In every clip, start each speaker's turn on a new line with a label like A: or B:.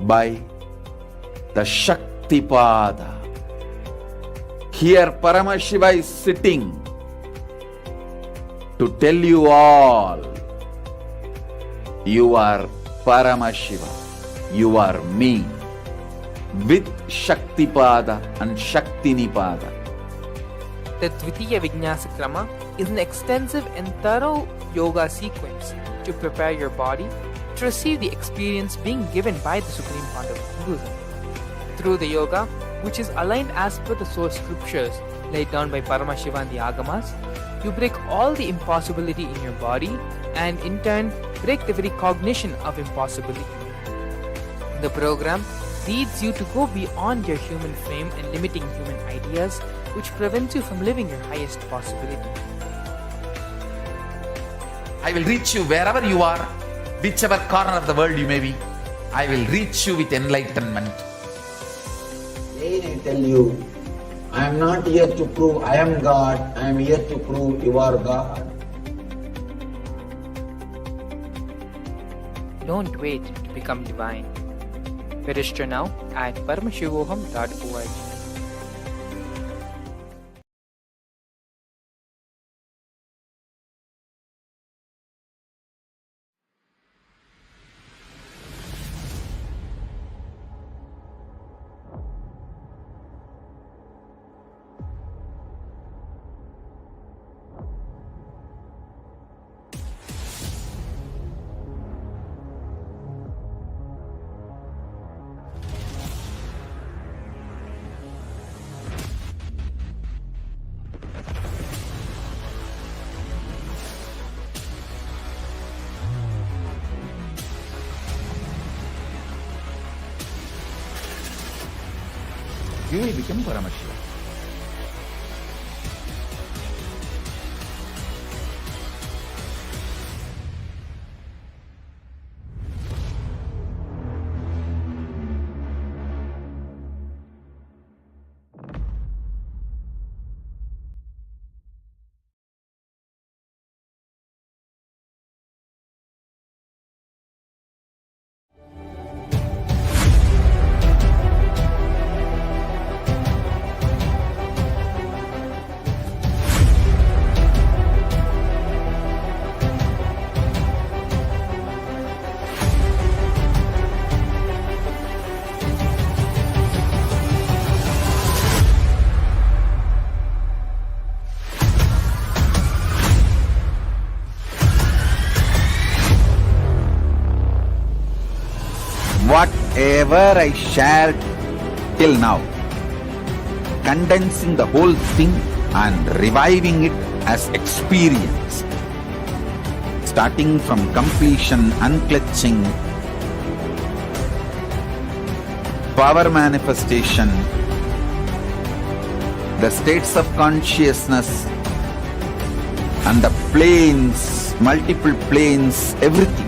A: by the Shaktipada. Here Paramashiva is sitting to tell you all, you are Paramashiva, you are me, with Shaktipada and Shaktinipada.
B: The Dvitiya Vijnasa Krama is an extensive and thorough yoga sequence to prepare your body to receive the experience being given by the Supreme Founder of Hinduism. Through the yoga, which is aligned as per the source scriptures laid down by Paramashiva and the Agamas, you break all the impossibility in your body and in turn break the very cognition of impossibility. The program leads you to go beyond your human frame and limiting human ideas, which prevents you from living your highest possibility.
A: I will reach you wherever you are, whichever corner of the world you may be. I will reach you with enlightenment.
C: Again I tell you, I am not here to prove I am God, I am here to prove you are God.
B: Don't wait to become divine. Register now at paramashivoham.org.
A: You will become Paramashiva. Whatever I shared till now, condensing the whole thing and reviving it as experience, starting from completion, unclutching, power manifestation, the states of consciousness and the planes, multiple planes, everything.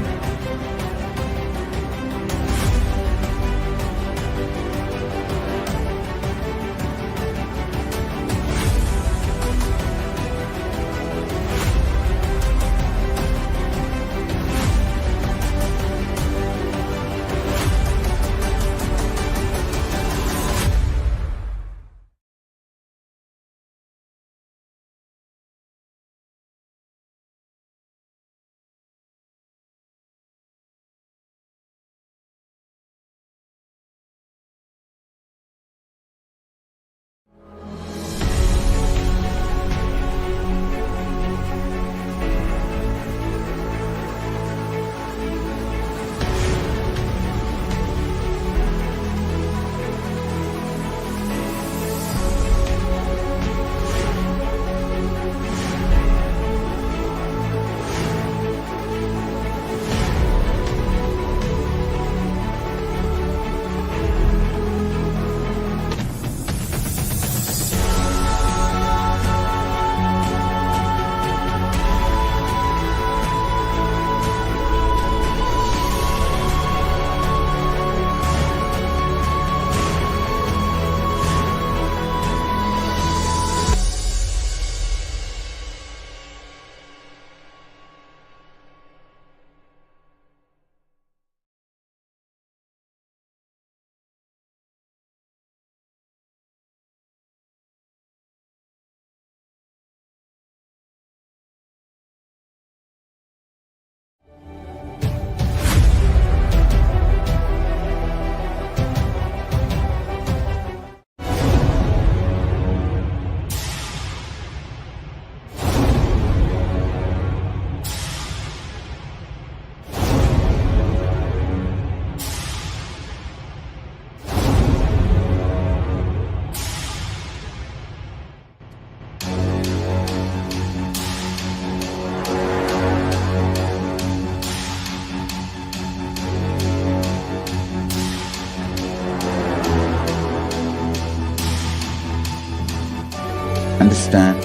A: Understand?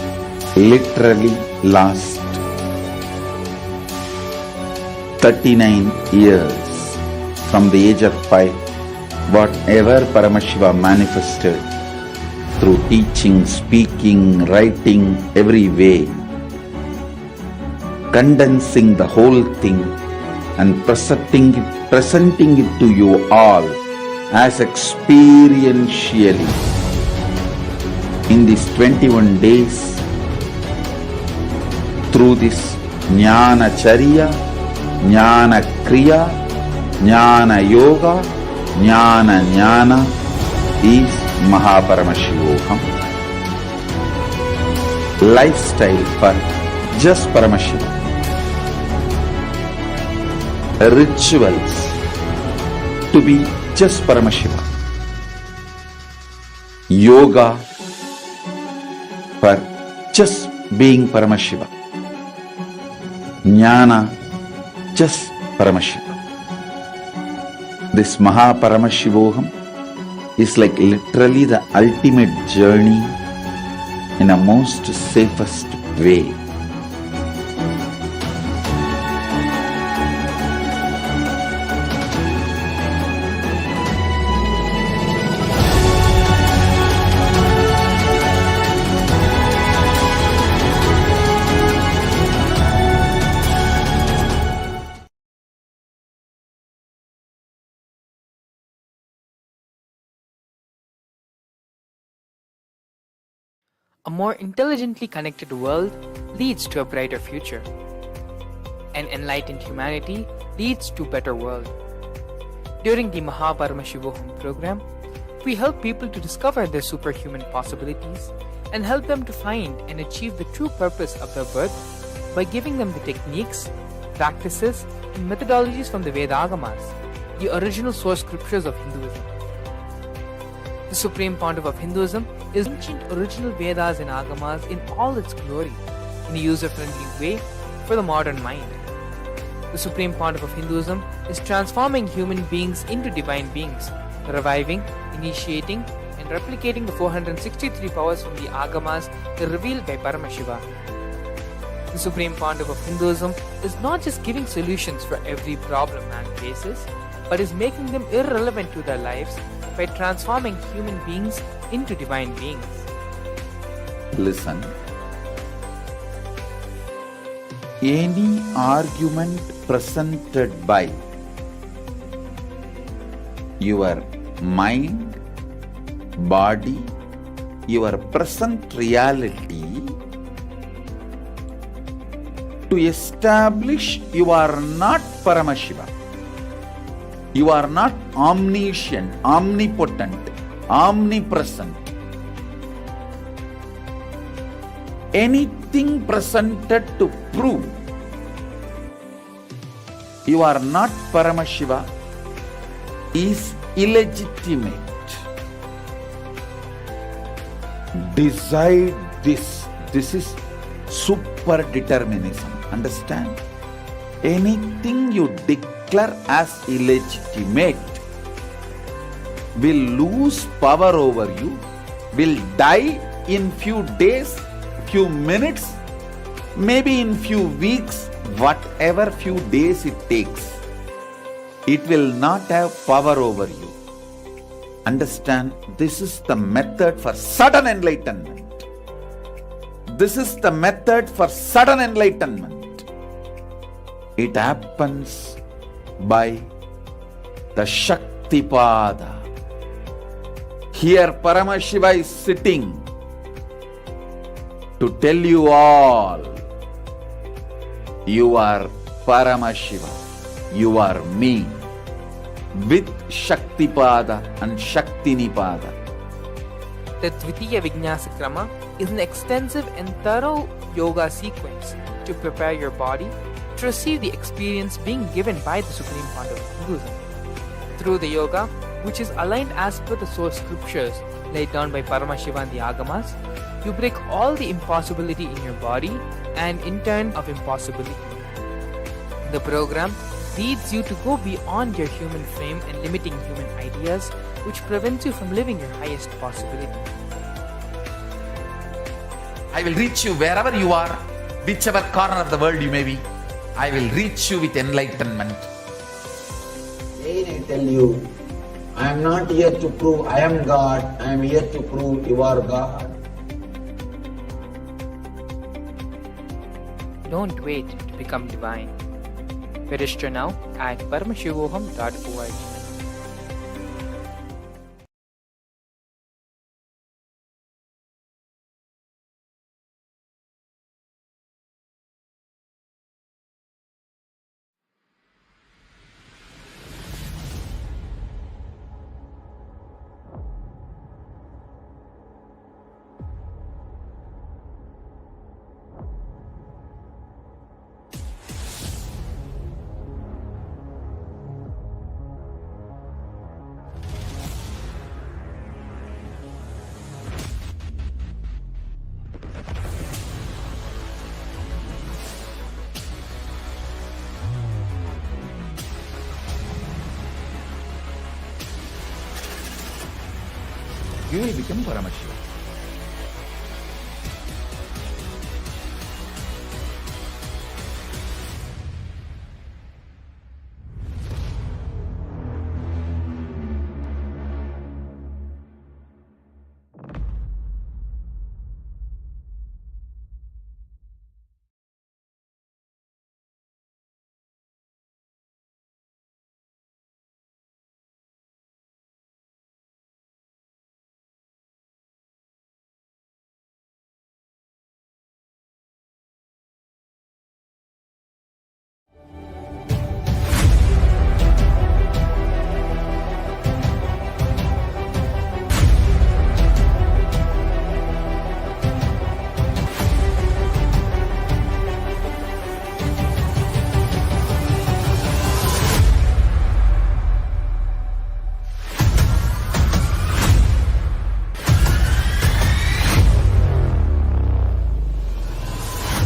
A: Literally last 39 years from the age of 5, whatever Paramashiva manifested through teaching, speaking, writing, every way, condensing the whole thing and presenting it to you all as experientially in these 21 days through this Jnana Charya, Jnana Kriya, Jnana Yoga, Jnana is Mahaparamashivoham. Lifestyle for just Paramashiva. Rituals to be just Paramashiva. Yoga for just being Paramashiva. Jnana just Paramashiva. This Mahaparamashivoham is like literally the ultimate journey in a most safest way.
B: A more intelligently connected world leads to a brighter future. An enlightened humanity leads to a better world. During the Mahaparamashivoham program, we help people to discover their superhuman possibilities and help them to find and achieve the true purpose of their birth by giving them the techniques, practices, and methodologies from the Vedagamas, the original source scriptures of Hinduism. The Supreme Pontiff of Hinduism is ancient original Vedas and Agamas in all its glory, in a user-friendly way for the modern mind. The Supreme Pontiff of Hinduism is transforming human beings into divine beings, reviving, initiating, and replicating the 463 powers from the Agamas revealed by Paramashiva. The Supreme Pontiff of Hinduism is not just giving solutions for every problem man faces, but is making them irrelevant to their lives by transforming human beings into divine beings.
A: Listen. Any argument presented by your mind, body, your present reality to establish you are not Paramashiva. You are not omniscient, omnipotent, omnipresent. Anything presented to prove you are not Paramashiva is illegitimate. Decide this. This is super determinism. Understand? Anything you declare as illegitimate will lose power over you, will die in few days, few minutes, maybe in few weeks, whatever few days it takes. It will not have power over you. Understand, this is the method for sudden enlightenment. This is the method for sudden enlightenment. It happens by the Shaktipada. Here Paramashiva is sitting to tell you all, you are Paramashiva, you are me, with Shaktipada and Shaktinipada.
B: The Dvitiya Vijnasa Krama is an extensive and thorough yoga sequence to prepare your body to receive the experience being given by the Supreme Pontiff of Hinduism. Through the yoga, which is aligned as per the source scriptures laid down by Paramashiva and the Agamas, you break all the impossibility in your body and in turn of impossibility. The program leads you to go beyond your human frame and limiting human ideas, which prevents you from living your highest possibility.
A: I will reach you wherever you are, whichever corner of the world you may be. I will reach you with enlightenment.
C: Again I tell you, I am not here to prove I am God, I am here to prove you are God.
B: Don't wait to become divine. Register now at paramashivoham.org.
A: You will become Paramashivam.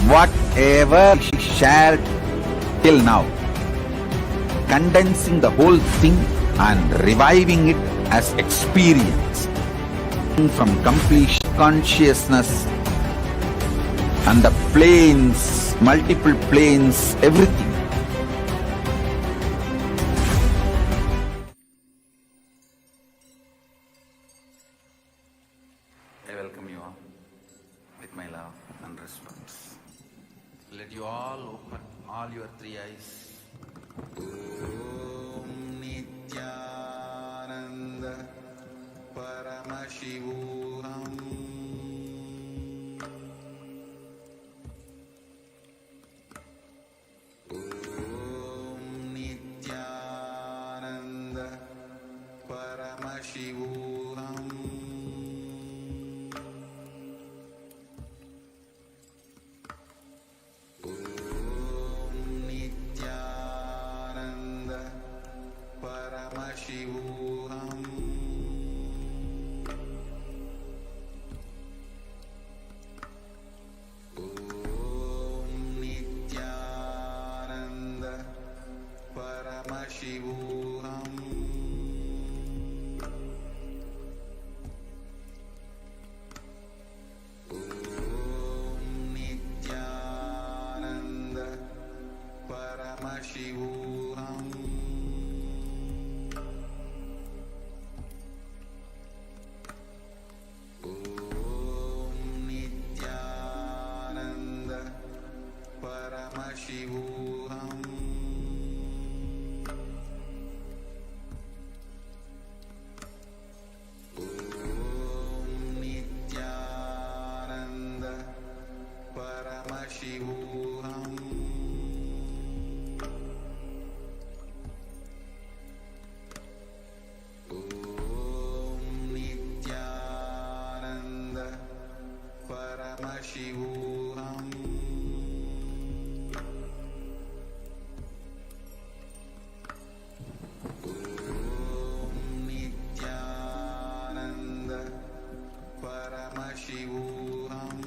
A: Whatever she shared till now, condensing the whole thing and reviving it as experience from complete consciousness and the planes, multiple planes, everything. I welcome you all with my love and respect. Let you all open all your three eyes. Om Nithyananda Paramashivam. Om Nithyananda Paramashivam. Paramashivam. Om Nithyananda Paramashivam. Om Nithyananda Paramashivam. Paramashivam. Om Nithyananda Paramashivam. Om Nithyananda Paramashivam. Paramashivam.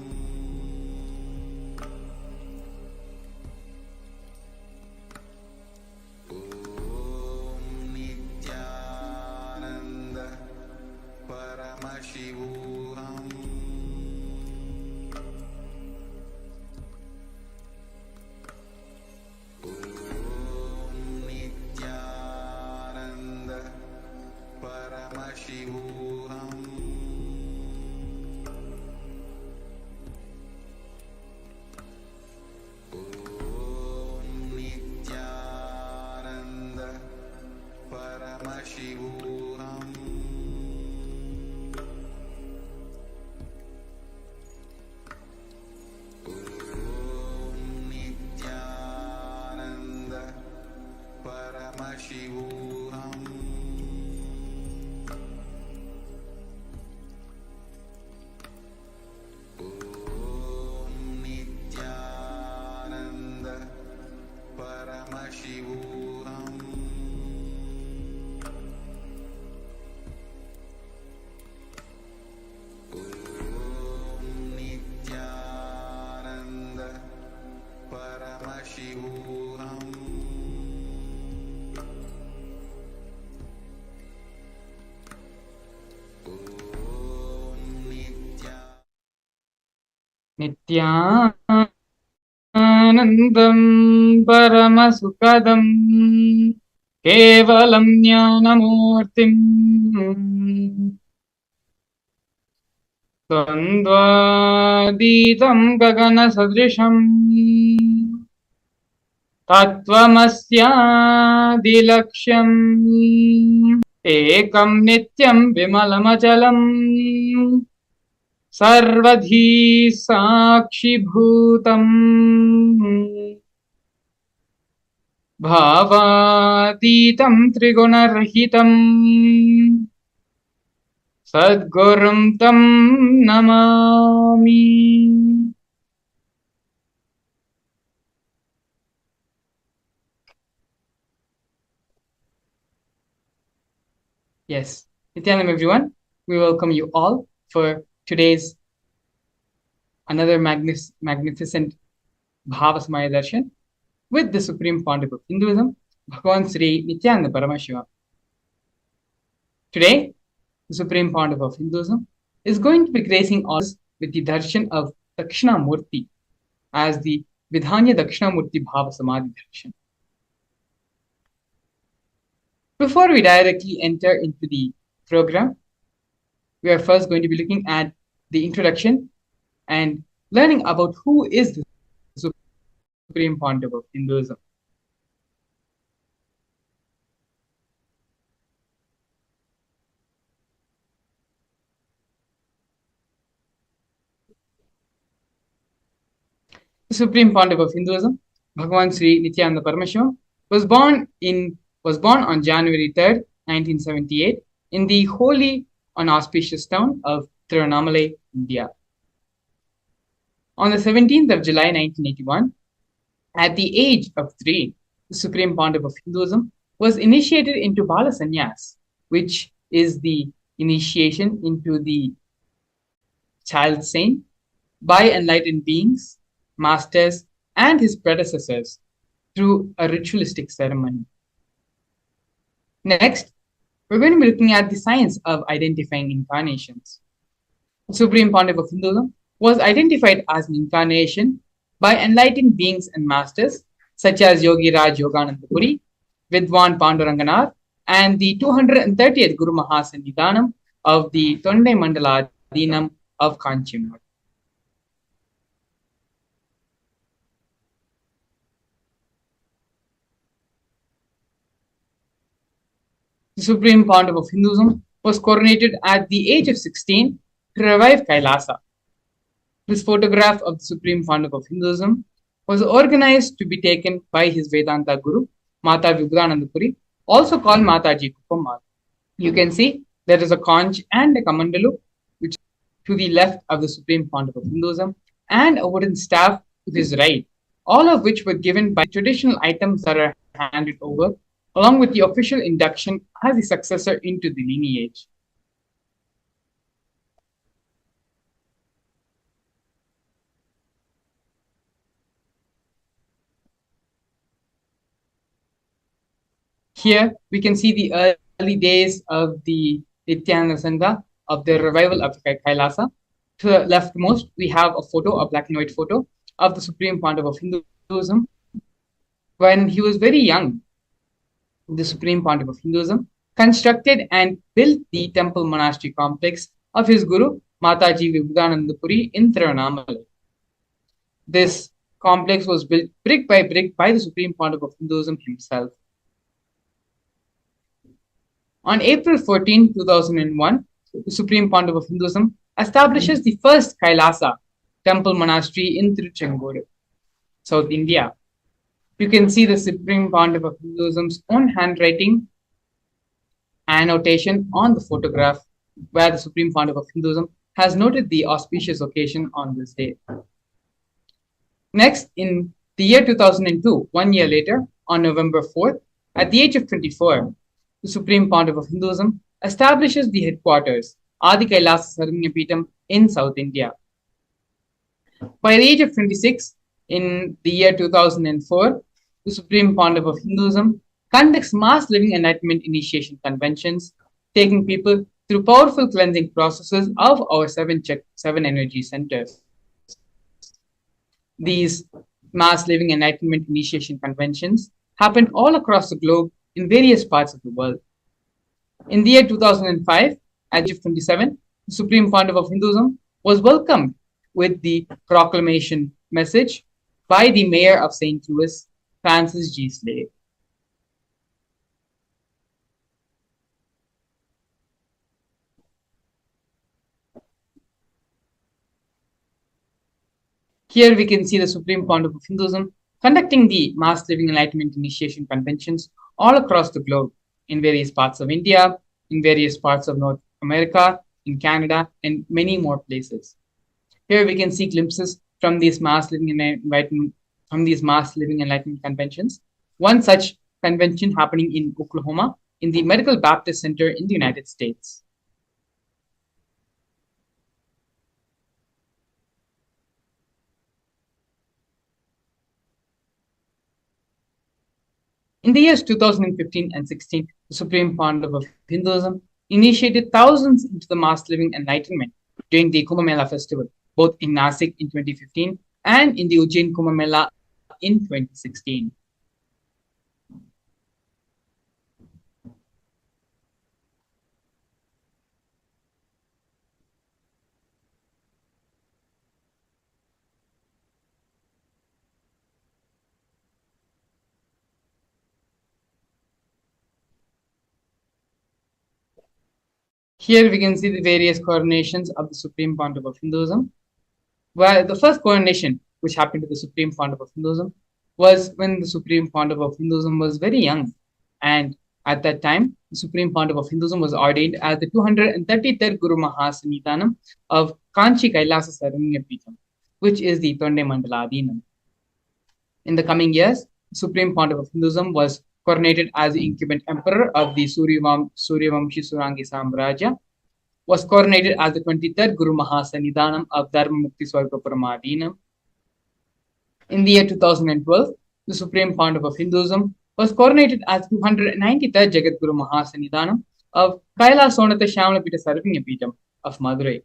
A: Om Nithyananda Paramashivam.
D: Nithyanandam Paramasukadam Kevalam Jnanamurtim Twandvaditam Gagana Sadrisham Tattvamasyadilaksham Ekam Nityam Vimalamachalam Sarvadhi Sakshibhutam Bhavatitam Trigunarahitam Sadgurum Tam Namami. Yes, Nithyanam everyone, we welcome you all for today's another magnificent Bhava Darshan with the Supreme Pontiff of Hinduism, Bhagavan Sri Nithyananda Paramashivam. Today, the Supreme Pontiff of Hinduism is going to be gracing us with the Darshan of Dakshinamurthy as the Vidhanya Dakshinamurthy Bhava Samadhi Darshan. Before we directly enter into the program, we are first going to be looking at the introduction and learning about who is the Supreme Pontiff of Hinduism. The Supreme Pontiff of Hinduism, Bhagavan Sri Nithyananda Paramashivam, was born on January 3rd, 1978, in the holy and auspicious town of Tiruvannamalai, India. On the 17th of July 1981, at the age of 3, the Supreme Pontiff of Hinduism was initiated into Bala Sannyas, which is the initiation into the child saint by enlightened beings, masters, and his predecessors through a ritualistic ceremony. Next, we're going to be looking at the science of identifying incarnations. The Supreme Pontiff of Hinduism was identified as an incarnation by enlightened beings and masters such as Yogi Raj Yogananda Puri, Vidwan Panduranganar, and the 230th Guru Mahasannidhanam of the Tondai Mandala Adinam of Kanchimur. The Supreme Pontiff of Hinduism was coronated at the age of 16 to revive Kailasa. This photograph of the Supreme Pontiff of Hinduism was organized to be taken by his Vedanta Guru, Mata Vibhudananda Puri, also called Mataji Kupammal. You can see there is a conch and a kamandalu, which to the left of the Supreme Pontiff of Hinduism, and a wooden staff to his right, all of which were given by traditional items that are handed over, along with the official induction as the successor into the lineage. Here we can see the early days of the Nithyananda Sangha, of the revival of Kailasa. To the leftmost, we have a photo, a black and white photo of the Supreme Pontiff of Hinduism when he was very young. The Supreme Pontiff of Hinduism constructed and built the temple monastery complex of his Guru Mataji Vibuddhanandapuri in Tiruvannamalai. This complex was built brick by the Supreme Pontiff of Hinduism himself. On April 14, 2001, the Supreme Pontiff of Hinduism establishes the first Kailasa temple monastery in Tiruchengodu, South India. You can see the Supreme Pontiff of Hinduism's own handwriting annotation on the photograph, where the Supreme Pontiff of Hinduism has noted the auspicious occasion on this day. Next, in the year 2002, 1 year later, on November 4th, at the age of 24, the Supreme Pontiff of Hinduism establishes the headquarters, Adi Kailasa Sarvanyapeetham, in South India. By the age of 26, in the year 2004, the Supreme Pontiff of Hinduism conducts mass living enlightenment initiation conventions, taking people through powerful cleansing processes of our seven energy centers. These mass living enlightenment initiation conventions happened all across the globe in various parts of the world. In the year 2005, at the age of 27, the Supreme Pontiff of Hinduism was welcomed with the proclamation message by the Mayor of St. Louis, Francis G. Slade. Here we can see the Supreme Pontiff of Hinduism conducting the Mass Living Enlightenment Initiation Conventions all across the globe, in various parts of India, in various parts of North America, in Canada, and many more places. Here we can see glimpses from these Mass Living Enlightenment Conventions. One such convention happening in Oklahoma, in the Medical Baptist Center in the United States. In the years 2015 and 16, the Supreme Pontiff of Hinduism initiated thousands into the mass living enlightenment during the Kumbh Mela festival, both in Nasik in 2015 and in the Ujjain Kumbh Mela in 2016. Here we can see the various coronations of the Supreme Pontiff of Hinduism, where the first coronation which happened to the Supreme Pontiff of Hinduism was when the Supreme Pontiff of Hinduism was very young. And at that time, the Supreme Pontiff of Hinduism was ordained as the 233rd Guru Mahasannidhanam of Kanchi Kailasa Sarvanyapeetham, which is the Tonde Mandaladinam. In the coming years, the Supreme Pontiff of Hinduism was coronated as the incumbent emperor of the Suryavamshi Surangi Samraja, was coronated as the 23rd Guru Mahasannidhanam of Dharma Mukti Swargaparamadinam. In the year 2012, the Supreme Pontiff of Hinduism was coronated as 293rd Jagat Guru Mahasannidhanam of Kailasonatha Shyamlapita Sarvanyapeetham of Madurai.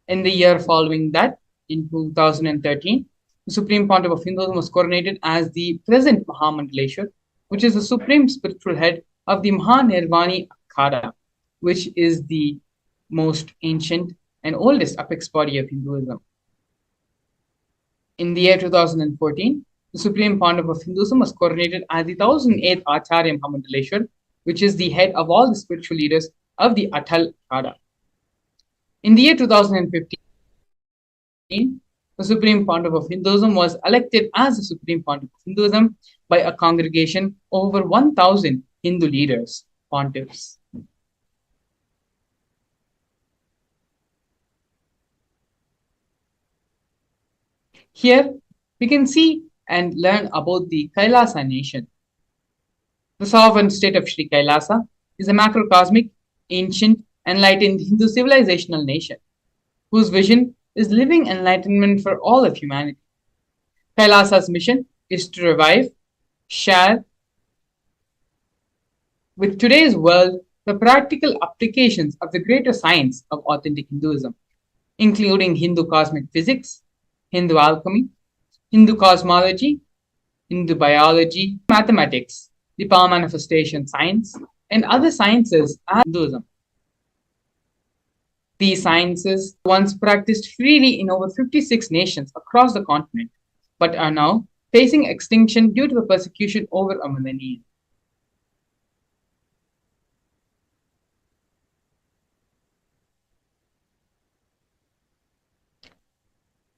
D: In the year following that, in 2013, the Supreme Pontiff of Hinduism was coronated as the present Mahamandaleshwar, which is the supreme spiritual head of the Mahanirvani Akhada, which is the most ancient and oldest apex body of Hinduism. In the year 2014, the Supreme Pontiff of Hinduism was coronated as the 1008th Acharya Mahamandaleshwar, which is the head of all the spiritual leaders of the Atal Akhada. In the year 2015, the Supreme Pontiff of Hinduism was elected as the Supreme Pontiff of Hinduism by a congregation of over 1,000 Hindu leaders, pontiffs. Here, we can see and learn about the Kailasa nation. The sovereign state of Sri Kailasa is a macrocosmic, ancient, enlightened Hindu civilizational nation, whose vision is living enlightenment for all of humanity. Kailasa's mission is to revive, share with today's world the practical applications of the greater science of authentic Hinduism, including Hindu cosmic physics, Hindu alchemy, Hindu cosmology, Hindu biology, mathematics, the power manifestation science, and other sciences as Hinduism. These sciences once practiced freely in over 56 nations across the continent, but are now facing extinction due to the persecution over a millennium.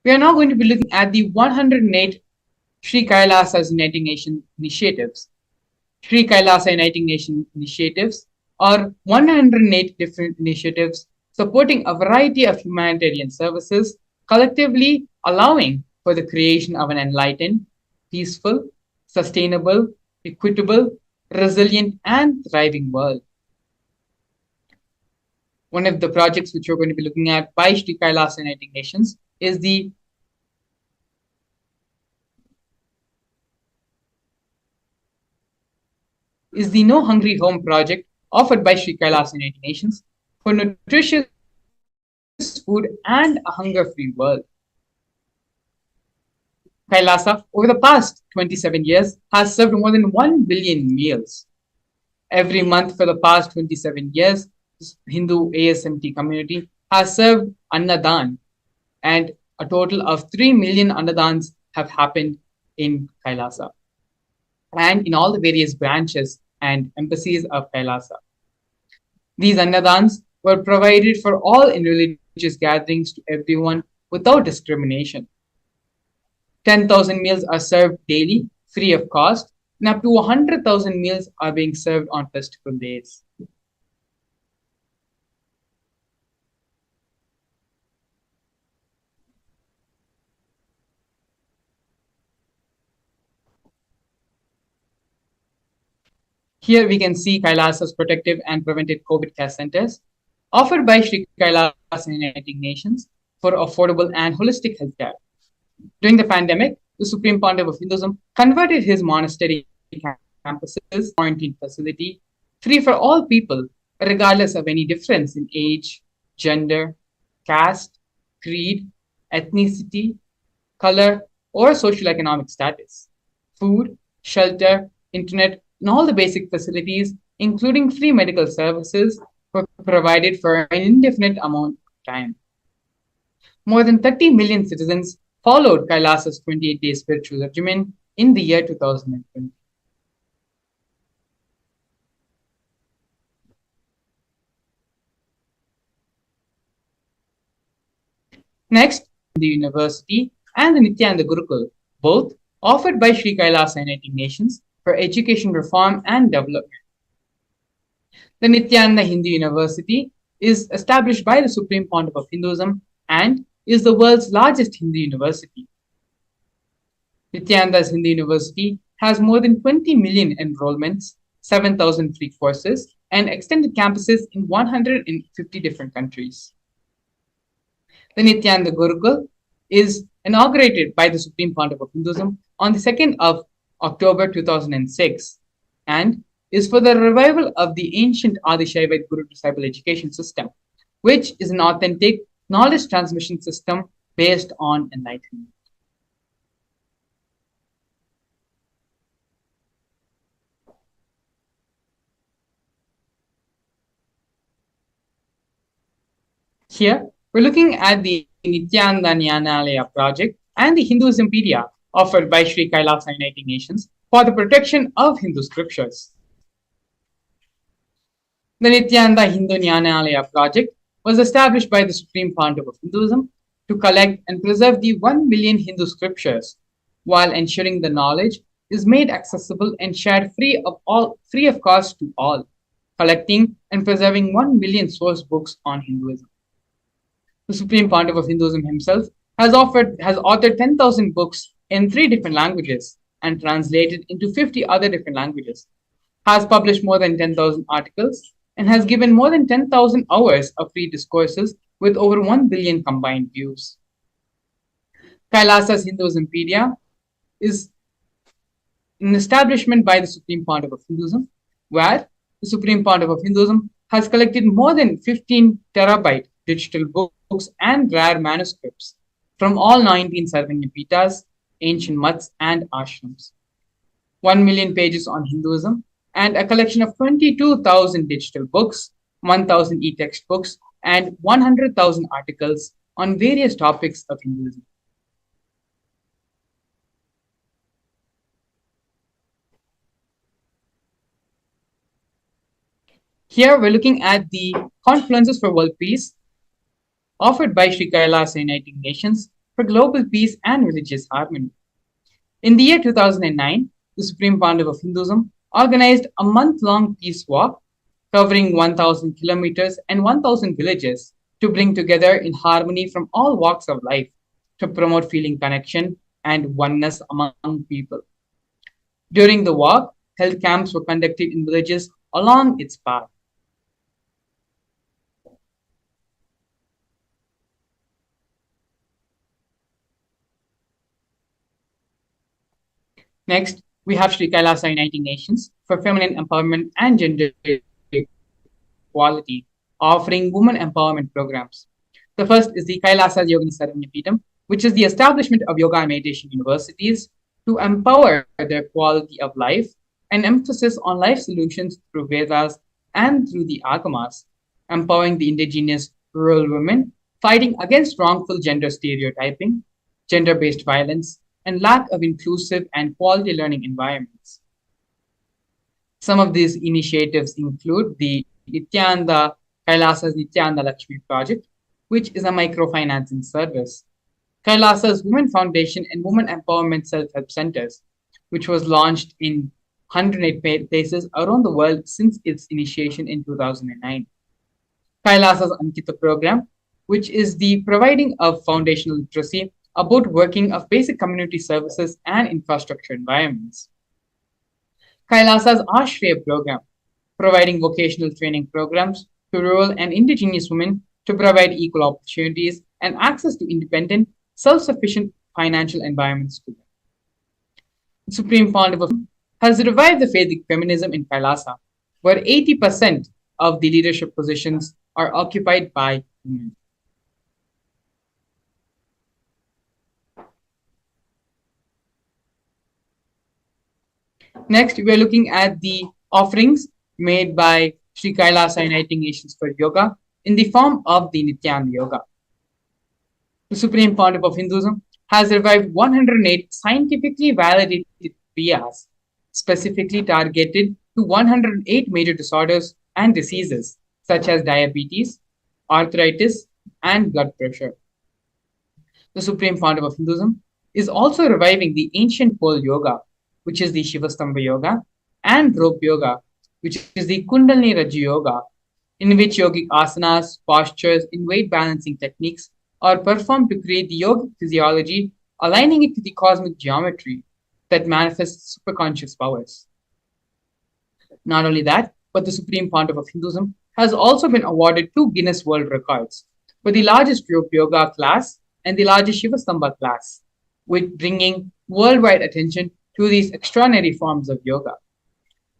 D: We are now going to be looking at the 108 Sri Kailasas Uniting Nation initiatives. Sri Kailasa Uniting Nation initiatives are 108 different initiatives supporting a variety of humanitarian services, collectively allowing for the creation of an enlightened, peaceful, sustainable, equitable, resilient, and thriving world. One of the projects which we're going to be looking at by Sri Kailasa Uniting Nations is the No Hungry Home project offered by Sri Kailasa United Nations for nutritious food and a hunger-free world. Kailasa, over the past 27 years, has served more than 1 billion meals. Every month for the past 27 years, Hindu ASMT community has served Annadan, and a total of 3 million Annadans have happened in Kailasa and in all the various branches and embassies of Kailasa. These Annadans were provided for all in religious gatherings to everyone without discrimination. 10,000 meals are served daily, free of cost, and up to 100,000 meals are being served on festival days. Here we can see Kailasa's protective and preventive COVID care centers offered by Sri Kailasa Uniting Nations for affordable and holistic healthcare. During the pandemic, the Supreme Pontiff of Hinduism converted his monastery campuses quarantine facility free for all people, regardless of any difference in age, gender, caste, creed, ethnicity, color, or socioeconomic status. Food, shelter, internet, and all the basic facilities, including free medical services, were provided for an indefinite amount of time. More than 30 million citizens followed Kailasa's 28-day spiritual regimen in the year 2020. Next, the university and the Nithyananda Gurukul, both offered by Sri Kailasa Uniting Nations for education reform and development. The Nithyananda Hindu University is established by the Supreme Pontiff of Hinduism and is the world's largest Hindu university. Nithyananda's Hindu University has more than 20 million enrollments, 7,000 free courses, and extended campuses in 150 different countries. The Nithyananda Gurukul is inaugurated by the Supreme Pontiff of Hinduism on the 2nd of October 2006 and is for the revival of the ancient Adishaiva Guru-disciple education system, which is an authentic knowledge transmission system based on enlightenment. Here, we're looking at the Nithyananda Jnanalaya project and the Hinduismpedia offered by Sri Kailasa Uniting Nations for the protection of Hindu scriptures. The Nithyananda Hindu Jnanalaya project was established by the Supreme Pontiff of Hinduism to collect and preserve the 1 million Hindu scriptures while ensuring the knowledge is made accessible and shared free of cost to all, collecting and preserving 1 million source books on Hinduism. The Supreme Pontiff of Hinduism himself has authored 10,000 books in 3 different languages and translated into 50 other different languages, has published more than 10,000 articles, and has given more than 10,000 hours of free discourses with over 1 billion combined views. Kailasa's Hinduismpedia is an establishment by the Supreme Pontiff of Hinduism, where the Supreme Pontiff of Hinduism has collected more than 15 terabyte digital books and rare manuscripts from all 19 Sarvanyapitas, ancient mutts, and ashrams. 1 million pages on Hinduism and a collection of 22,000 digital books, 1,000 e-textbooks, and 100,000 articles on various topics of Hinduism. Here we're looking at the Confluences for World Peace offered by Sri Kailasa Uniting Nations for global peace and religious harmony. In the year 2009, the Supreme Pandav of Hinduism organized a month-long peace walk covering 1,000 kilometers and 1,000 villages to bring together in harmony from all walks of life to promote feeling connection and oneness among people. During the walk, health camps were conducted in villages along its path. Next, we have Sri Kailasa Uniting Nations for Feminine Empowerment and Gender Equality, offering women empowerment programs. The first is the Kailasa Yogini Saranyapeetham, which is the establishment of yoga and meditation universities to empower their quality of life and emphasis on life solutions through Vedas and through the Agamas, empowering the indigenous rural women, fighting against wrongful gender stereotyping, gender-based violence, and lack of inclusive and quality learning environments. Some of these initiatives include the Nithyananda Kailasa's Nithyananda Lakshmi project, which is a microfinancing service, Kailasa's Women Foundation and Women Empowerment Self-Help Centers, which was launched in 108 places around the world since its initiation in 2009. Kailasa's Ankita program, which is the providing of foundational literacy about working of basic community services and infrastructure environments. Kailasa's Ashray program, providing vocational training programs to rural and indigenous women to provide equal opportunities and access to independent, self-sufficient financial environments to them. The Supreme Pandav has revived the Vedic feminism in Kailasa, where 80% of the leadership positions are occupied by women. Next, we are looking at the offerings made by Sri Kailasa Uniting Nations for Yoga in the form of the Nityananda Yoga. The Supreme Pandav of Hinduism has revived 108 scientifically validated kriyas, specifically targeted to 108 major disorders and diseases such as diabetes, arthritis, and blood pressure. The Supreme Pandav of Hinduism is also reviving the ancient pole yoga, which is the Shivastambha Yoga, and rope yoga, which is the Kundalini Rajya Yoga, in which yogic asanas, postures, and weight balancing techniques are performed to create the yogic physiology, aligning it to the cosmic geometry that manifests superconscious powers. Not only that, but the Supreme Pandav of Hinduism has also been awarded 2 Guinness World Records for the largest rope yoga class and the largest Shivastambha class, with bringing worldwide attention to these extraordinary forms of yoga.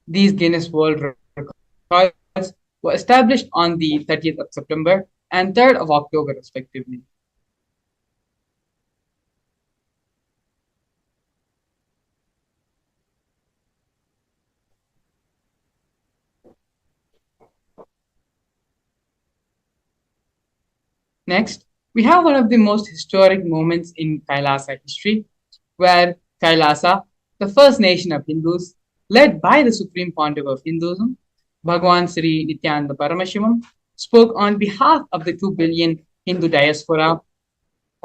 D: These Guinness World Records were established on the 30th of September and 3rd of October, respectively. Next, we have one of the most historic moments in Kailasa history, where Kailasa, the first nation of Hindus, led by the Supreme Pandav of Hinduism, Bhagavan Sri Nithyananda Paramashivam, spoke on behalf of the 2 billion Hindu diaspora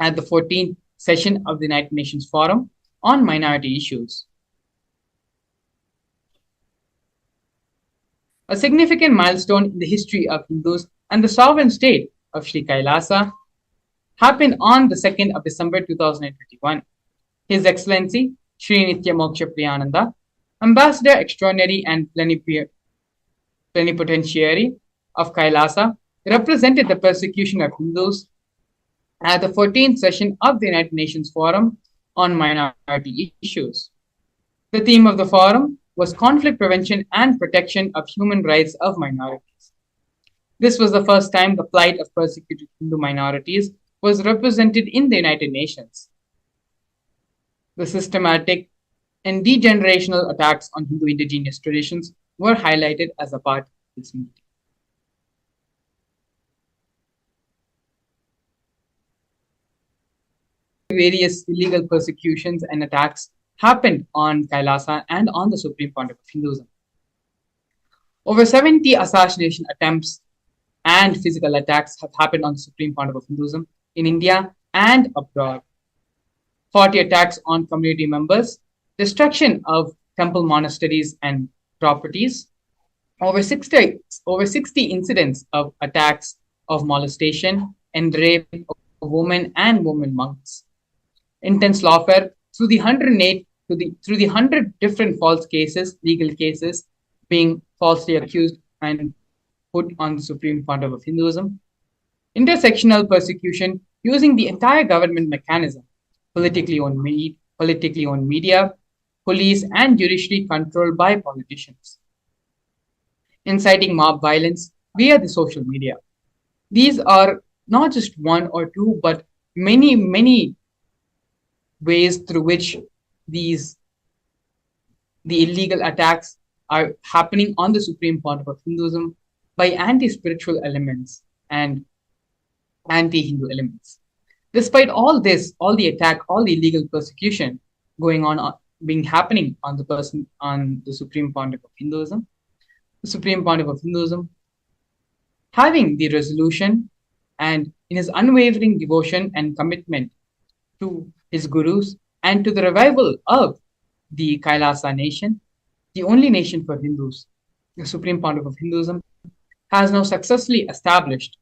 D: at the 14th session of the United Nations Forum on Minority Issues. A significant milestone in the history of Hindus and the sovereign state of Sri Kailasa happened on the 2nd of December 2021. His Excellency Sri Nitya Moksha Priyananda, Ambassador Extraordinary and Plenipotentiary of Kailasa, represented the persecution of Hindus at the 14th session of the United Nations Forum on Minority Issues. The theme of the forum was conflict prevention and protection of human rights of minorities. This was the first time the plight of persecuted Hindu minorities was represented in the United Nations. The systematic and degenerational attacks on Hindu indigenous traditions were highlighted as a part of this meeting. Various illegal persecutions and attacks happened on Kailasa and on the Supreme Pontiff of Hinduism. Over 70 assassination attempts and physical attacks have happened on the Supreme Pontiff of Hinduism in India and abroad. 40 attacks on community members, destruction of temple monasteries and properties, over 60 incidents of attacks of molestation and rape of women and women monks. Intense lawfare through the 100 different false cases, legal cases, being falsely accused and put on the Supreme Pontiff of Hinduism. Intersectional persecution using the entire government mechanism, politically owned media, police and judiciary controlled by politicians. Inciting mob violence via the social media. These are not just one or two, but many ways through which the illegal attacks are happening on the Supreme Pontiff of Hinduism by anti-spiritual elements and anti-Hindu elements. Despite all this, all the attack, all the illegal persecution happening on the Supreme Pontiff of Hinduism, the Supreme Pontiff of Hinduism, having the resolution and in his unwavering devotion and commitment to his gurus and to the revival of the Kailasa nation, the only nation for Hindus, the Supreme Pontiff of Hinduism, has now successfully established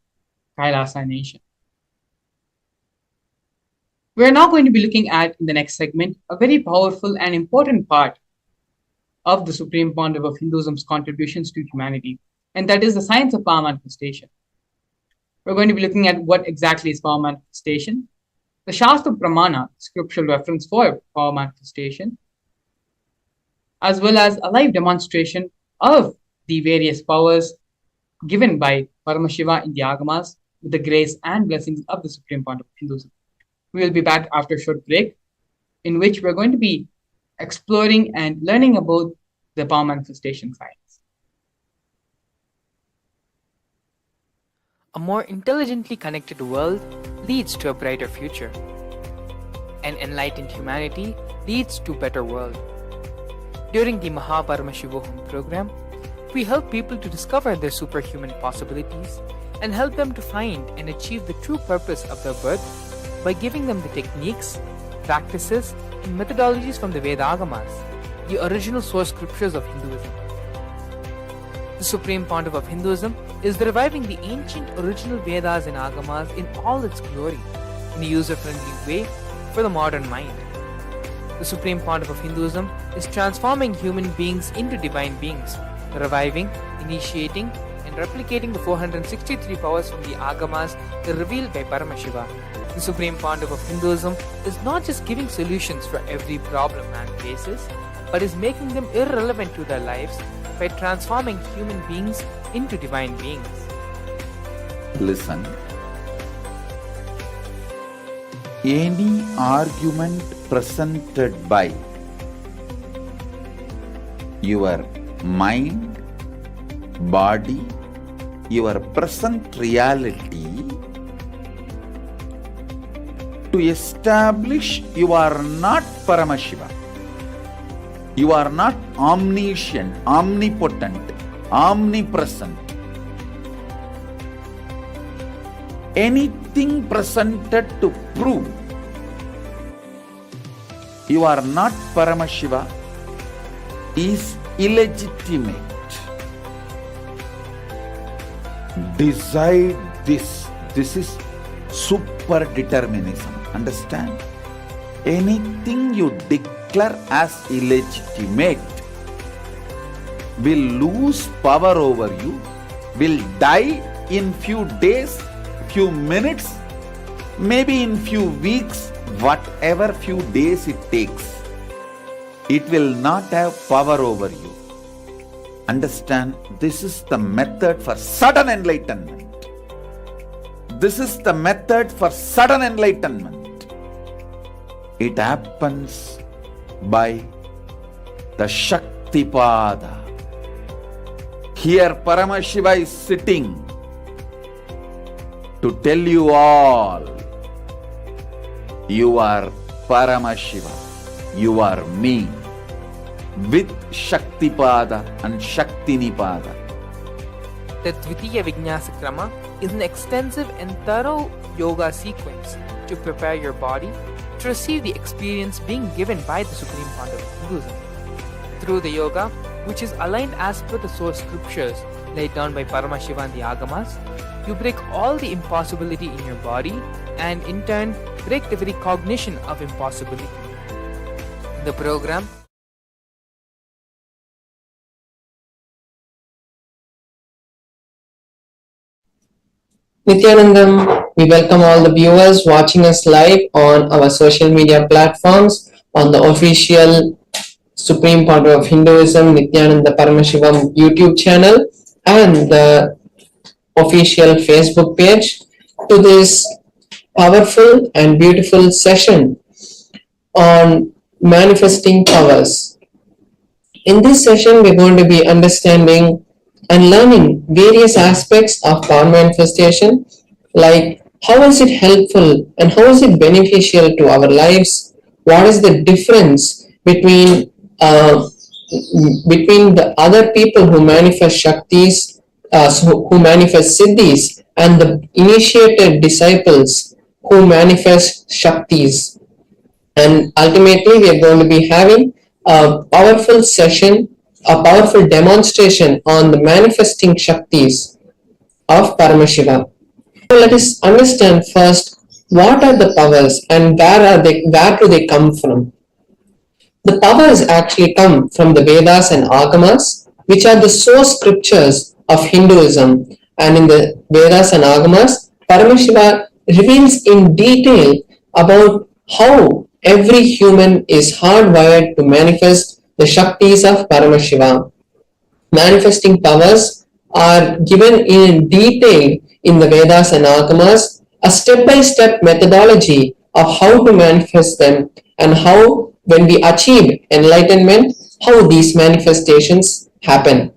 D: Kailasa nation. We are now going to be looking at, in the next segment, a very powerful and important part of the Supreme Pontiff of Hinduism's contributions to humanity, and that is the science of power manifestation. We're going to be looking at what exactly is power manifestation, the Shastra Pramana, scriptural reference for power manifestation, as well as a live demonstration of the various powers given by Paramashiva in the Agamas with the grace and blessings of the Supreme Pontiff of Hinduism. We will be back after a short break, in which we're going to be exploring and learning about the power manifestation science.
B: A more intelligently connected world leads to a brighter future. An enlightened humanity leads to a better world. During the Paramashivam program, we help people to discover their superhuman possibilities and help them to find and achieve the true purpose of their birth by giving them the techniques, practices, and methodologies from the Vedagamas, the original source scriptures of Hinduism. The Supreme Pontiff of Hinduism is reviving the ancient original Vedas and Agamas in all its glory, in a user-friendly way for the modern mind. The Supreme Pontiff of Hinduism is transforming human beings into divine beings, reviving, initiating, and replicating the 463 powers from the Agamas revealed by Paramashiva. The Supreme Pontiff of Hinduism is not just giving solutions for every problem man faces, but is making them irrelevant to their lives by transforming human beings into divine beings.
A: Listen. Any argument presented by your mind, body, your present reality to establish you are not Paramashiva. You are not omniscient, omnipotent, omnipresent. Anything presented to prove you are not Paramashiva is illegitimate. Decide this. This is super determinism. Understand? Anything you declare as illegitimate will lose power over you, will die in few days, few minutes, maybe in few weeks, whatever few days it takes. It will not have power over you. Understand? This is the method for sudden enlightenment. This is the method for sudden enlightenment. It happens by the Shaktipada, Here Paramashiva is sitting to tell you all, you are Paramashiva, you are me, with Shaktipada and Shaktinipada.
B: The Dvitiya Vinyasa Krama is an extensive and thorough yoga sequence to prepare your body to receive the experience being given by the Supreme Founder of Hinduism. Through the yoga, which is aligned as per the source scriptures laid down by Paramashiva and the Agamas, you break all the impossibility in your body and in turn break the very cognition of impossibility. The program
E: Nithyanandam, we welcome all the viewers watching us live on our social media platforms, on the official Supreme Founder of Hinduism, Nithyananda Paramashivam YouTube channel, and the official Facebook page, to this powerful and beautiful session on manifesting powers. In this session, we're going to be understanding and learning various aspects of power manifestation, like how is it helpful and how is it beneficial to our lives, what is the difference between the other people who manifest Shaktis, who manifest Siddhis, and the initiated disciples who manifest Shaktis. And ultimately, we are going to be having a powerful session, a powerful demonstration on the manifesting Shaktis of Paramashiva. So let us understand first what are the powers and where do they come from. The powers actually come from the Vedas and Agamas, which are the source scriptures of Hinduism. And in the Vedas and Agamas, Paramashiva reveals in detail about how every human is hardwired to manifest the Shaktis of Paramashiva. Manifesting powers are given in detail in the Vedas and Agamas, a step-by-step methodology of how to manifest them and how, when we achieve enlightenment, how these manifestations happen.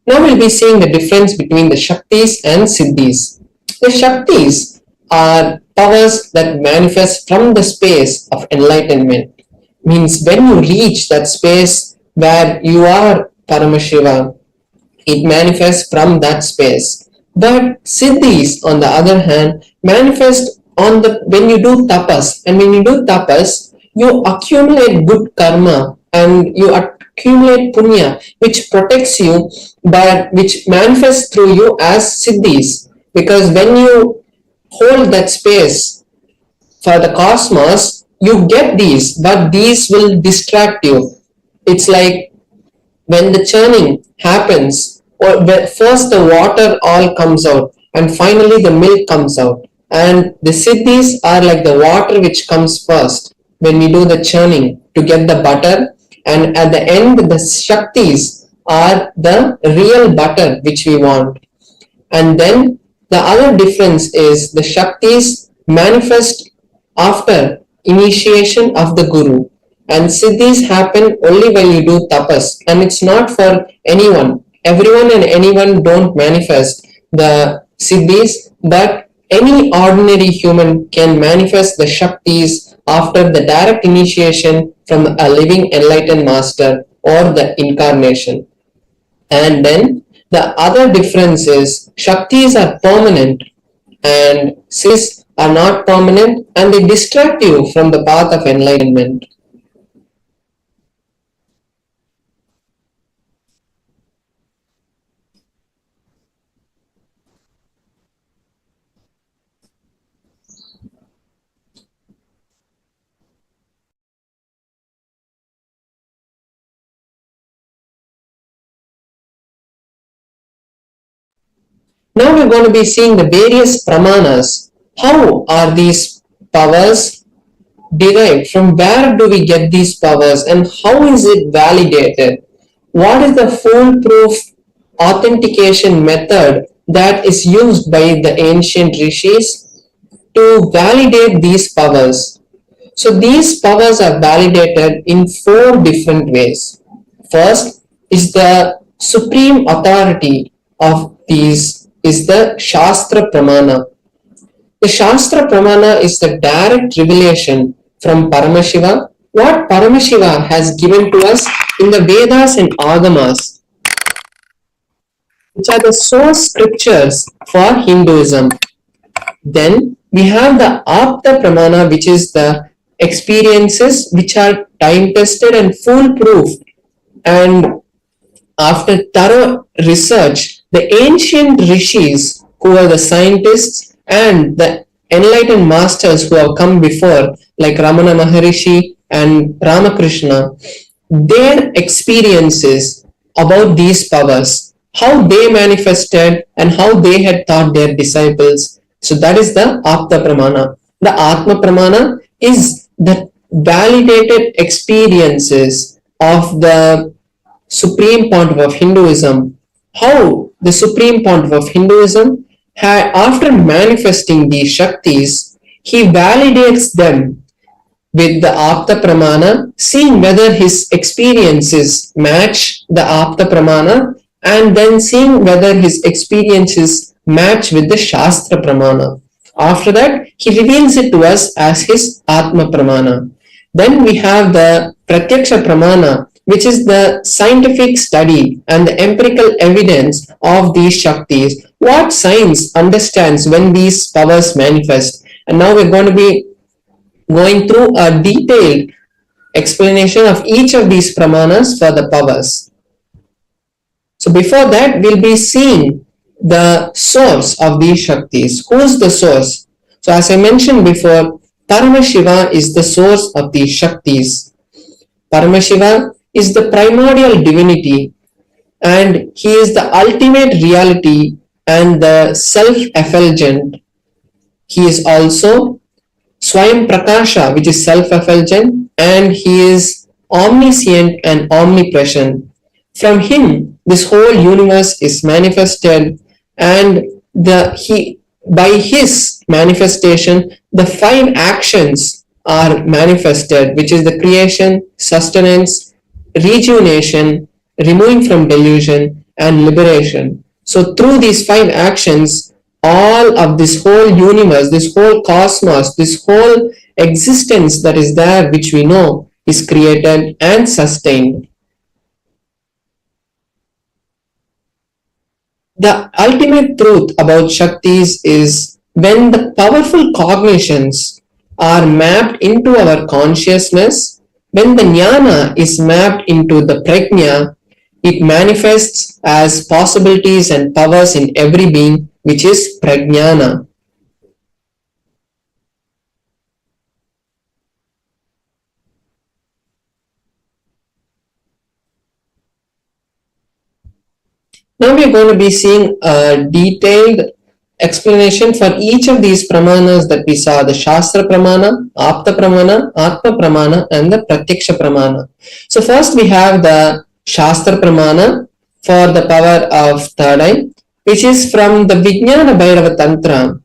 E: Now we'll be seeing the difference between the Shaktis and Siddhis. The Shaktis are powers that manifest from the space of enlightenment. Means when you reach that space where you are Paramashiva, it manifests from that space. But Siddhis, on the other hand, manifest when you do tapas. And when you do tapas, you accumulate good karma and you accumulate punya, which protects you, but which manifests through you as Siddhis. Because when you hold that space for the cosmos, you get these, but these will distract you. It's like when the churning happens, or first the water all comes out and finally the milk comes out. And the Siddhis are like the water which comes first when we do the churning to get the butter, and at the end the Shaktis are the real butter which we want. And then the other difference is the Shaktis manifest after initiation of the Guru, and Siddhis happen only when you do tapas, and it's not for anyone. Everyone and anyone don't manifest the Siddhis, but any ordinary human can manifest the Shaktis after the direct initiation from a living enlightened master or the incarnation. And then the other difference is Shaktis are permanent and Siddhis are not permanent, and they distract you from the path of enlightenment. Now we're going to be seeing the various pramanas. How are these powers derived? From where do we get these powers and how is it validated? What is the foolproof authentication method that is used by the ancient rishis? to validate these powers. So these powers are validated in four different ways. First is the supreme authority of these is the Shastra Pramana. The Shastra Pramana is the direct revelation from Paramashiva, what Paramashiva has given to us in the Vedas and Agamas, which are the source scriptures for Hinduism. Then we have the Apta Pramana, which is the experiences which are time tested and foolproof. And after thorough research, the ancient rishis, who are the scientists, and the enlightened masters who have come before, like Ramana Maharishi and Ramakrishna, their experiences about these powers, how they manifested and how they had taught their disciples. So that is the Apta Pramana. The Atma Pramana is the validated experiences of the Supreme Pontiff of Hinduism. How the Supreme Pontiff of Hinduism, after manifesting these Shaktis, he validates them with the Apta Pramana, seeing whether his experiences match the Apta Pramana, and then seeing whether his experiences match with the Shastra Pramana. After that, he reveals it to us as his Atma Pramana. Then we have the Pratyaksha Pramana, which is the scientific study and the empirical evidence of these Shaktis. What science understands when these powers manifest. And now we're going to be going through a detailed explanation of each of these Pramanas for the powers. So before that, we'll be seeing the source of these Shaktis. Who's the source? So as I mentioned before, Paramashiva is the source of these Shaktis. Paramashiva is the primordial divinity, and he is the ultimate reality and the self-effulgent. He is also Swayam Prakasha, which is self-effulgent, and he is omniscient and omnipresent. From him, this whole universe is manifested, and by his manifestation, the five actions are manifested, which is the creation, sustenance, rejuvenation, removing from delusion, and liberation. So through these five actions, all of this whole universe, this whole cosmos, this whole existence that is there, which we know, is created and sustained. The ultimate truth about Shaktis is when the powerful cognitions are mapped into our consciousness, when the jnana is mapped into the prajna, it manifests as possibilities and powers in every being, which is prajnana. Now we are going to be seeing a detailed explanation for each of these pramanas that we saw, the Shastra Pramana, Apta Pramana, Atma Pramana, and the Pratyaksha Pramana. So first we have the Shastra Pramana for the power of third eye, which is from the Vijnana Bhairava Tantra,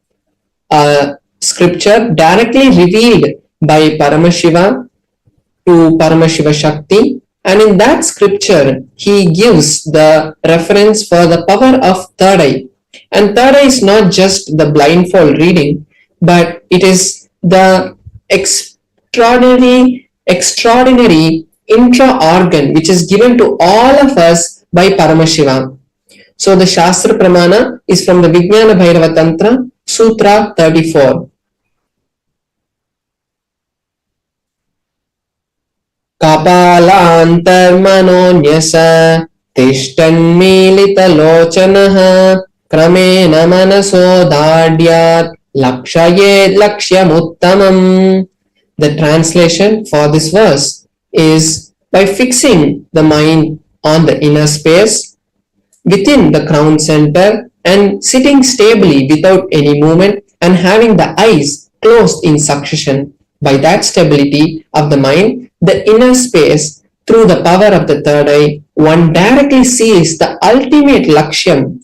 E: a scripture directly revealed by Paramashiva to Paramashiva Shakti. And in that scripture, he gives the reference for the power of third eye. And third eye is not just the blindfold reading, but it is the extraordinary intra-organ which is given to all of us by Paramashiva. So the Shastra Pramana is from the Vijnana Bhairava Tantra, Sutra 34. Kapalantarmanonyasa tishtanmilitalochanaha kramena manaso dadyat lakshayed lakshyamuttamam. The translation for this verse is by fixing the mind on the inner space within the crown center and sitting stably without any movement and having the eyes closed in succession. By that stability of the mind, the inner space, through the power of the third eye, one directly sees the ultimate lakshyam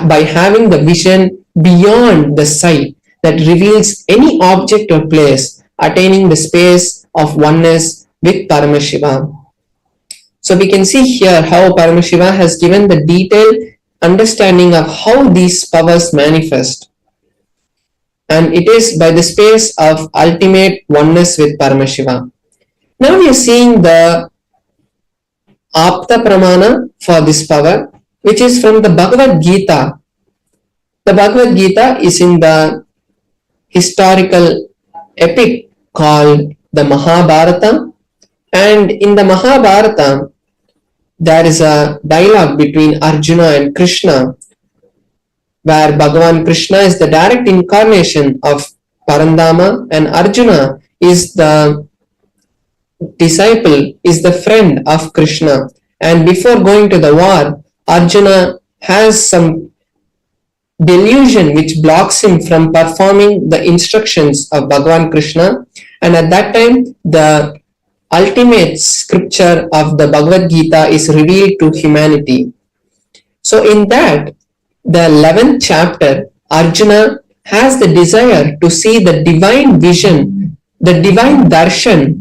E: by having the vision beyond the sight. that reveals any object or place attaining the space of oneness with Paramashivam. So we can see here how Paramashiva has given the detailed understanding of how these powers manifest. And it is by the space of ultimate oneness with Paramashiva. Now we are seeing the Apta Pramana for this power, which is from the Bhagavad Gita. The Bhagavad Gita is in the historical epic called the Mahabharata, and in the Mahabharata there is a dialogue between Arjuna and Krishna, where Bhagavan Krishna is the direct incarnation of Parandama and Arjuna is the disciple, is the friend of Krishna. And before going to the war, Arjuna has some delusion which blocks him from performing the instructions of Bhagavan Krishna, and at that time the ultimate scripture of the Bhagavad Gita is revealed to humanity. So in that, the 11th chapter, Arjuna has the desire to see the divine vision, the divine darshan.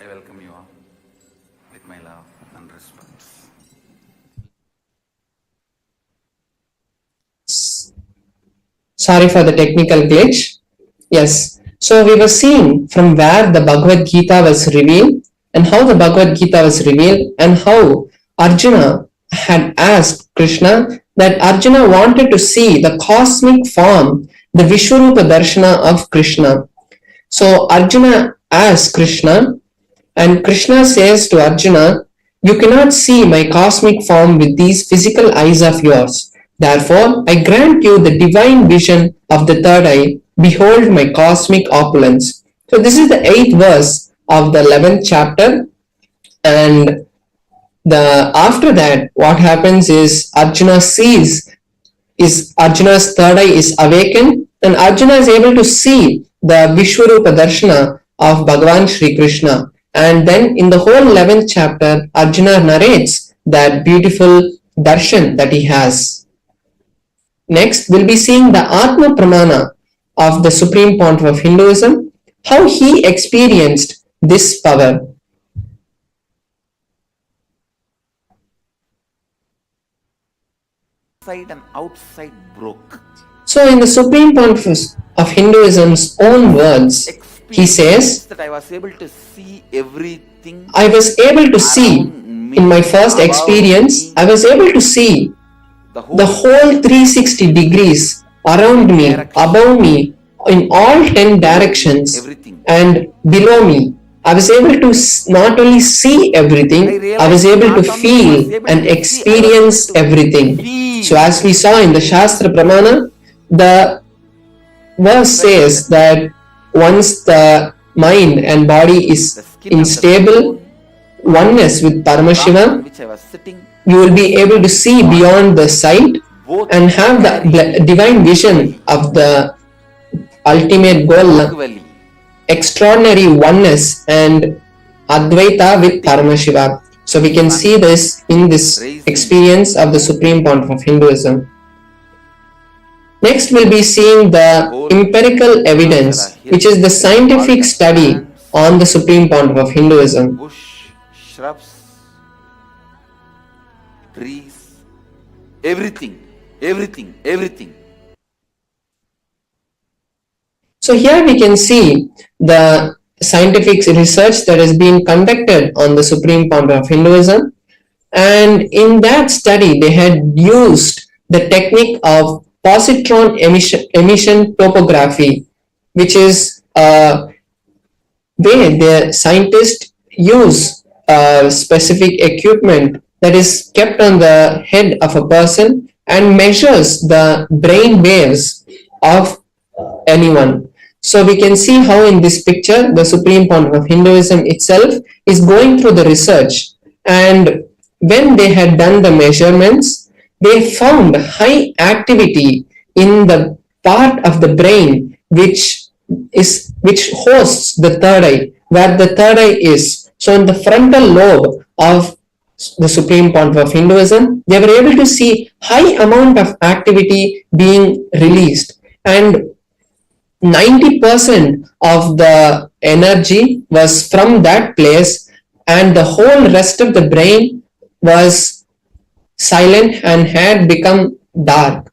A: I welcome you all with my love and respect.
E: Sorry for the technical glitch. Yes. So we were seeing from where the Bhagavad Gita was revealed and how the Bhagavad Gita was revealed and how Arjuna had asked Krishna that Arjuna wanted to see the cosmic form, the Vishwarupa Darshana of Krishna. So Arjuna asked Krishna, and Krishna says to Arjuna, "You cannot see my cosmic form with these physical eyes of yours. Therefore, I grant you the divine vision of the third eye. Behold my cosmic opulence." So this is the 8th verse of the 11th chapter. And after that, what happens is Arjuna sees, Arjuna's third eye is awakened, and Arjuna is able to see the Vishwarupa Darshana of Bhagavan Sri Krishna. And then in the whole 11th chapter, Arjuna narrates that beautiful darshan that he has. Next, we'll be seeing the Atma Pramana of the Supreme Pontiff of Hinduism, how he experienced this power.
A: Inside and outside broke.
E: So in the Supreme Pontiff of Hinduism's own words, he says,
A: that I was able to see everything.
E: I was able to see, in my first experience, I was able to see the whole 360 degrees around me, above me, in all 10 directions,
A: Everything.
E: and below me. I was able to not only see everything, I was able to feel and experience everything. So as we saw in the Shastra Pramana, the verse says that once the mind and body is in stable oneness with Paramashiva,
A: Which I was sitting,
E: you will be able to see beyond the sight and have the divine vision of the ultimate goal,
A: equally.
E: extraordinary oneness and Advaita with Paramashiva. So we can see this in this experience of the Supreme Pontiff of Hinduism. Next, we'll be seeing the empirical evidence, which is the scientific study on the Supreme Pontiff of Hinduism.
A: bush, shrubs, trees, everything, everything, everything.
E: So here we can see the scientific research that has been conducted on the Supreme Pontiff of Hinduism, and in that study they had used the technique of positron emission topography, which is way the scientists use specific equipment that is kept on the head of a person and measures the brain waves of anyone. So we can see how in this picture the Supreme Pontiff of Hinduism itself is going through the research, and when they had done the measurements, they found high activity in the part of the brain which hosts the third eye, where the third eye is. So in the frontal lobe of the Supreme Pontiff of Hinduism, they were able to see high amount of activity being released, and 90% of the energy was from that place, and the whole rest of the brain was silent and had become dark.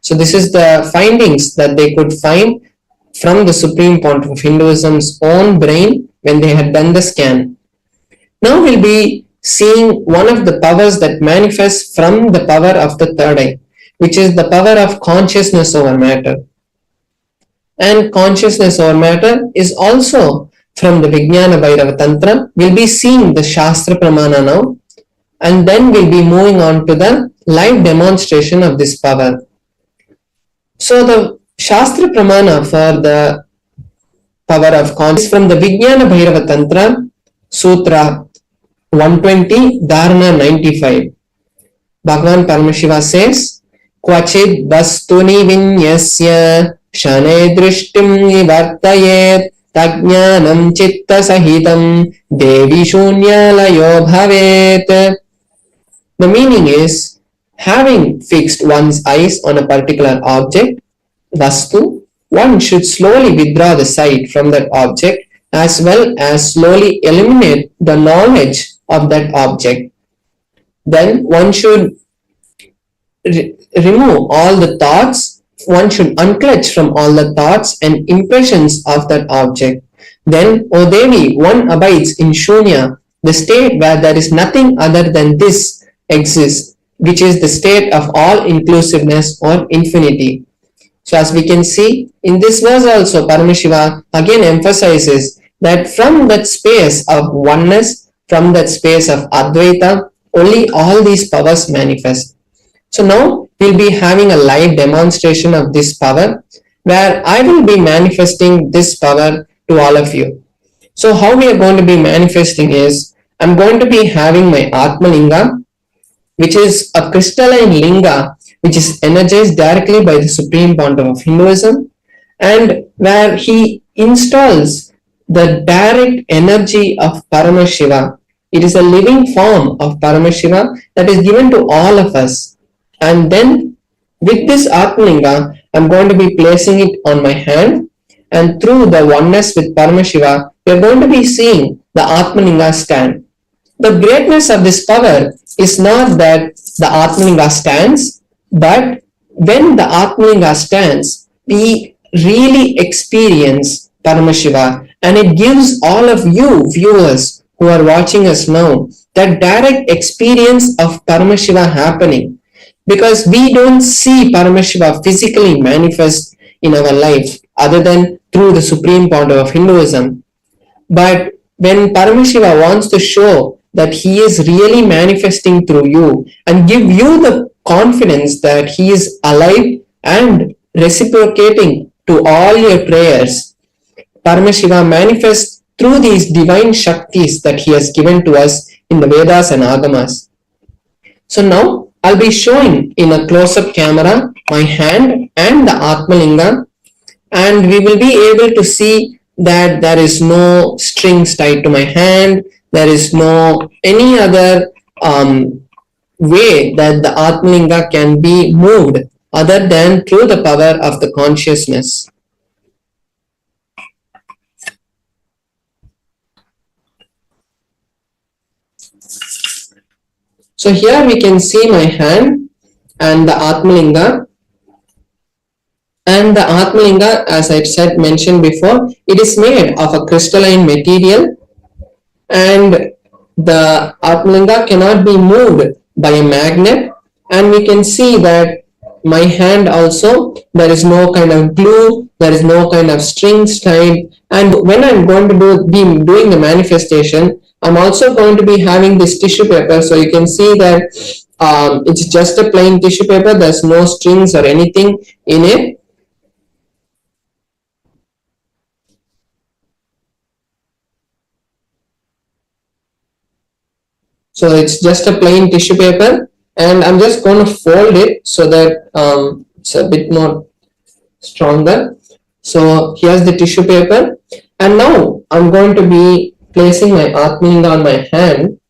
E: So this is the findings that they could find from the Supreme Pontiff of Hinduism's own brain when they had done the scan. Now we'll be seeing one of the powers that manifests from the power of the third eye, which is the power of consciousness over matter. And consciousness over matter is also from the Vijnana Bhairava Tantra. We'll be seeing the Shastra Pramana now, and then we'll be moving on to the live demonstration of this power. So the Shastra Pramana for the power of consciousness from the Vijnana Bhairava Tantra, Sutra 120, Dharana 95. Bhagavan Paramashiva says, Kvachid Vastuni Vinyasya Shane Drishtim Nivartayet Tajnanam Chitta Sahitam Devi Shunyalayo Bhavet. The meaning is, having fixed one's eyes on a particular object, Vastu, one should slowly withdraw the sight from that object as well as slowly eliminate the knowledge of that object. Then one should remove all the thoughts, one should unclutch from all the thoughts and impressions of that object. Then, O Devi, one abides in Shunya, the state where there is nothing other than this exists, which is the state of all inclusiveness or infinity. So as we can see, in this verse also Paramashiva again emphasizes that from that space of oneness, from that space of Advaita, only all these powers manifest. So now we'll be having a live demonstration of this power, where I will be manifesting this power to all of you. So how we are going to be manifesting is, I'm going to be having my Atma Linga, which is a crystalline linga which is energized directly by the Supreme Pontiff of Hinduism, and where he installs the direct energy of Paramashiva. It is a living form of Paramashiva that is given to all of us. And then with this Atmalinga, I'm going to be placing it on my hand, and through the oneness with Paramashiva, we are going to be seeing the Atmalinga stand. The greatness of this power is not that the Atmalinga stands, but when the Atmalinga stands, we really experience Paramashiva, and it gives all of you viewers who are watching us now that direct experience of Paramashiva happening, because we don't see Paramashiva physically manifest in our life other than through the Supreme Pontiff of Hinduism. But when Paramashiva wants to show that he is really manifesting through you and give you the confidence that he is alive and reciprocating to all your prayers, Paramashiva manifests through these divine Shaktis that he has given to us in the Vedas and Agamas. So now I'll be showing in a close-up camera my hand and the Atmalinga, and we will be able to see that there is no strings tied to my hand. There is no any other way that the Atmalinga can be moved other than through the power of the consciousness. So here we can see my hand and the Atmalinga. And the Atmalinga, as I said, mentioned before, it is made of a crystalline material, and the Atmalinga cannot be moved by a magnet. And we can see that my hand also, there is no kind of glue, there is no kind of strings tied. And when I'm going to be doing the manifestation, I'm also going to be having this tissue paper. So you can see that it's just a plain tissue paper, there's no strings or anything in it. So it's just a plain tissue paper, and I'm just going to fold it so that it's a bit more stronger. So here's the tissue paper, and now I'm going to be placing my Atmalinga on my hand.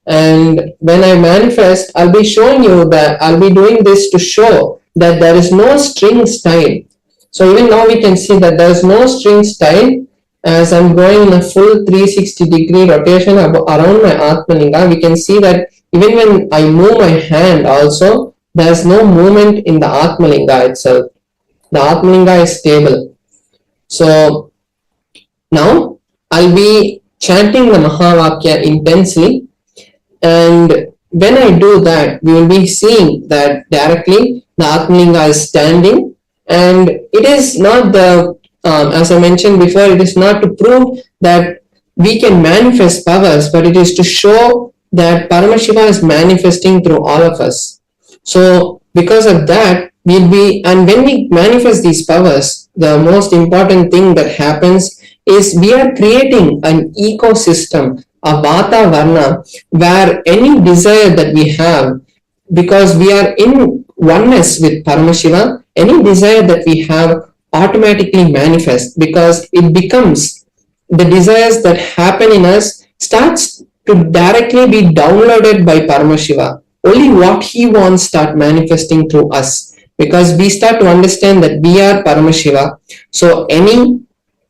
E: And when I manifest, I'll be showing you that I'll be doing this to show that there is no strings tied. So even now we can see that there is no strings tied. As I'm going in a full 360-degree rotation around my Atmalinga, we can see that even when I move my hand also, there's no movement in the Atmalinga itself. The Atmalinga is stable. So now I'll be chanting the Mahavakya intensely, and when I do that, we will be seeing that directly the Atmalinga is standing, and it is not the as I mentioned before, it is not to prove that we can manifest powers, but it is to show that Paramashiva is manifesting through all of us. So because of that, we'll be, and when we manifest these powers, the most important thing that happens is we are creating an ecosystem, a Vata Varna, where any desire that we have, because we are in oneness with Paramashiva, any desire that we have automatically manifest, because it becomes the desires that happen in us starts to directly be downloaded by Paramashiva. Only what he wants start manifesting through us, because we start to understand that we are Paramashiva. So any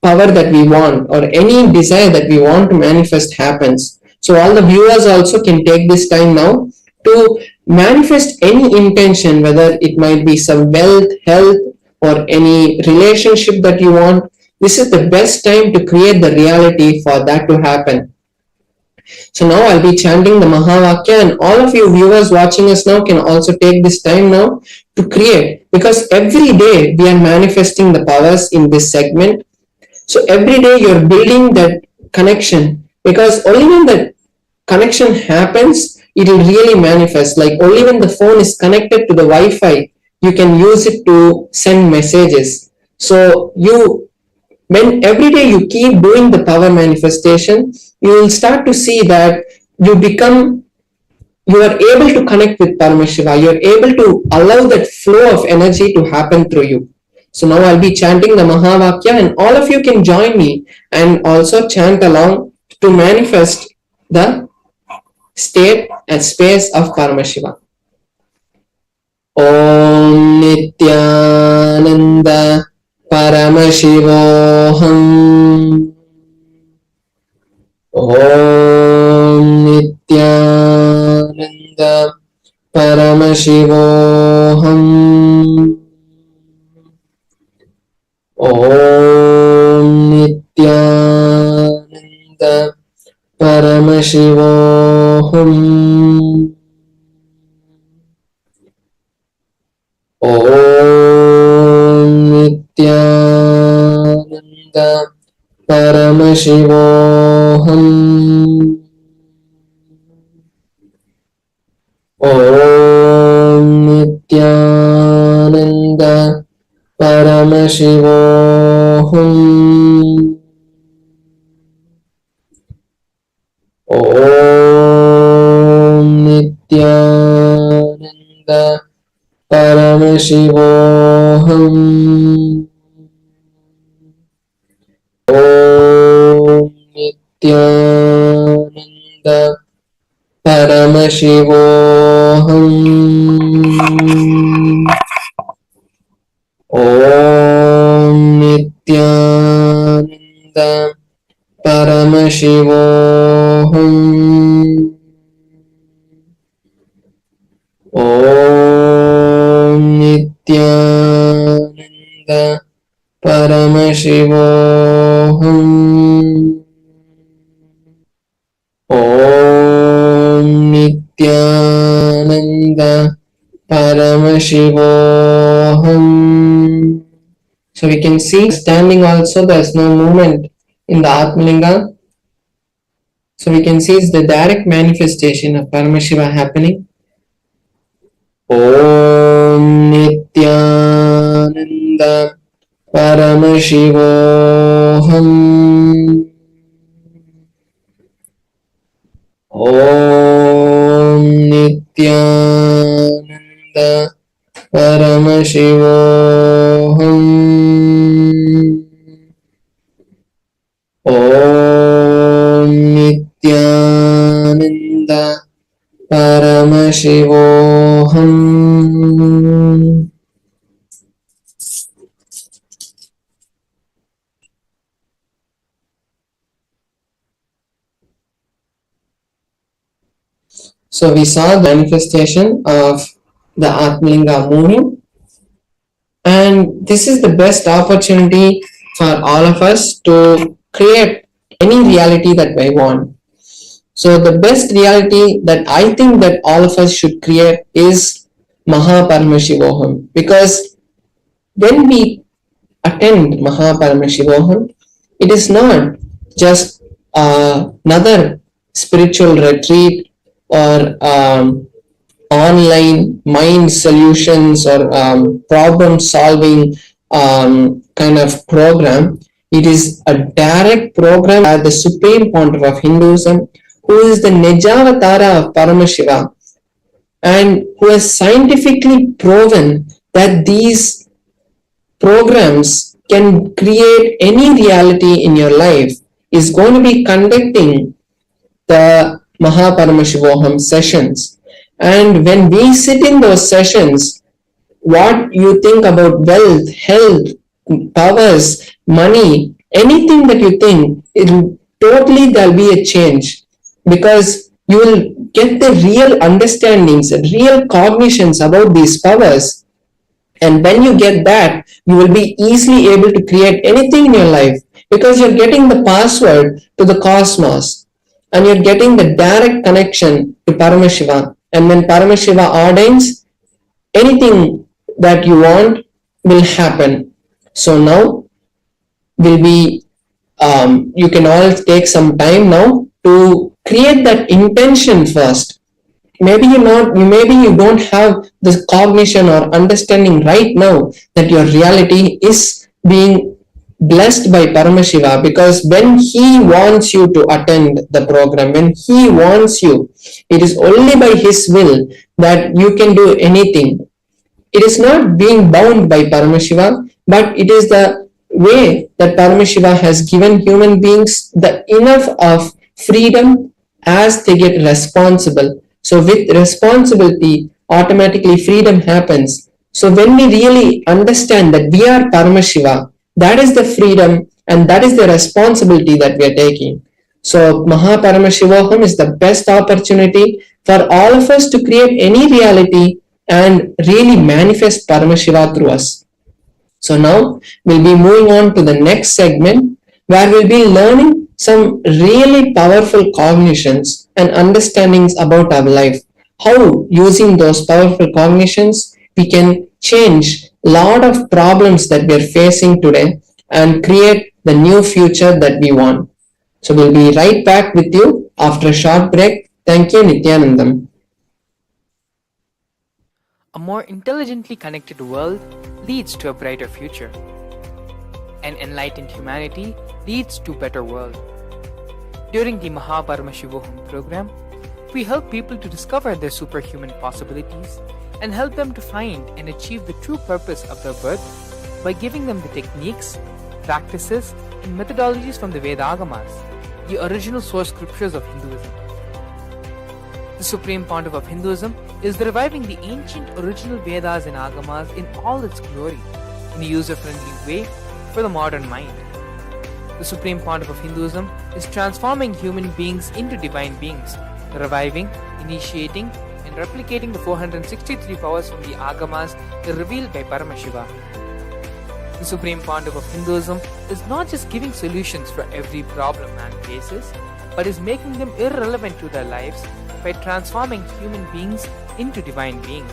E: power that we want or any desire that we want to manifest happens. So all the viewers also can take this time now to manifest any intention, whether it might be some wealth, health, or any relationship that you want. This is the best time to create the reality for that to happen. So now I'll be chanting the Mahavakya, and all of you viewers watching us now can also take this time now to create, because every day we are manifesting the powers in this segment. So every day you're building that connection, because only when the connection happens, it will really manifest. Like only when the phone is connected to the Wi-Fi, you can use it to send messages. So when every day you keep doing the power manifestation, you will start to see that you are able to connect with Paramashiva. You are able to allow that flow of energy to happen through you. So now I'll be chanting the Mahavakya, and all of you can join me and also chant along to manifest the state and space of Paramashiva. Om Nithyananda Paramashivoham. Om Nithyananda Paramashivoham. Om Nithyananda Paramashivoham. Om Nithyananda Paramashivoham. Om Nithyananda Paramashivoham. Om Nithyananda Paramashivoham. Om Nithyananda Paramashivoham. Om Nithyananda Paramashivoham. Om Nithyananda Paramashivam. Om Nithyananda Paramashivam. So we can see standing also there is no movement in the Atmalinga. So we can see it's the direct manifestation of Paramashiva happening. Om Nithyananda Paramashivoham. Om Nithyananda Paramashivoham. Om Nithyananda Paramashivoham. So we saw the manifestation of the Atmalinga moving, and this is the best opportunity for all of us to create any reality that we want. So the best reality that I think that all of us should create is Mahaparamashivaham, because when we attend Mahaparamashivaham, it is not just another spiritual retreat or online mind solutions or problem solving kind of program. It is a direct program at the Supreme Pontiff of Hinduism, who is the Nijavatara of Paramashiva, and who has scientifically proven that these programs can create any reality in your life, is going to be conducting the Mahaparamashivaham sessions. And when we sit in those sessions, what you think about wealth, health, powers, money, anything that you think, totally there'll be a change, because you will get the real understandings and real cognitions about these powers. And when you get that, you will be easily able to create anything in your life, because you're getting the password to the cosmos and you're getting the direct connection to Paramashiva. And when Paramashiva ordains, anything that you want will happen. So now will be, you can all take some time now to create that intention first. Maybe you don't have this cognition or understanding right now that your reality is being blessed by Paramashiva, because when he wants you to attend the program, when he wants you, it is only by his will that you can do anything. It is not being bound by Paramashiva, but it is the way that Paramashiva has given human beings the enough of freedom as they get responsible. So with responsibility, automatically freedom happens. So when we really understand that we are Paramashiva, that is the freedom and that is the responsibility that we are taking. So Mahaparamashivaham is the best opportunity for all of us to create any reality and really manifest Paramashiva through us. So now we'll be moving on to the next segment, where we'll be learning some really powerful cognitions and understandings about our life. How using those powerful cognitions we can change a lot of problems that we are facing today and create the new future that we want. So we'll be right back with you after a short break. Thank you, Nithyanandam.
B: A more intelligently connected world leads to a brighter future. An enlightened humanity leads to a better world. During the Mahaparamashivaham program, we help people to discover their superhuman possibilities and help them to find and achieve the true purpose of their birth by giving them the techniques, practices, and methodologies from the Vedagamas, the original source scriptures of Hinduism. The Supreme Pontiff of Hinduism is reviving the ancient original Vedas and Agamas in all its glory, in a user-friendly way for the modern mind. The Supreme Pontiff of Hinduism is transforming human beings into divine beings, reviving, initiating, and and replicating the 463 powers from the Agamas revealed by Paramashiva. The Supreme Pontiff of Hinduism is not just giving solutions for every problem man faces, but is making them irrelevant to their lives by transforming human beings into divine beings.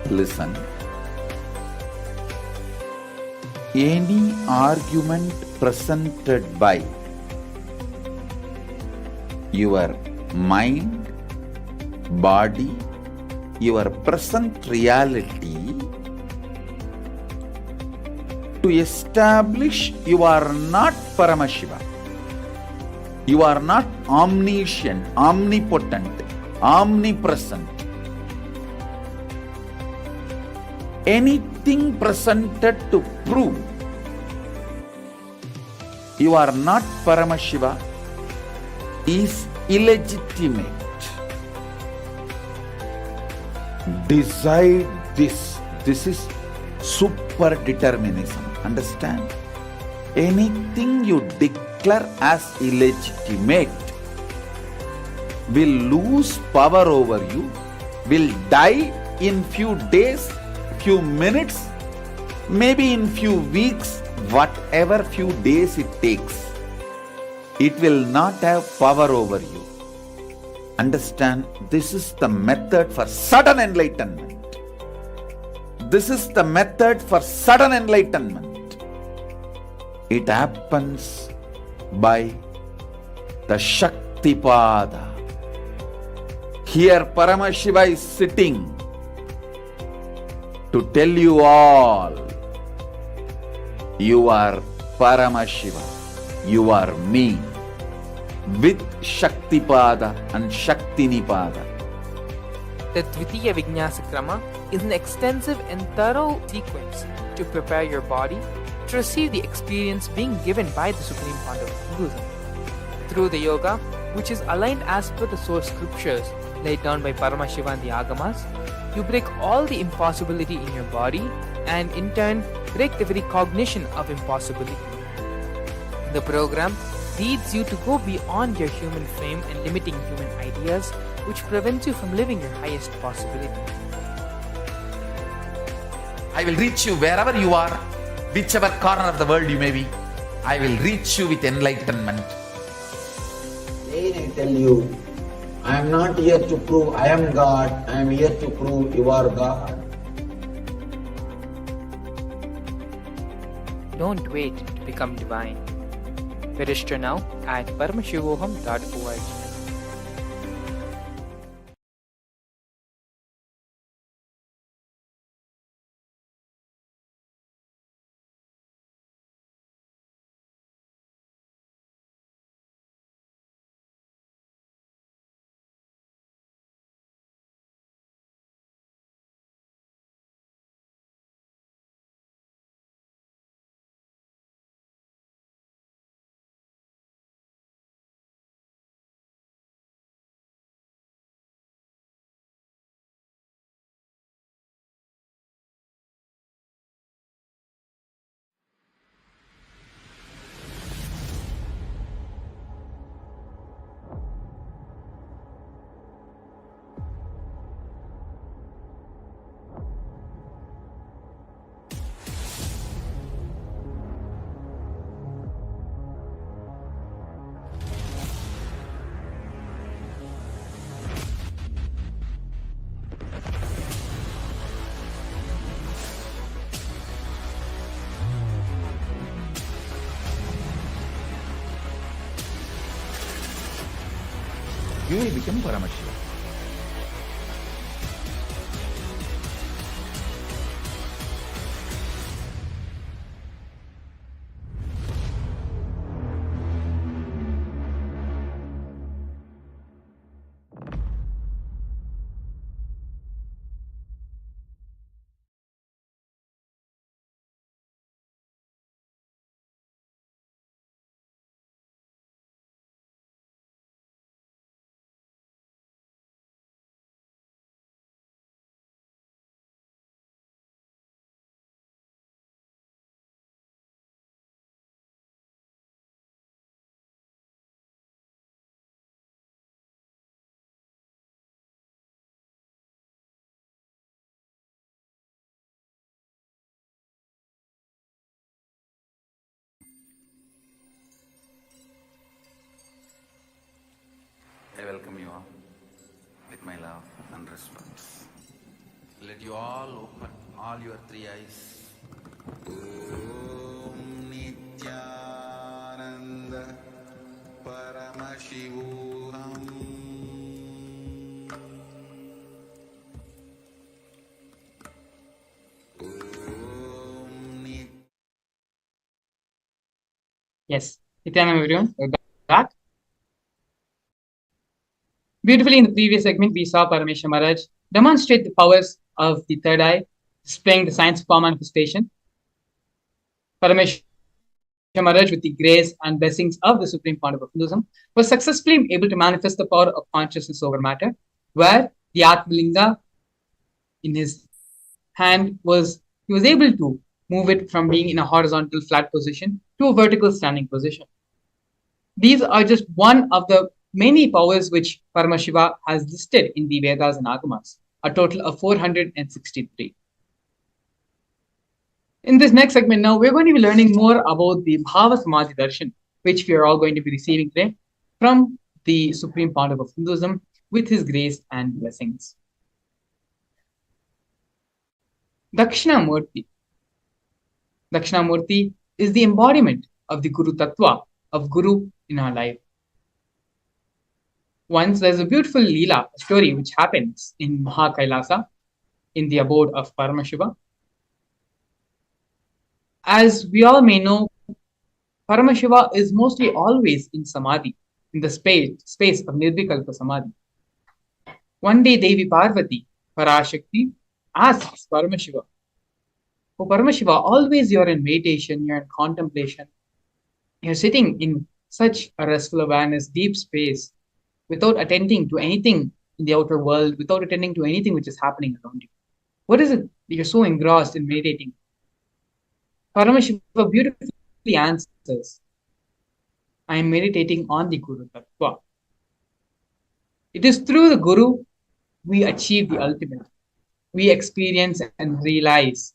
A: Listen. Any argument presented by your mind, body, your present reality to establish you are not Paramashiva. You are not omniscient, omnipotent, omnipresent. Anything presented to prove you are not Paramashiva is illegitimate. Decide this. This is super determinism. Understand? Anything you declare as illegitimate will lose power over you, will die in few days, few minutes, maybe in few weeks, whatever few days it takes. It will not have power over you. Understand, this is the method for sudden enlightenment. This is the method for sudden enlightenment. It happens by the Shaktipada. Here Paramashiva is sitting to tell you all, you are Paramashiva, you are me, with Shaktipada and Shaktinipada.
B: The Dvitiya Vijnasa Krama is an extensive and thorough sequence to prepare your body to receive the experience being given by the Supreme Pontiff of Hinduism. Through the yoga, which is aligned as per the source scriptures laid down by Paramashiva and the Agamas, you break all the impossibility in your body and in turn break the very cognition of impossibility. The program leads you to go beyond your human frame and limiting human ideas, which prevents you from living your highest possibility.
A: I will reach you wherever you are, whichever corner of the world you may be. I will reach you with enlightenment.
C: Again I tell you, I am not here to prove I am God, I am here to prove you are God.
B: Don't wait to become divine. Register now at paramashivoham.org.
A: You will become Paramashiva. love and respect. Let you all open all your three eyes. Om Nithyananda Paramashivam.
D: Yes, Nithyananda everyone, we're back. Beautifully, in the previous segment, we saw Paramashivam Maharaj demonstrate the powers of the third eye, displaying the science of power manifestation. Paramashivam Maharaj, with the grace and blessings of the Supreme Founder of Hinduism, was successfully able to manifest the power of consciousness over matter, where the Atmalinga in his hand he was able to move it from being in a horizontal flat position to a vertical standing position. These are just one of the many powers which Paramashiva has listed in the Vedas and Agamas, a total of 463. In this next segment now, we're going to be learning more about the Bhava Samadhi Darshan, which we are all going to be receiving today from the Supreme Founder of Hinduism with his grace and blessings. Dakshinamurthy. Dakshinamurthy is the embodiment of the Guru Tattva, of Guru in our life. Once there's a beautiful Leela story which happens in Mahakailasa, in the abode of Paramashiva. As we all may know, Paramashiva is mostly always in Samadhi, in the space of Nirvikalpa Samadhi. One day Devi Parvati, Parashakti, asks Paramashiva, "Oh Paramashiva, always you're in meditation, you're in contemplation, you're sitting in such a restful awareness, deep space, without attending to anything in the outer world, without attending to anything which is happening around you. What is it that you're so engrossed in meditating?" Paramashiva beautifully answers, "I am meditating on the Guru Tattva." It is through the Guru we achieve the ultimate. We experience and realize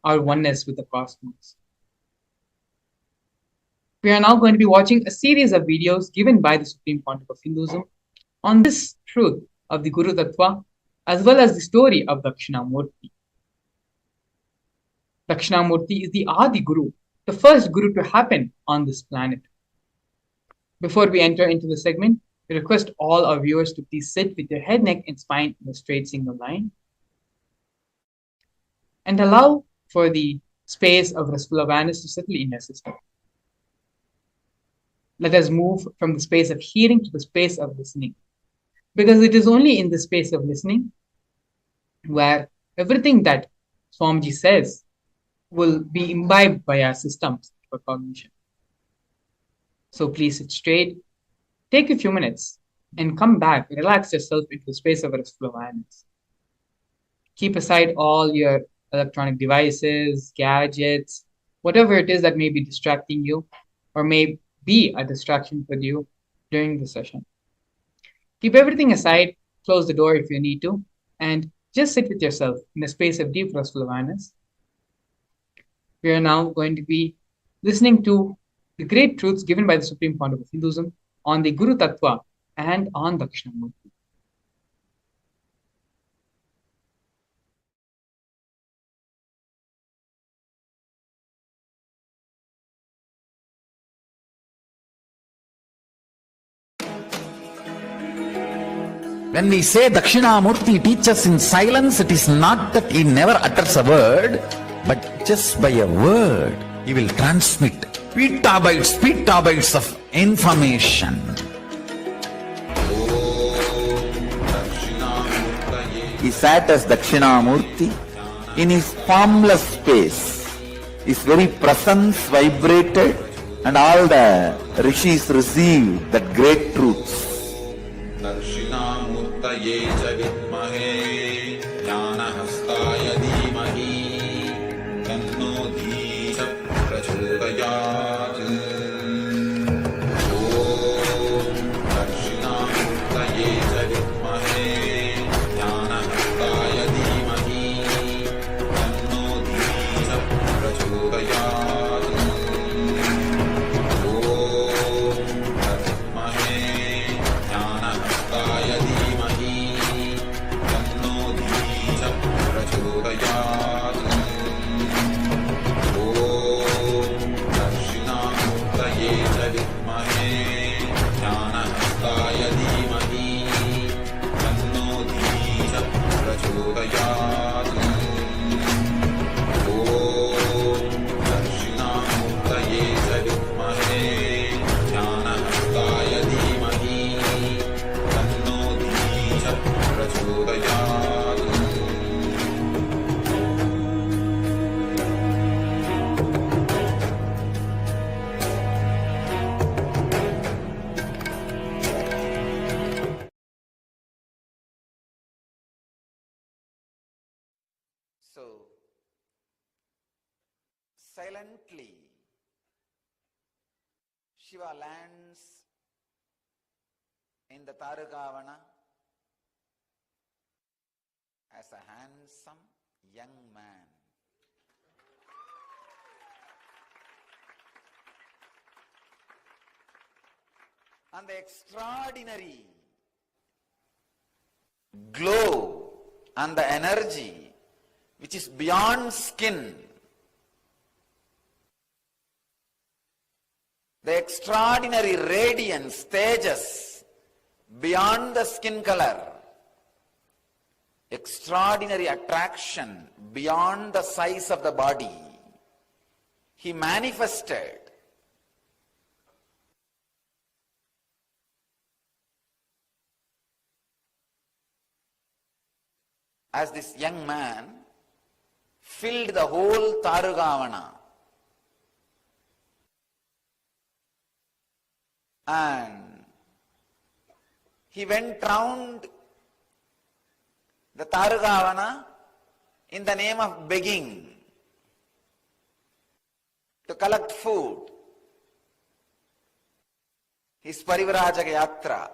D: our oneness with the cosmos. We are now going to be watching a series of videos given by the Supreme Founder of Hinduism on this truth of the Guru Tattva, as well as the story of Dakshinamurthy. Dakshinamurthy is the Adi Guru, the first Guru to happen on this planet. Before we enter into the segment, we request all our viewers to please sit with your head, neck, and spine in a straight single line, and allow for the space of restful awareness to settle in your system. Let us move from the space of hearing to the space of listening, because it is only in the space of listening where everything that Swamiji says will be imbibed by our systems for cognition. So please sit straight, take a few minutes, and come back, relax yourself into the space of restful awareness. Keep aside all your electronic devices, gadgets, whatever it is that may be distracting you or may be a distraction for you during the session. Keep everything aside, close the door if you need to, and just sit with yourself in a space of deep restful awareness. We are now going to be listening to the great truths given by the Supreme Founder of Hinduism on the Guru Tattva and on Dakshinamurthy.
A: When we say Dakshinamurthy teaches in silence, it is not that he never utters a word, but just by a word, he will transmit petabytes of information. He sat as Dakshinamurthy in his formless space. His very presence vibrated, and all the rishis received that great truths. Dakshinamurtaye cha vidmahe jnanahastaya dhimahi tanno dhisha prachodayat. Om Dakshinamurtaye cha vidmahe jnanahastaya dhimahi tanno dhisha prachodayat. प्रचोदयात्। ॐ दक्षिणामूर्तये च विद्महे ज्ञानहस्ताय धीमहि तन्नो धीः प्रचोदयात्। So, silently, Shiva lands in the Tarugavana as a handsome young man. And the extraordinary glow and the energy which is beyond skin, the extraordinary radiance, tejas, beyond the skin color, extraordinary attraction beyond the size of the body, he manifested as this young man filled the whole Tarugavana. And he went round the Tarugavana in the name of begging to collect food. His Parivrajaka Yatra.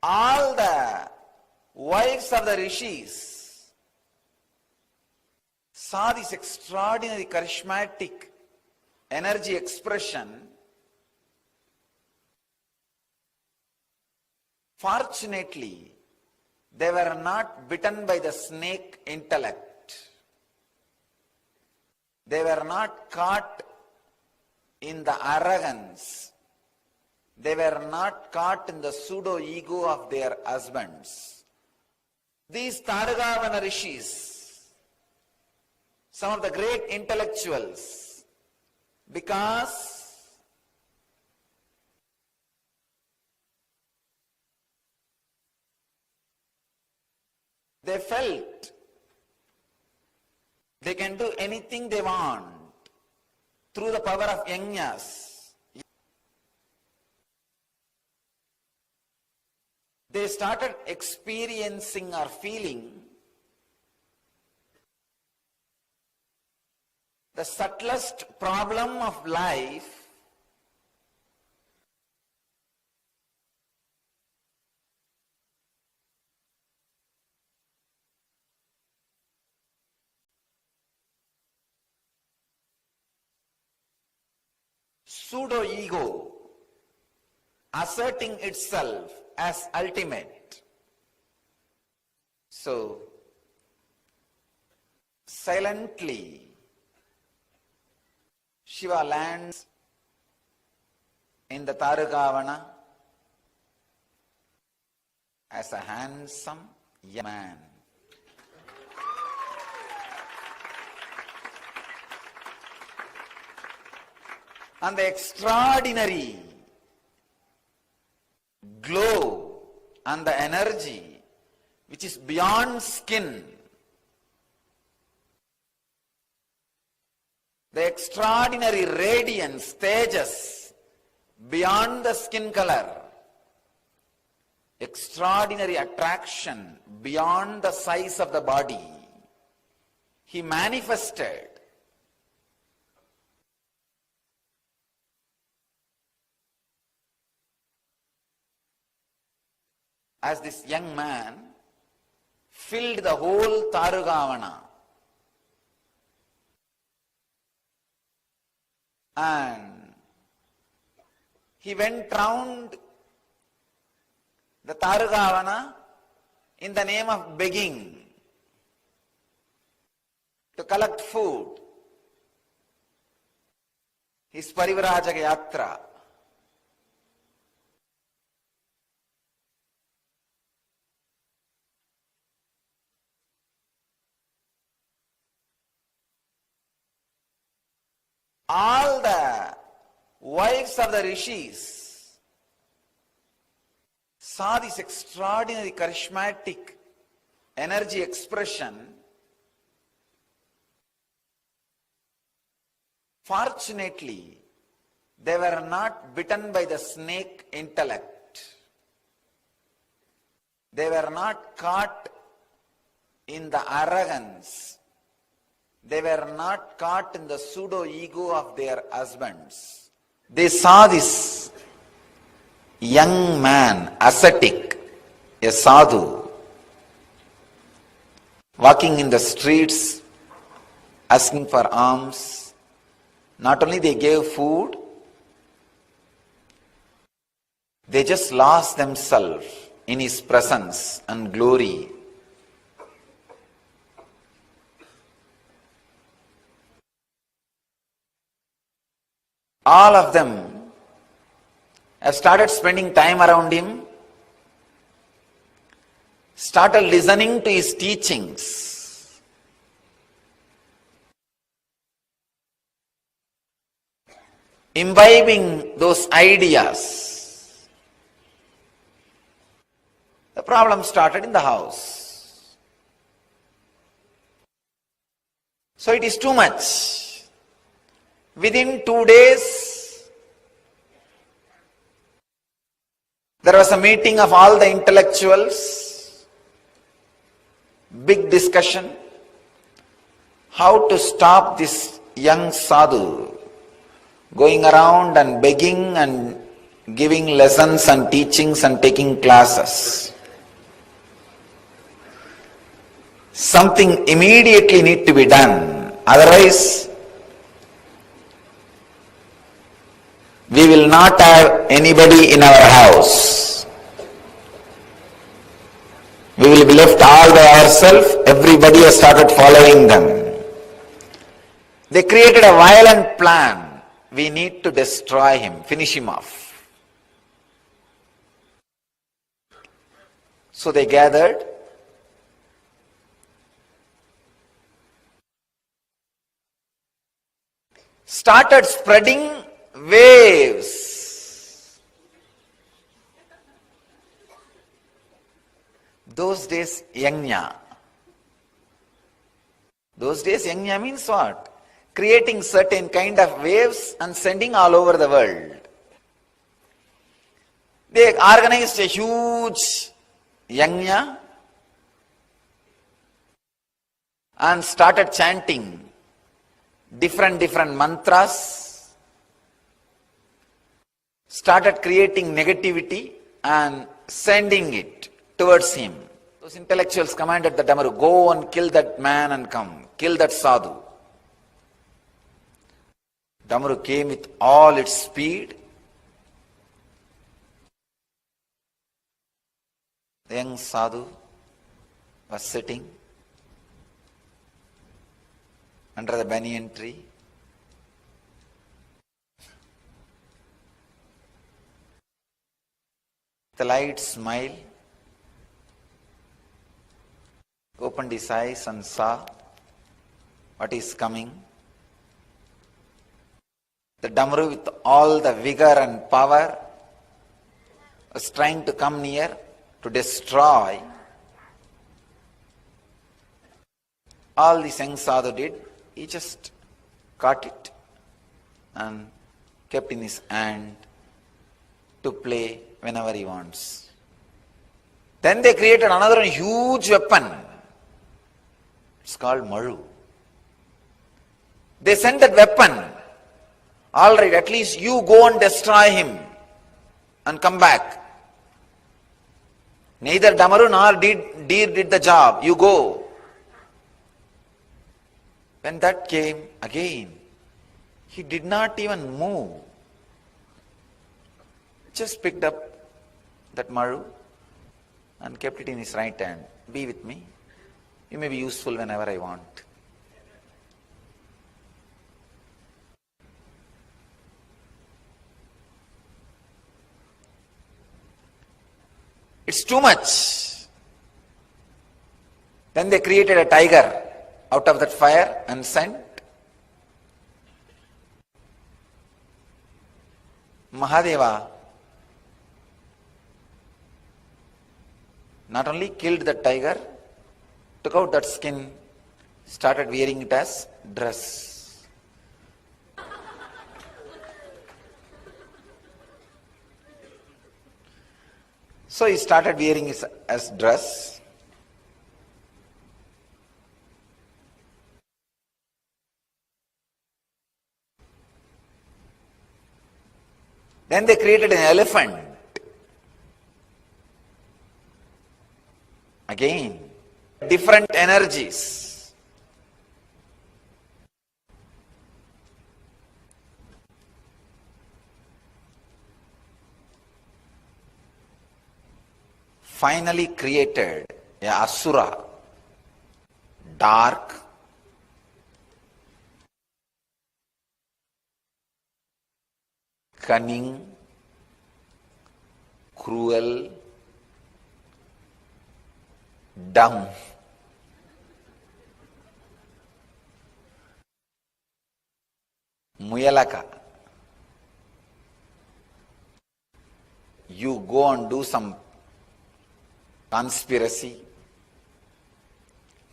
A: All the wives of the rishis saw this extraordinary charismatic energy expression. Fortunately, they were not bitten by the snake intellect. They were not caught in the arrogance. They were not caught in the pseudo-ego of their husbands. These Tarugavana rishis, some of the great intellectuals, because they felt they can do anything they want through the power of yajnas. They started experiencing or feeling the subtlest problem of life pseudo-ego asserting itself as ultimate. So, silently, Shiva lands in the Tarugavana as a handsome young man. And the extraordinary glow and the energy which is beyond skin, the extraordinary radiance, tejas, beyond the skin color, extraordinary attraction beyond the size of the body, he manifested as this young man filled the whole Tarugavana. And he went round the Tarugavana in the name of begging to collect food. his Parivrajaka Yatra. All the wives of the rishis saw this extraordinary charismatic energy expression. Fortunately, they were not bitten by the snake intellect. They were not caught in the arrogance. They were not caught in the pseudo-ego of their husbands. They saw this young man, ascetic, a sadhu, walking in the streets, asking for alms. Not only they gave food, they just lost themselves in his presence and glory. All of them have started spending time around him, started listening to his teachings. Imbibing those ideas. The problem started in the house. So it is too much. Within 2 days, there was a meeting of all the intellectuals, big discussion, how to stop this young sadhu going around and begging and giving lessons and teachings and taking classes. Something immediately need to be done, otherwise we will not have anybody in our house. We will be left all by ourselves. Everybody has started following them. They created a violent plan. We need to destroy him, finish him off. So they gathered. Started spreading waves. Those days, yajna. Those days, yajna means what? Creating certain kind of waves and sending all over the world. They organized a huge yajna and started chanting different mantras. Started creating negativity and sending it towards him. Those intellectuals commanded the Damaru, go and kill that man and come, kill that sadhu. Damaru came with all its speed. The young sadhu was sitting under the banyan tree. The light smile, opened his eyes and saw what is coming. The Damaru with all the vigor and power was trying to come near to destroy. All this young sadhu did, he just caught it and kept in his hand to play whenever he wants. Then they created another huge weapon. It's called Maru. They sent that weapon. All right, at least you go and destroy him and come back. Neither Damaru nor Deer did the job. You go. When that came again, he did not even move. Just picked up that Maru and kept it in his right hand. Be with me. You may be useful whenever I want. It's too much. Then they created a tiger out of that fire and sent. Mahadeva not only killed the tiger, took out that skin, started wearing it as dress. So he started wearing it as dress. Then they created an elephant. Again, different energies. Finally created a asura, dark, cunning, cruel, dumb. Muyalaka. You go and do some conspiracy,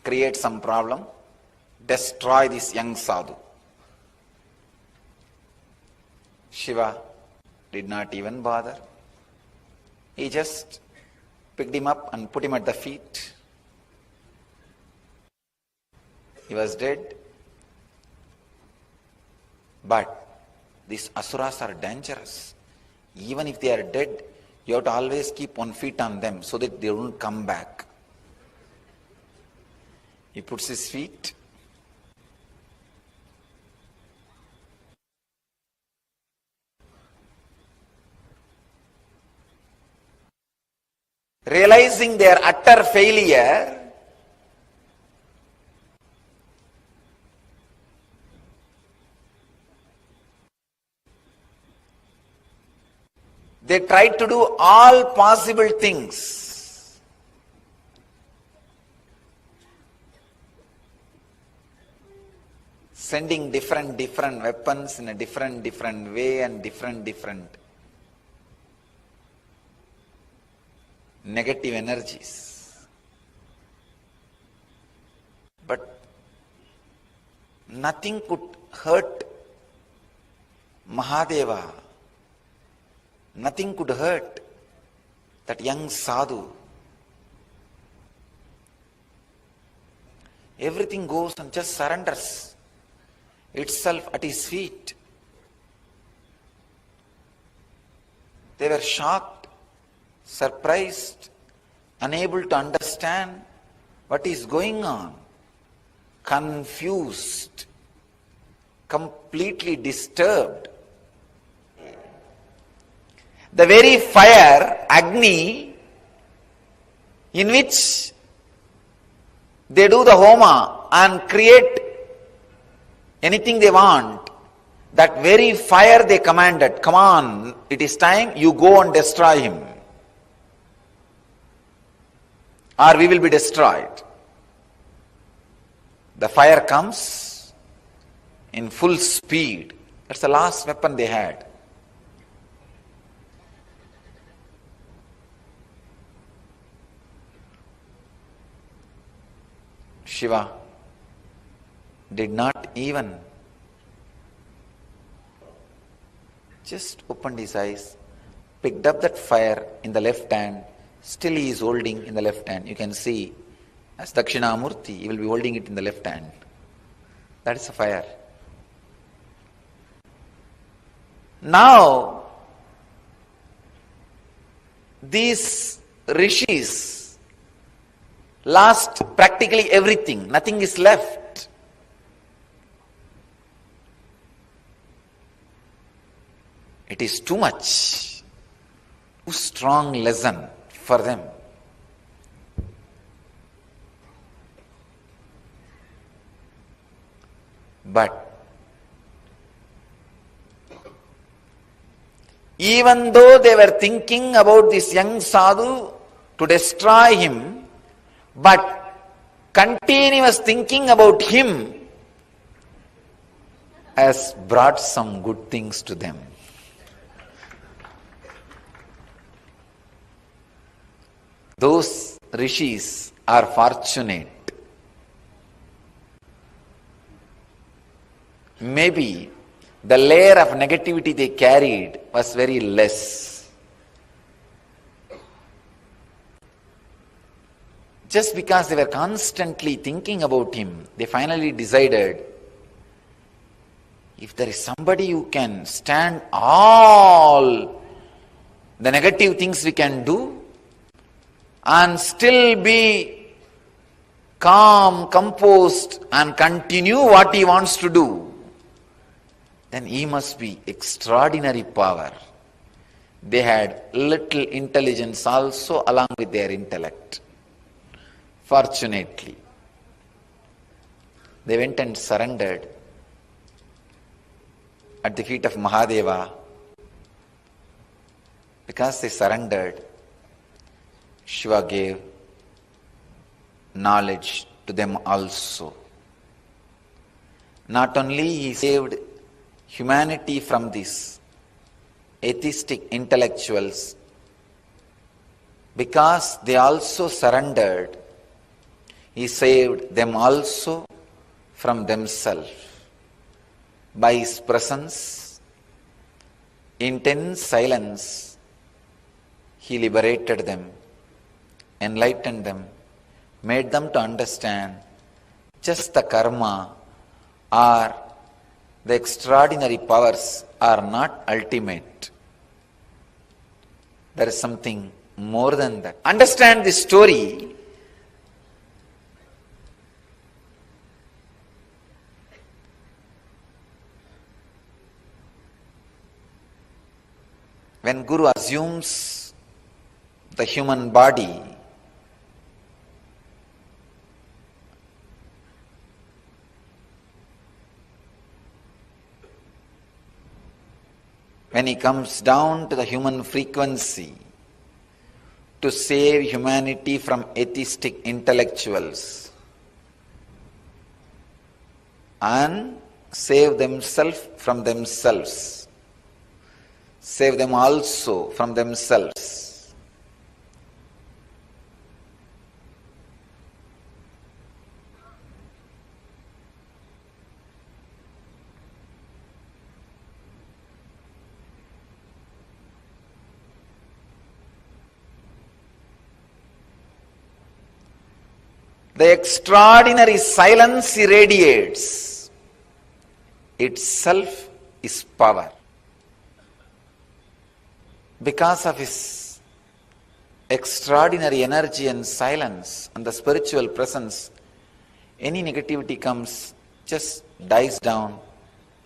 A: create some problem, destroy this young sadhu. Shiva did not even bother. He just picked him up and put him at the feet. He was dead. But these asuras are dangerous. Even if they are dead, you have to always keep one foot on them so that they don't come back. He puts his feet. Realizing their utter failure, they tried to do all possible things. Sending different weapons in a different way and different negative energies. But nothing could hurt Mahadeva. Nothing could hurt that young sadhu. Everything goes and just surrenders itself at his feet. They were shocked, surprised, unable to understand what is going on, confused, completely disturbed. The very fire, Agni, in which they do the homa and create anything they want, that very fire they commanded, come on, it is time, you go and destroy him, or we will be destroyed. The fire comes in full speed. That's the last weapon they had. Shiva did not even, just opened his eyes, picked up that fire in the left hand, still he is holding in the left hand. You can see, as Dakshinamurthy, he will be holding it in the left hand. That is the fire. Now, these rishis lost practically everything. Nothing is left. It is too much. Too strong lesson for them. But even though they were thinking about this young sadhu
C: to destroy him, but continuous thinking about him has brought some good things to them. Those rishis are fortunate. Maybe the layer of negativity they carried was very less. Just because they were constantly thinking about him, they finally decided, if there is somebody who can stand all the negative things we can do and still be calm, composed and continue what he wants to do, then he must be extraordinary power. They had little intelligence also along with their intellect. Fortunately, they went and surrendered at the feet of Mahadeva. Because they surrendered, Shiva gave knowledge to them also. Not only he saved humanity from these atheistic intellectuals, because they also surrendered, he saved them also from themselves. By his presence, intense silence, he liberated them, enlightened them, made them to understand just the karma or the extraordinary powers are not ultimate. There is something more than that. Understand this story. When Guru assumes the human body, when he comes down to the human frequency to save humanity from atheistic intellectuals and save themselves from themselves, save them also from themselves. The extraordinary silence he radiates itself is power. Because of his extraordinary energy and silence and the spiritual presence, any negativity comes, just dies down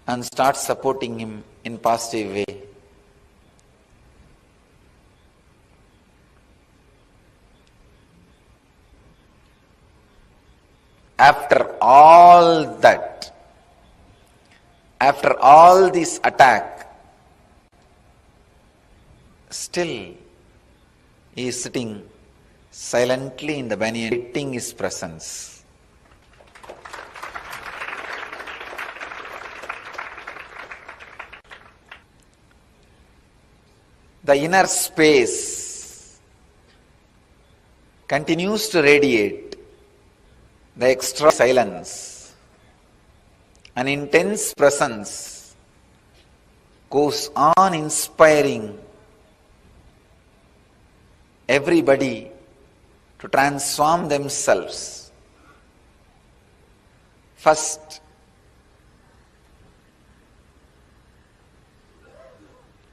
C: and starts supporting him in positive way. After all that, after all this attack, still he is sitting silently in the banyan, waiting his presence. The inner space continues to radiate the extra silence. An intense presence goes on inspiring everybody to transform themselves. First,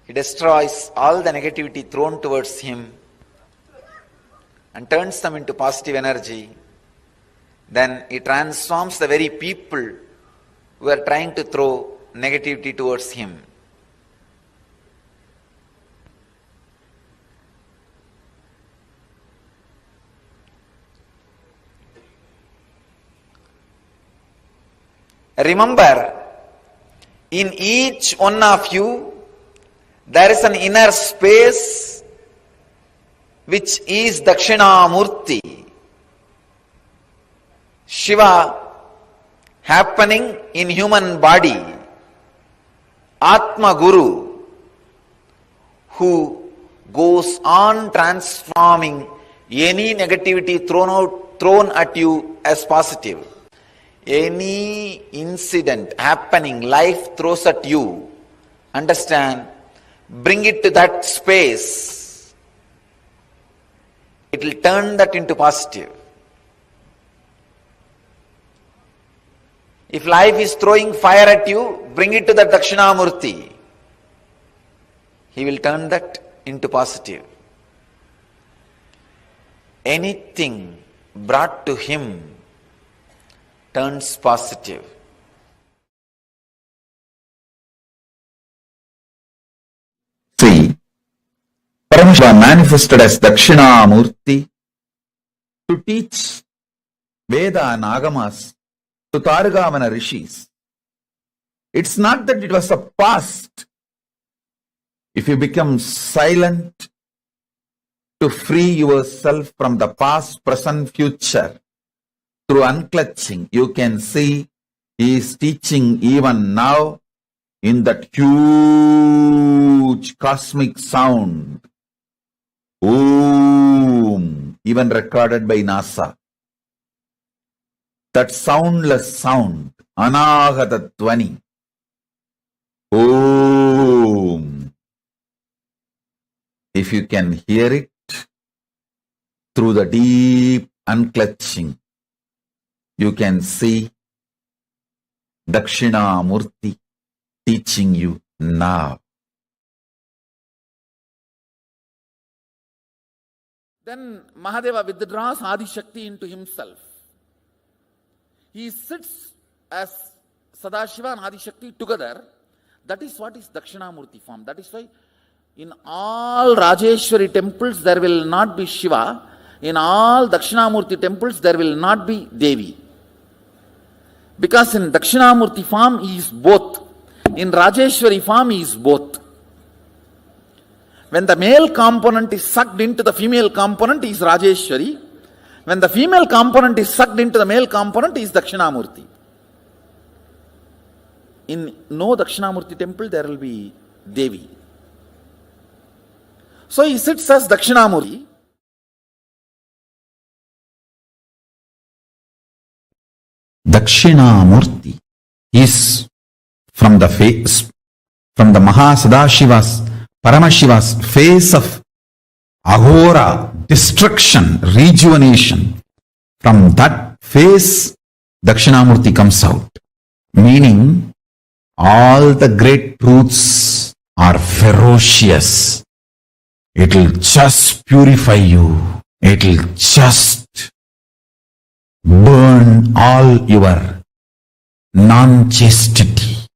C: he destroys all the negativity thrown towards him and turns them into positive energy. Then he transforms the very people who are trying to throw negativity towards him. Remember, in each one of you, there is an inner space which is Dakshinamurthy. Shiva happening in human body. Atma Guru, who goes on transforming any negativity thrown at you as positive. Any incident happening, life throws at you, understand, bring it to that space. It will turn that into positive. If life is throwing fire at you, bring it to the Dakshinamurthy. He will turn that into positive. Anything brought to him turns positive.
A: See, Paramashivam manifested as Dakshinamurthy to teach Veda and Agamas to Targavana rishis. It's not that it was a past. If you become silent to free yourself from the past, present, future, through unclutching, you can see he is teaching even now in that huge cosmic sound. Om, even recorded by NASA. That soundless sound, Anahata Dhvani. Om. If you can hear it through the deep unclutching, you can see Dakshinamurthy teaching you now.
C: Then Mahadeva withdraws Adi Shakti into himself. He sits as Sadashiva and Adi Shakti together. That is what is Dakshinamurthy form. That is why in all Rajeshwari temples there will not be Shiva. In all Dakshinamurthy temples there will not be Devi. Because in Dakshinamurthy form he is both. In Rajeshwari form he is both. When the male component is sucked into the female component, he is Rajeshwari. When the female component is sucked into the male component, he is Dakshinamurthy. In no Dakshinamurthy temple, there will be Devi. So he sits as Dakshinamurthy.
A: Dakshinamurthy is from the face, from the Mahasadashiva's, Paramashiva's face of Ahora, destruction, rejuvenation. From that face, Dakshinamurthy comes out. Meaning, all the great truths are ferocious. It will just purify you. It will just burn all your non-chastity,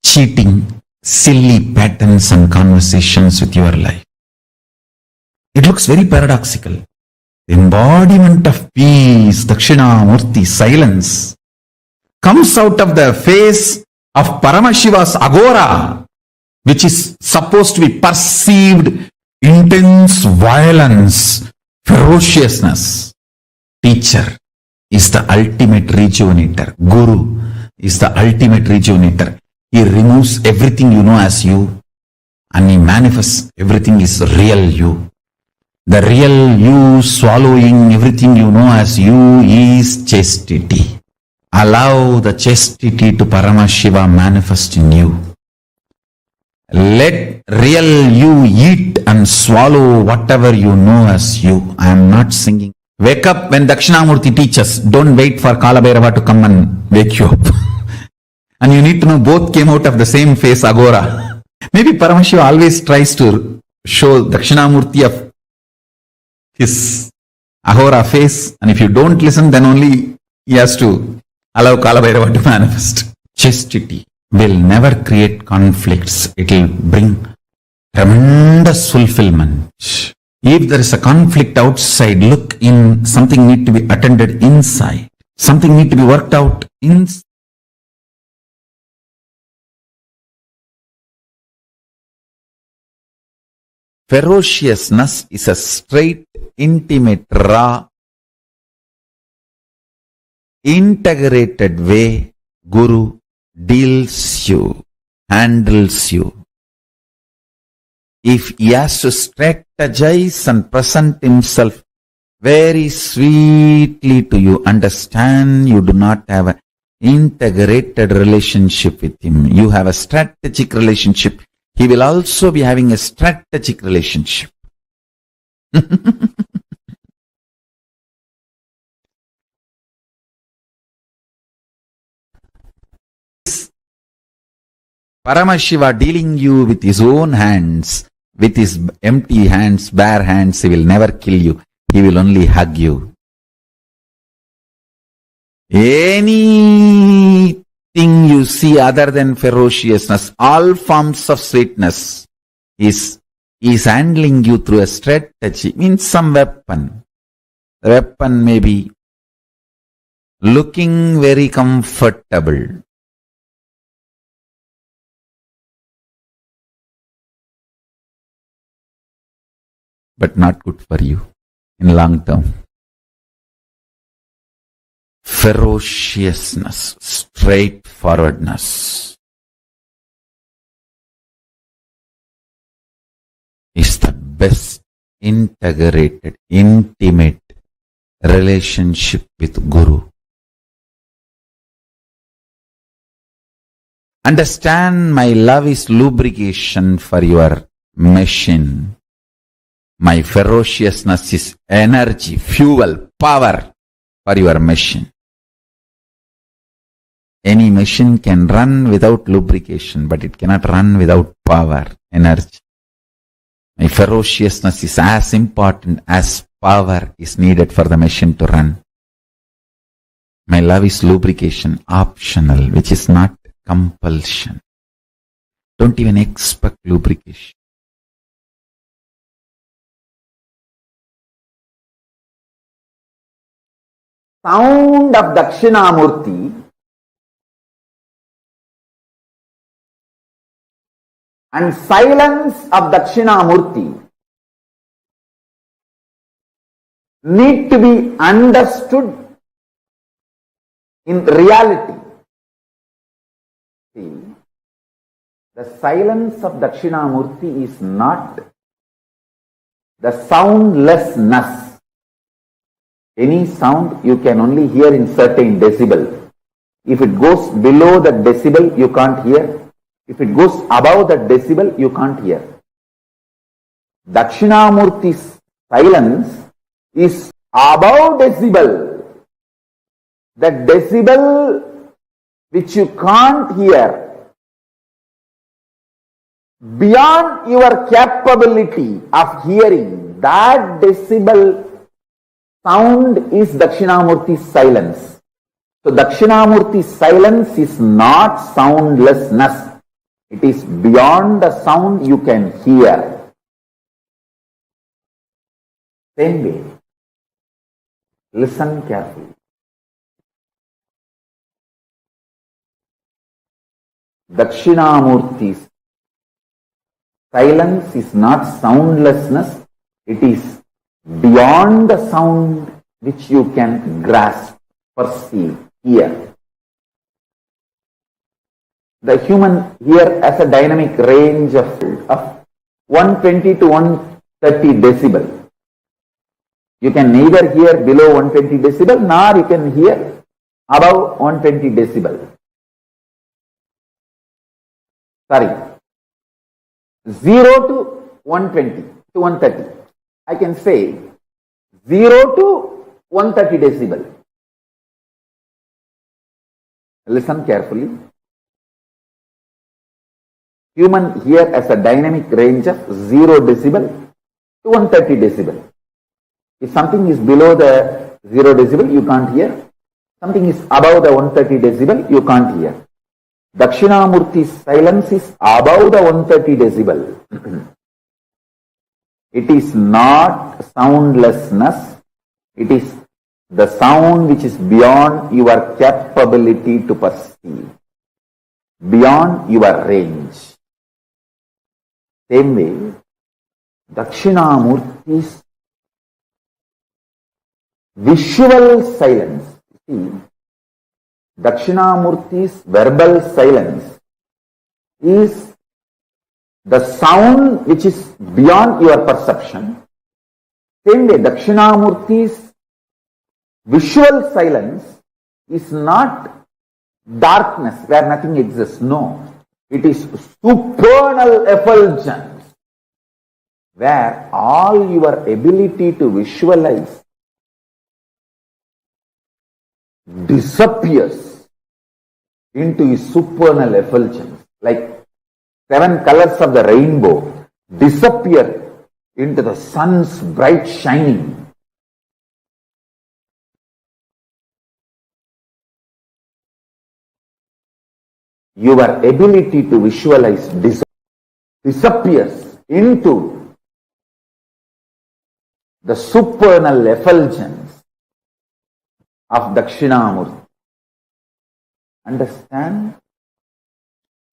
A: cheating, silly patterns and conversations with your life. It looks very paradoxical. Embodiment of peace, Dakshinamurthy, silence, comes out of the face of Paramashiva's agora, which is supposed to be perceived intense violence, ferociousness. Teacher is the ultimate rejuvenator. Guru is the ultimate rejuvenator. He removes everything you know as you and he manifests everything is real you. The real you swallowing everything you know as you is chastity. Allow the chastity to Paramashiva manifest in you. Let real you eat and swallow whatever you know as you. I am not singing. Wake up when Dakshinamurthy teaches. Don't wait for Kalabhairava to come and wake you up. And you need to know both came out of the same face, Agora. Maybe Paramashiva always tries to show Dakshinamurthy of his Ahora face. And if you don't listen, then only he has to allow Kalabhairava to manifest. Chastity will never create conflicts. It will bring tremendous fulfillment. If there is a conflict outside, look in, something need to be attended inside. Something need to be worked out inside. Ferociousness is a straight, intimate, raw, integrated way Guru deals you, handles you. If he has to strategize and present himself very sweetly to you, understand you do not have an integrated relationship with him. You have a strategic relationship. He will also be having a strategic relationship. Paramashiva dealing you with his own hands, with his empty hands, bare hands, he will never kill you. He will only hug you. Anything you see other than ferociousness, all forms of sweetness, is handling you through a strategy, means some weapon. The weapon may be looking very comfortable, but not good for you in long term. Ferociousness, straightforwardness is the best integrated, intimate relationship with Guru. Understand, my love is lubrication for your machine. My ferociousness is energy, fuel, power for your machine. Any machine can run without lubrication, but it cannot run without power, energy. My ferociousness is as important as power is needed for the machine to run. My love is lubrication, optional, which is not compulsion. Don't even expect lubrication.
C: Sound of Dakshinamurthy and silence of Dakshinamurthy need to be understood in reality. See, the silence of Dakshinamurthy is not the soundlessness. Any sound you can only hear in certain decibel. If it goes below that decibel, you can't hear. If it goes above that decibel, you can't hear. Dakshinamurthi's silence is above decibel. That decibel which you can't hear, beyond your capability of hearing, that decibel sound is Dakshinamurthi's silence. So Dakshinamurthi's silence is not soundlessness. It is beyond the sound you can hear. Same way. Listen carefully. Dakshinamurthi's silence is not soundlessness. It is beyond the sound which you can grasp, perceive, hear. The human ear has a dynamic range of 120 to 130 decibel. You can neither hear below 120 decibel nor you can hear above 120 decibel. Sorry, 0 to 120 to 130. I can say 0 to 130 decibel. Listen carefully. Human ear has a dynamic range of 0 decibel to 130 decibel. If something is below the 0 decibel, you can't hear. Something is above the 130 decibel, you can't hear. Dakshinamurthi's silence is above the 130 decibel. It is not soundlessness. It is the sound which is beyond your capability to perceive, beyond your range. Same way,
A: Dakshinamurthi's visual silence. See, Dakshinamurthi's verbal silence is the sound which is beyond your perception. Same way, Dakshinamurthi's visual silence is not darkness where nothing exists. No. It is supernal effulgence where all your ability to visualize disappears into a supernal effulgence. Like 7 colors of the rainbow disappear into the sun's bright shining. Your ability to visualize disappears into the supernal effulgence of Dakshinamurti. Understand?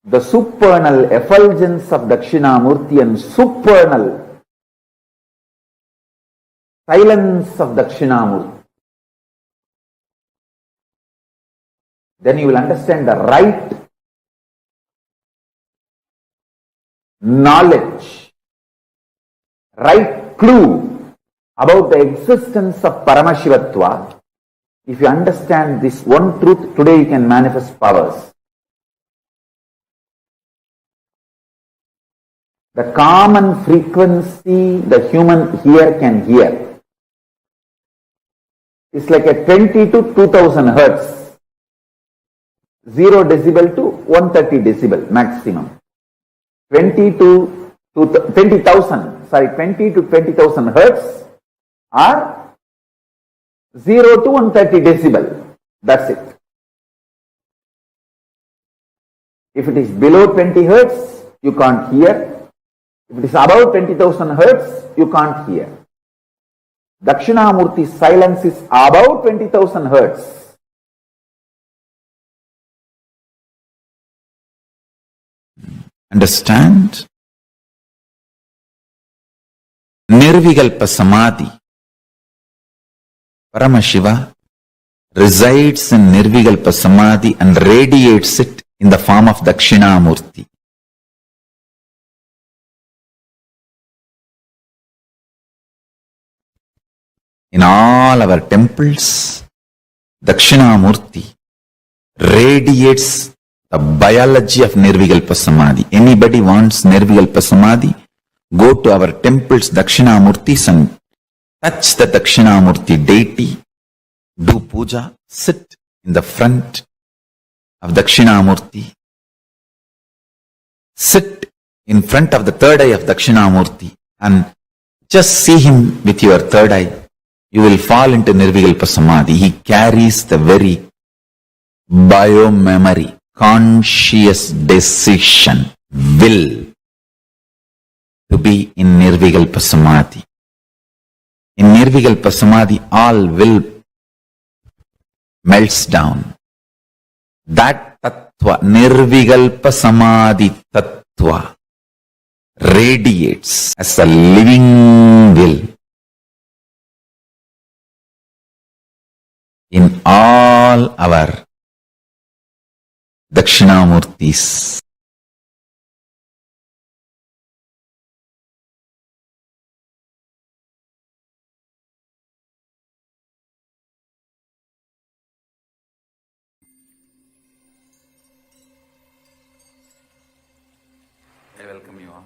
A: The supernal effulgence of Dakshinamurti and supernal silence of Dakshinamurti. Then you will understand the right knowledge, right clue about the existence of Paramashivatva. If you understand this one truth, today you can manifest powers. The common frequency the human ear can hear is like a 20 to 2000 hertz, 0 decibel to 130 decibel maximum. 20 to 20,000 hertz or 0 to 130 decibel. That's it. If it is below 20 hertz, you can't hear. If it is above 20,000 hertz, you can't hear. Dakshinamurti's silence is above 20,000 hertz. Understand? Nirvikalpa Samadhi. Paramashiva resides in Nirvikalpa Samadhi and radiates it in the form of Dakshinamurti. In all our temples, Dakshinamurti radiates the biology of Nirvikalpa Samadhi. Anybody wants Nirvikalpa Samadhi? Go to our temples, Dakshinamurtis, and touch the Dakshinamurti deity. Do puja. Sit in the front of Dakshinamurti. Sit in front of the third eye of Dakshinamurti and just see him with your third eye. You will fall into Nirvikalpa Samadhi. He carries the very bio-memory, conscious decision, will to be in Nirvikalpa Samadhi. In Nirvikalpa Samadhi, all will melts down. That Tattva, Nirvikalpa Samadhi Tattva, radiates as a living will in all our Dakshinamurtis. I welcome you all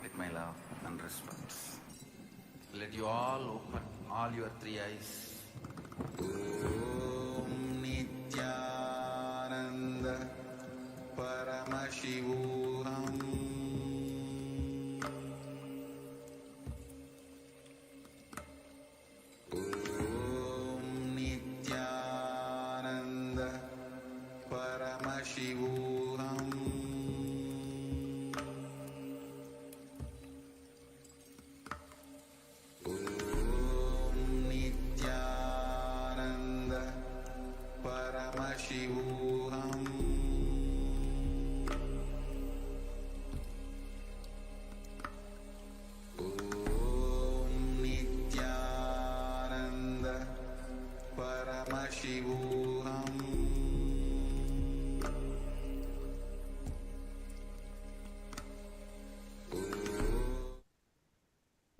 A: with my love and respect. Let you all open all your 3 eyes. Om Nithyananda Paramashivam. Om Nithyananda Paramashivam. Paramashivam.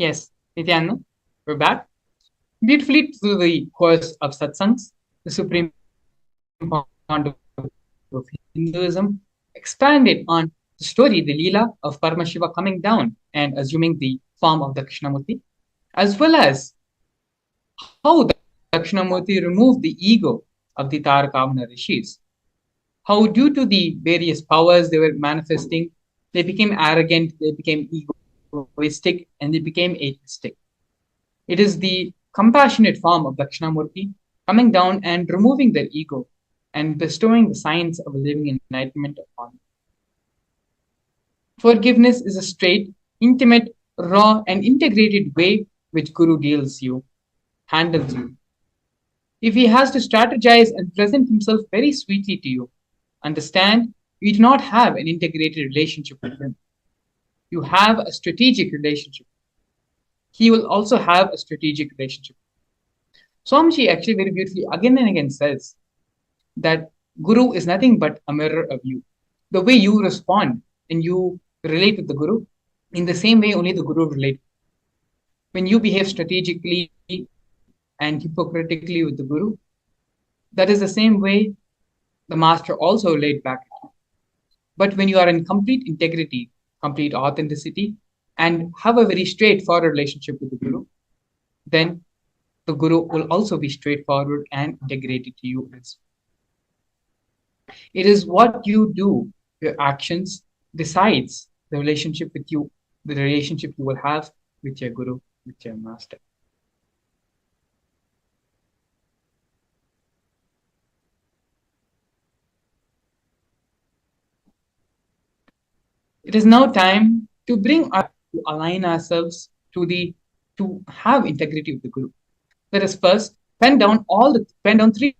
D: Yes, Nithyananda, we're back. Beautifully through the course of satsangs, the supreme content of Hinduism expanded on the story, the Leela of Paramashiva coming down and assuming the form of Dakshinamurthy, as well as how Dakshinamurthy removed the ego of the Tarakavana rishis. How, due to the various powers they were manifesting, they became arrogant, they became egoistic, and they became atheistic. It is the compassionate form of Dakshinamurti coming down and removing their ego and bestowing the science of living enlightenment upon them. Forgiveness is a straight, intimate, raw, and integrated way which Guru handles you. If he has to strategize and present himself very sweetly to you, understand you do not have an integrated relationship with him. You have a strategic relationship. He will also have a strategic relationship. Swamiji actually very beautifully again and again says that Guru is nothing but a mirror of you. The way you respond and you relate with the Guru, in the same way only the Guru relates. When you behave strategically and hypocritically with the Guru, that is the same way the Master also relates back. But when you are in complete integrity, complete authenticity, and have a very straightforward relationship with the Guru, then the Guru will also be straightforward and integrated to you as well. It is what you do, your actions, decides the relationship with you, the relationship you will have with your Guru, with your Master. It is now time to to align ourselves to have integrity with the Guru. Let us first pen down three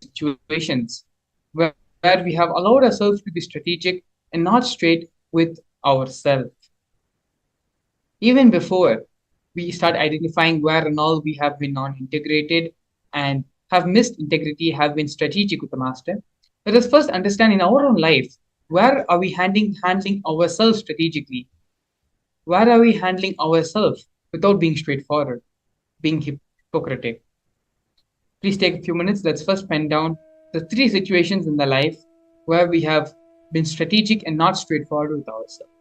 D: situations where we have allowed ourselves to be strategic and not straight with ourselves. Even before we start identifying where and all we have been non-integrated and have missed integrity, have been strategic with the Master, let us first understand in our own life, where are we handling ourselves strategically? Where are we handling ourselves without being straightforward, being hypocritic? Please take a few minutes. Let's first pen down the three situations in the life where we have been strategic and not straightforward with ourselves.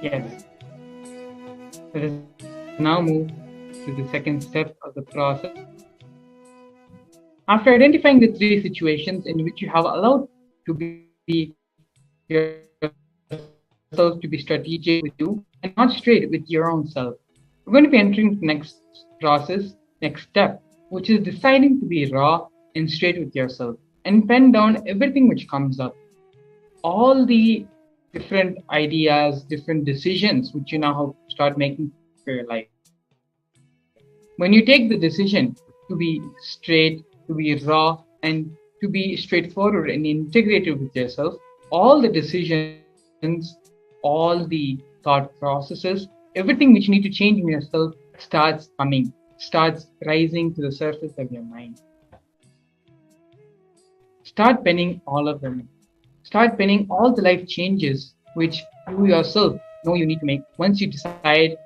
D: Yes. Let us now move to the second step of the process. After identifying the three situations in which you have allowed to be yourself to be strategic with you and not straight with your own self, we're going to be entering the next process, next step, which is deciding to be raw and straight with yourself and pen down everything which comes up. All the different ideas, different decisions which you now have to start making for your life. When you take the decision to be straight, to be raw, and to be straightforward and integrated with yourself, all the decisions, all the thought processes, everything which you need to change in yourself starts coming, starts rising to the surface of your mind. Start penning all of them. Start penning all the life changes which you yourself know you need to make once you decide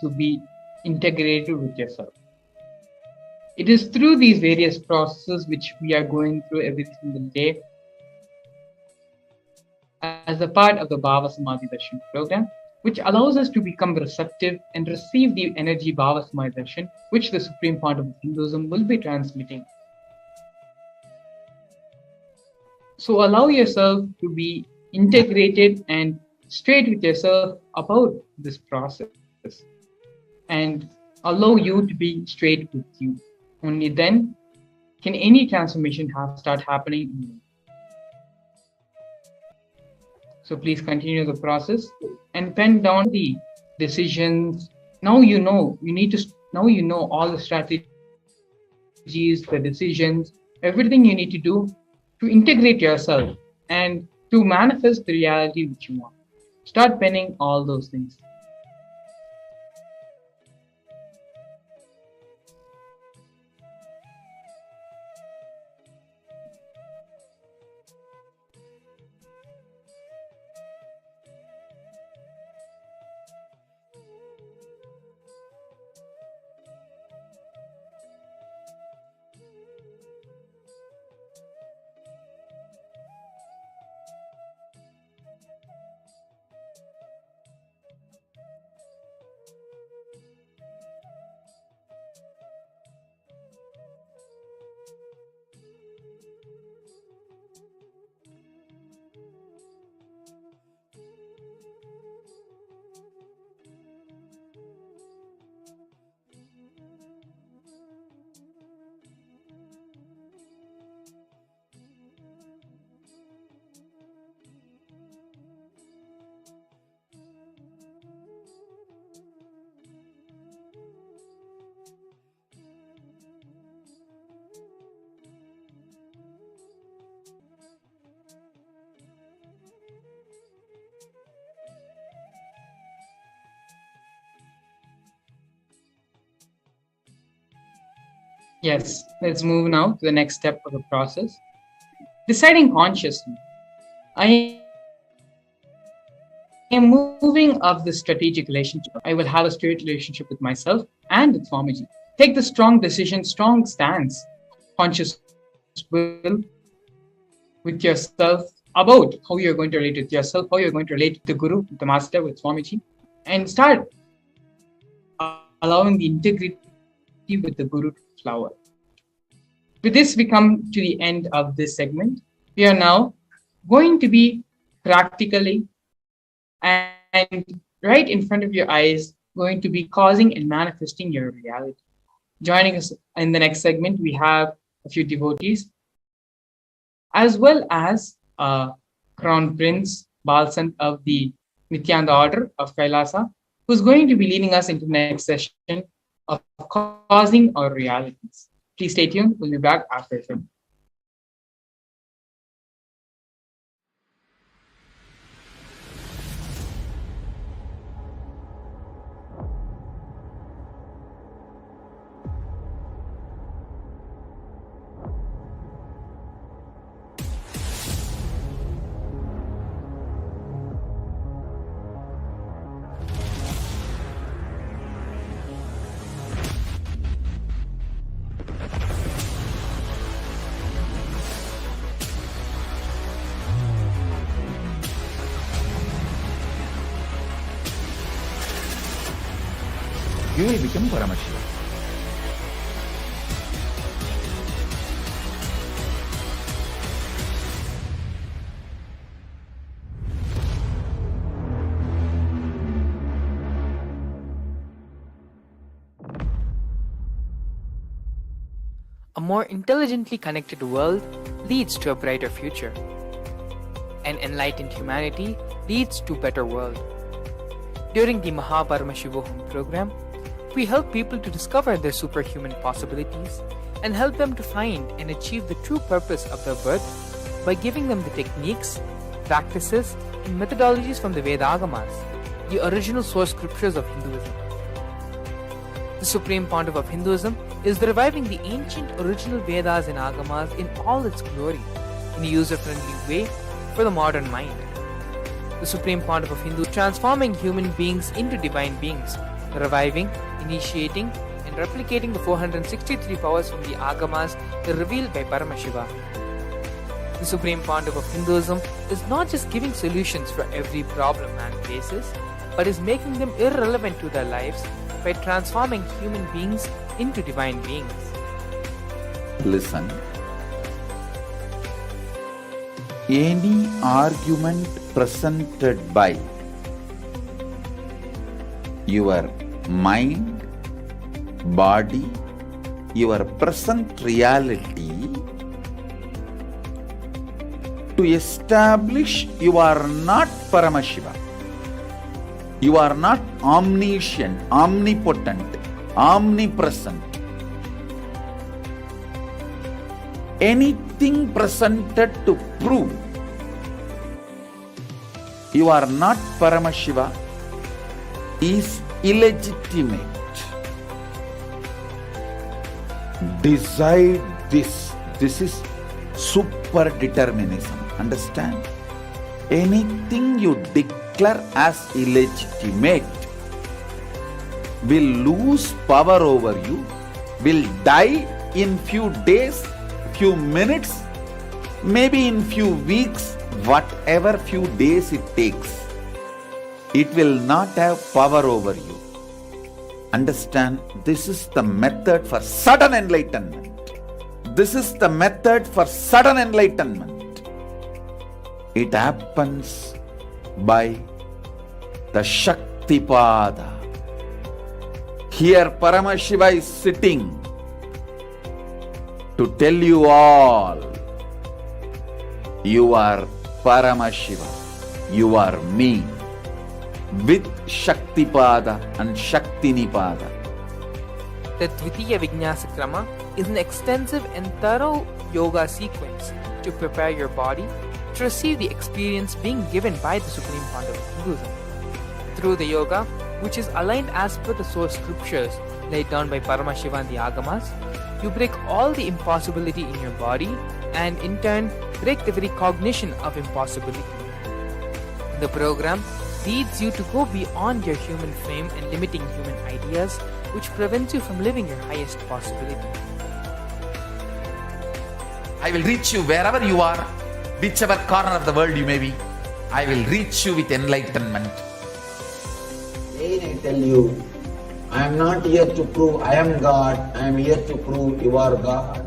D: to be integrated with yourself. It is through these various processes which we are going through every single day as a part of the Bhava Samadhi Darshan program, which allows us to become receptive and receive the energy Bhava Samadhi Darshan, which the Supreme Point of Hinduism will be transmitting. So allow yourself to be integrated and straight with yourself about this process and allow you to be straight with you. Only then can any transformation start happening in you. So please continue the process and pen down the decisions. Now you know all the strategies, the decisions, everything you need to do to integrate yourself and to manifest the reality which you want. Start penning all those things. Yes, let's move now to the next step of the process. Deciding consciously. I am moving up the strategic relationship. I will have a straight relationship with myself and with Swamiji. Take the strong decision, strong stance, conscious will with yourself about how you're going to relate with yourself, how you're going to relate with the Guru, with the Master, with Swamiji, and start allowing the integrity with the Guru to flower. With this, we come to the end of this segment. We are now going to be practically and right in front of your eyes, going to be causing and manifesting your reality. Joining us in the next segment, we have a few devotees, as well as Crown Prince Balsant of the Nithyananda order of Kailasa, who's going to be leading us into the next session of causing our realities. Please stay tuned. We'll be back after a film.
A: you will become Paramashivam.
B: A more intelligently connected world leads to a brighter future. An enlightened humanity leads to a better world. During the Paramashivam program, we help people to discover their superhuman possibilities and help them to find and achieve the true purpose of their birth by giving them the techniques, practices, and methodologies from the Vedagamas, the original source scriptures of Hinduism. The Supreme Pontiff of Hinduism is reviving the ancient original Vedas and Agamas in all its glory, in a user-friendly way for the modern mind. The Supreme Pontiff of Hinduism is transforming human beings into divine beings, reviving, initiating, and replicating the 463 powers from the Agamas revealed by Paramashivam. The Supreme Pontiff of Hinduism is not just giving solutions for every problem man faces, but is making them irrelevant to their lives by transforming human beings into divine beings.
A: Listen. Any argument presented by your mind, body, your present reality to establish you are not Paramashiva. You are not omniscient, omnipotent, omnipresent. Anything presented to prove you are not Paramashiva is illegitimate. Decide this. This is super determinism. Understand? Anything you declare as illegitimate will lose power over you, will die in few days, few minutes, maybe in few weeks, whatever few days it takes. It will not have power over you. Understand, this is the method for sudden enlightenment. This is the method for sudden enlightenment. It happens by the Shaktipada. Here Paramashiva is sitting to tell you all, you are Paramashiva, you are me, with Shaktipada and Shaktinipada.
B: The Dvitiya Vijnasa Krama is an extensive and thorough yoga sequence to prepare your body to receive the experience being given by the Supreme Pontiff of Hinduism. Through the yoga, which is aligned as per the source scriptures laid down by Paramashiva and the Agamas, you break all the impossibility in your body and in turn break the very cognition of impossibility. The program leads you to go beyond your human frame and limiting human ideas, which prevents you from living your highest possibility.
C: I will reach you wherever you are, whichever corner of the world you may be. I will reach you with enlightenment.
F: Again I tell you, I am not here to prove I am God, I am here to prove you are God.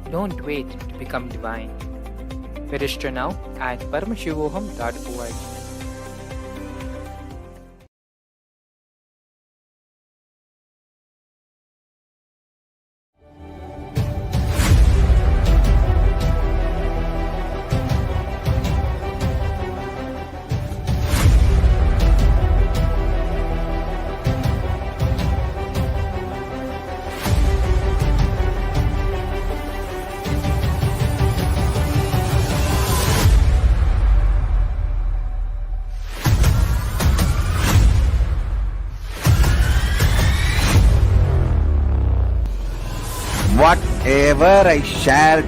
B: Don't wait to become divine. Register now at paramashivoham.org.
A: Whatever I shared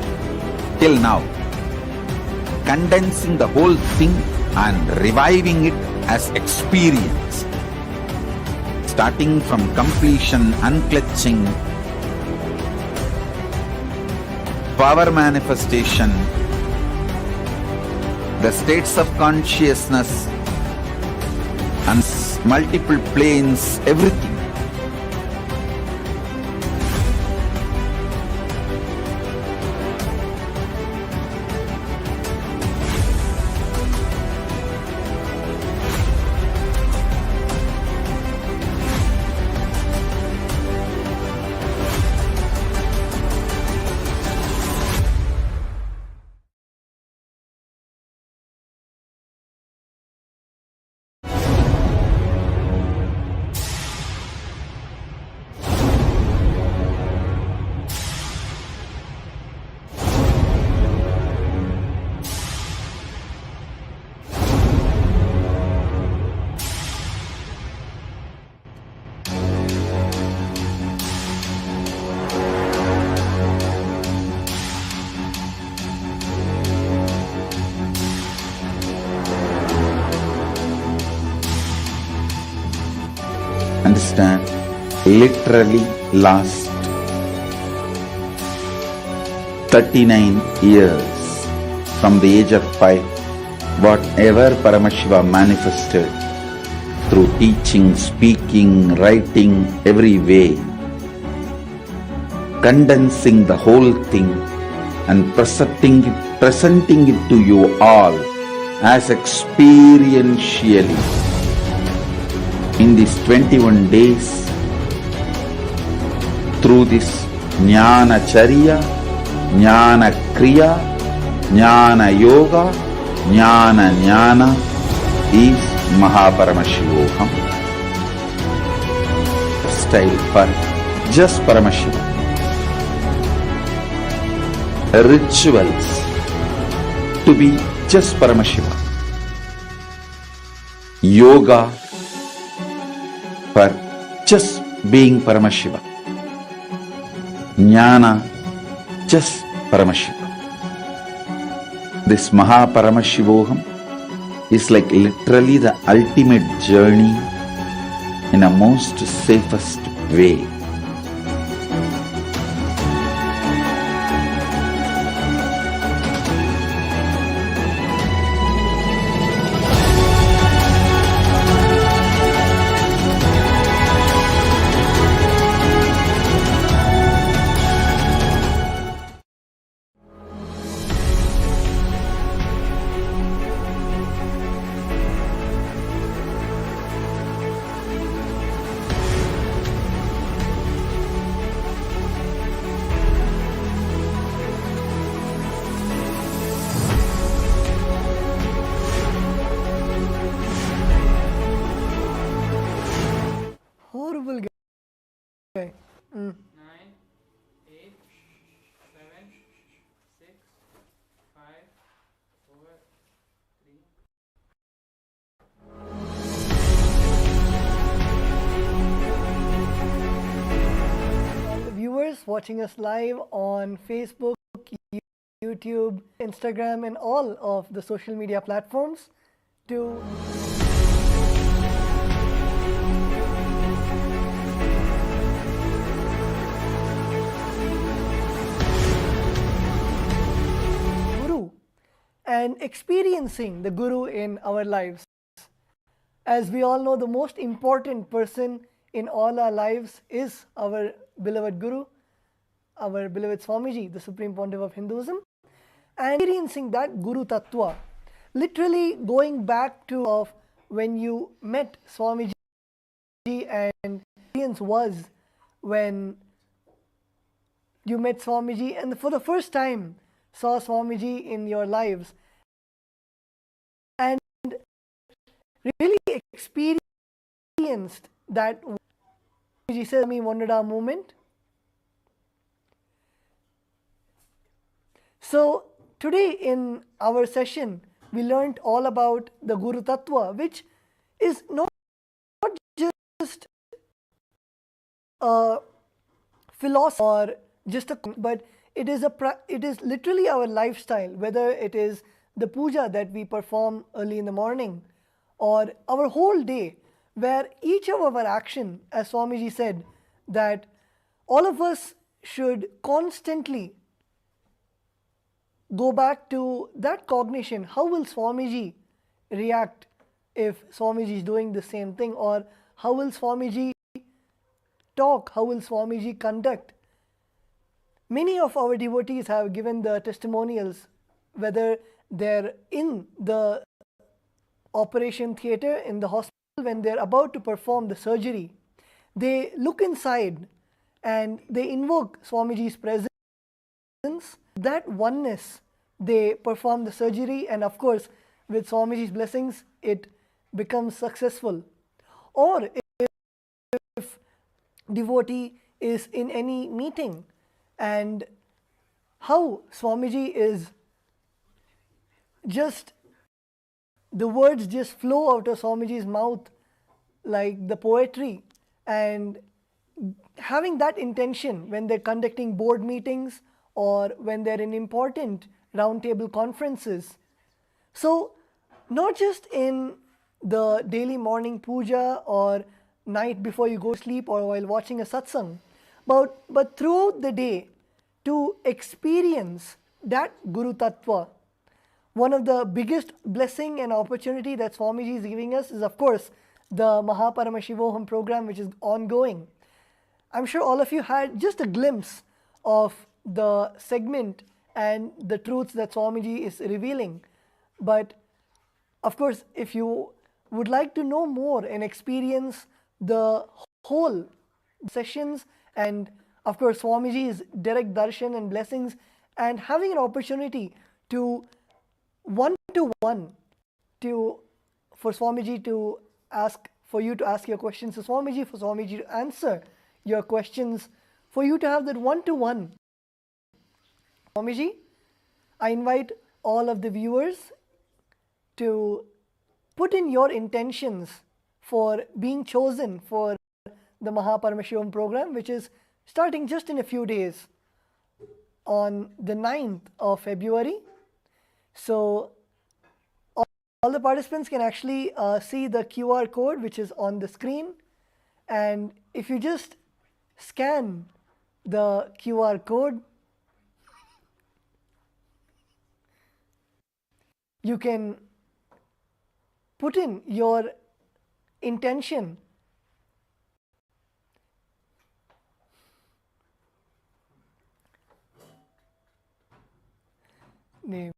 A: till now, condensing the whole thing and reviving it as experience, starting from completion, unclutching, power manifestation, the states of consciousness, and multiple planes, everything. Understand? Literally last 39 years from the age of 5, whatever Paramashiva manifested through teaching, speaking, writing, every way, condensing the whole thing and presenting it to you all as experientially in these 21 days through this Jnana Charya, Jnana Kriya, Jnana Yoga, Jnana Jnana is Mahaparamashivoham. Style for just Paramashiva. Rituals to be just Paramashiva. Yoga for just being Paramashiva. Jnana, just Paramashiva. This Mahaparamashivoham is like literally the ultimate journey in a most safest way.
G: Horrible guy.
D: 9, 8, 7, 6, 5, 4, 3.
G: All the viewers watching us live on Facebook, YouTube, Instagram, and all of the social media platforms to Guru and experiencing the Guru in our lives. As we all know, the most important person in all our lives is our beloved Guru, our beloved Swamiji, the Supreme Pontiff of Hinduism. And experiencing that Guru Tattva, literally going back to of when you met Swamiji, and experience was when you met Swamiji and for the first time saw Swamiji in your lives and really experienced that Swamiji said me Wandada moment. So today in our session we learned all about the Guru Tattva, which is not just a philosophy or just a, but it is literally our lifestyle, whether it is the puja that we perform early in the morning or our whole day, where each of our action, as Swamiji said, that all of us should constantly go back to that cognition. How will Swamiji react if Swamiji is doing the same thing, or how will Swamiji talk, how will Swamiji conduct. Many of our devotees have given the testimonials, whether they're in the operation theatre in the hospital when they're about to perform the surgery. They look inside and they invoke Swamiji's presence. That oneness, they perform the surgery, and of course, with Swamiji's blessings, it becomes successful. Or if devotee is in any meeting, and how Swamiji is just, the words just flow out of Swamiji's mouth like the poetry, and having that intention when they're conducting board meetings or when they're in important roundtable conferences. So not just in the daily morning puja or night before you go to sleep or while watching a satsang, but throughout the day, to experience that Guru Tattva. One of the biggest blessing and opportunity that Swamiji is giving us is, of course, the Paramashivam program, which is ongoing. I'm sure all of you had just a glimpse of the segment and the truths that Swamiji is revealing. But of course, if you would like to know more and experience the whole sessions, and of course Swamiji's direct darshan and blessings, and having an opportunity to one-to-one for Swamiji to ask, for you to ask your questions to Swamiji, for Swamiji to answer your questions, for you to have that one-to-one. Swamiji, I invite all of the viewers to put in your intentions for being chosen for the Paramashivam program, which is starting just in a few days on the 9th of February. So all the participants can actually see the QR code which is on the screen, and if you just scan the QR code, you can put in your intention. Name.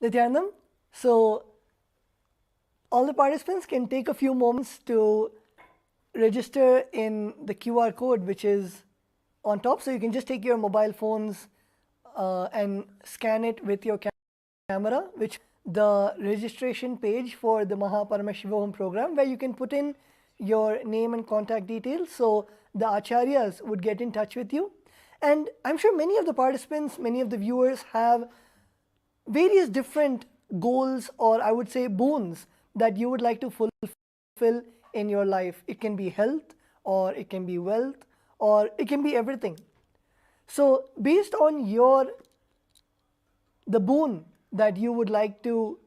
G: Nithyanandam, so all the participants can take a few moments to register in the QR code which is on top. So you can just take your mobile phones and scan it with your camera, which the registration page for the Paramashivam program, where you can put in your name and contact details, so the acharyas would get in touch with you. And I'm sure many of the participants, many of the viewers have various different goals, or I would say boons, that you would like to fulfill in your life. It can be health, or it can be wealth, or it can be everything. So based on the boon that you would like to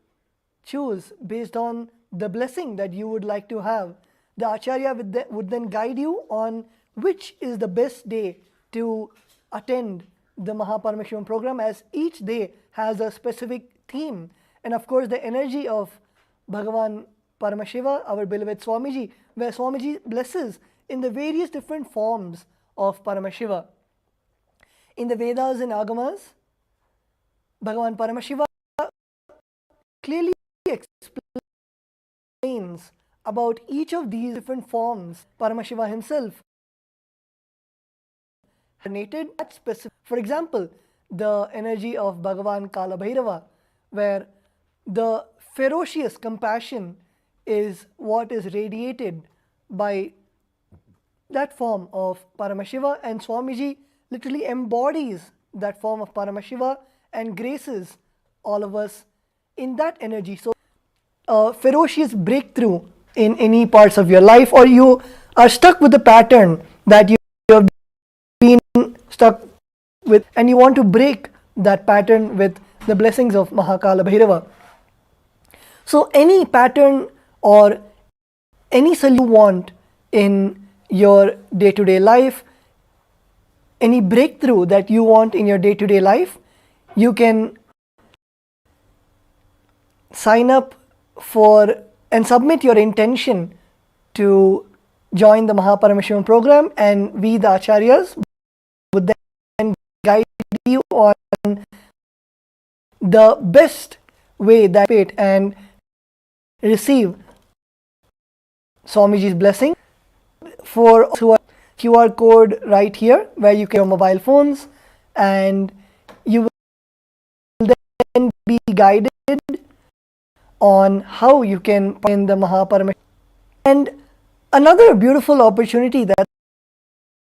G: choose, based on the blessing that you would like to have, the Acharya would then guide you on which is the best day to attend the Paramashivam program, as each day has a specific theme. And of course the energy of Bhagavan Paramashiva, our beloved Swamiji, where Swamiji blesses in the various different forms of Paramashiva. In the Vedas and Agamas, Bhagavan Paramashiva clearly explains about each of these different forms. Paramashiva himself incarnated that specific. For example, the energy of Bhagavan Kala Bhairava, where the ferocious compassion is what is radiated by that form of Paramashiva, and Swamiji literally embodies that form of Paramashiva and graces all of us in that energy. So a ferocious breakthrough in any parts of your life, or you are stuck with a pattern that you have been stuck with and you want to break that pattern with the blessings of Mahakala Bhairava. So any pattern or any solution you want in your day-to-day life, any breakthrough that you want in your day-to-day life, you can sign up for and submit your intention to join the Mahaparamashivam program, and we, the Acharyas, would then guide you on the best way that it and receive Swamiji's blessing. For who are QR code right here where you can your mobile phones, and you will then be guided on how you can in the Mahaparamashivam. And another beautiful opportunity that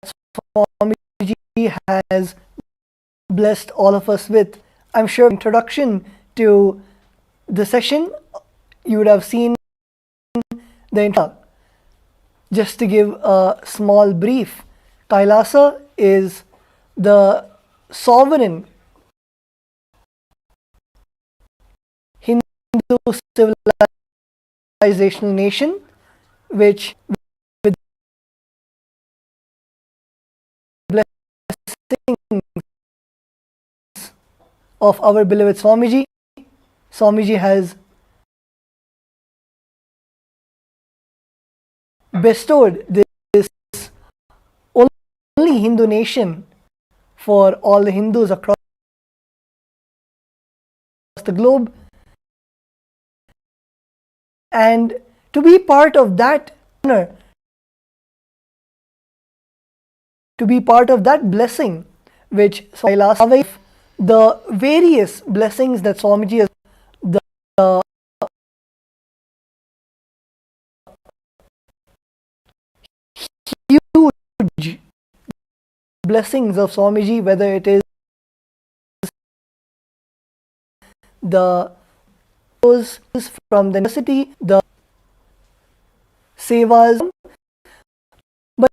G: Swamiji has blessed all of us with, I'm sure introduction to the session you would have seen the intro. Just to give a small brief, Kailasa is the sovereign Hindu civilizational nation, which with blessings of our beloved Swamiji, Swamiji has bestowed this only Hindu nation for all the Hindus across the globe, and to be part of that honor, to be part of that blessing which Kailasa, the various blessings that Swamiji has, the huge blessings of Swamiji, whether it is the from the university, the sevas, but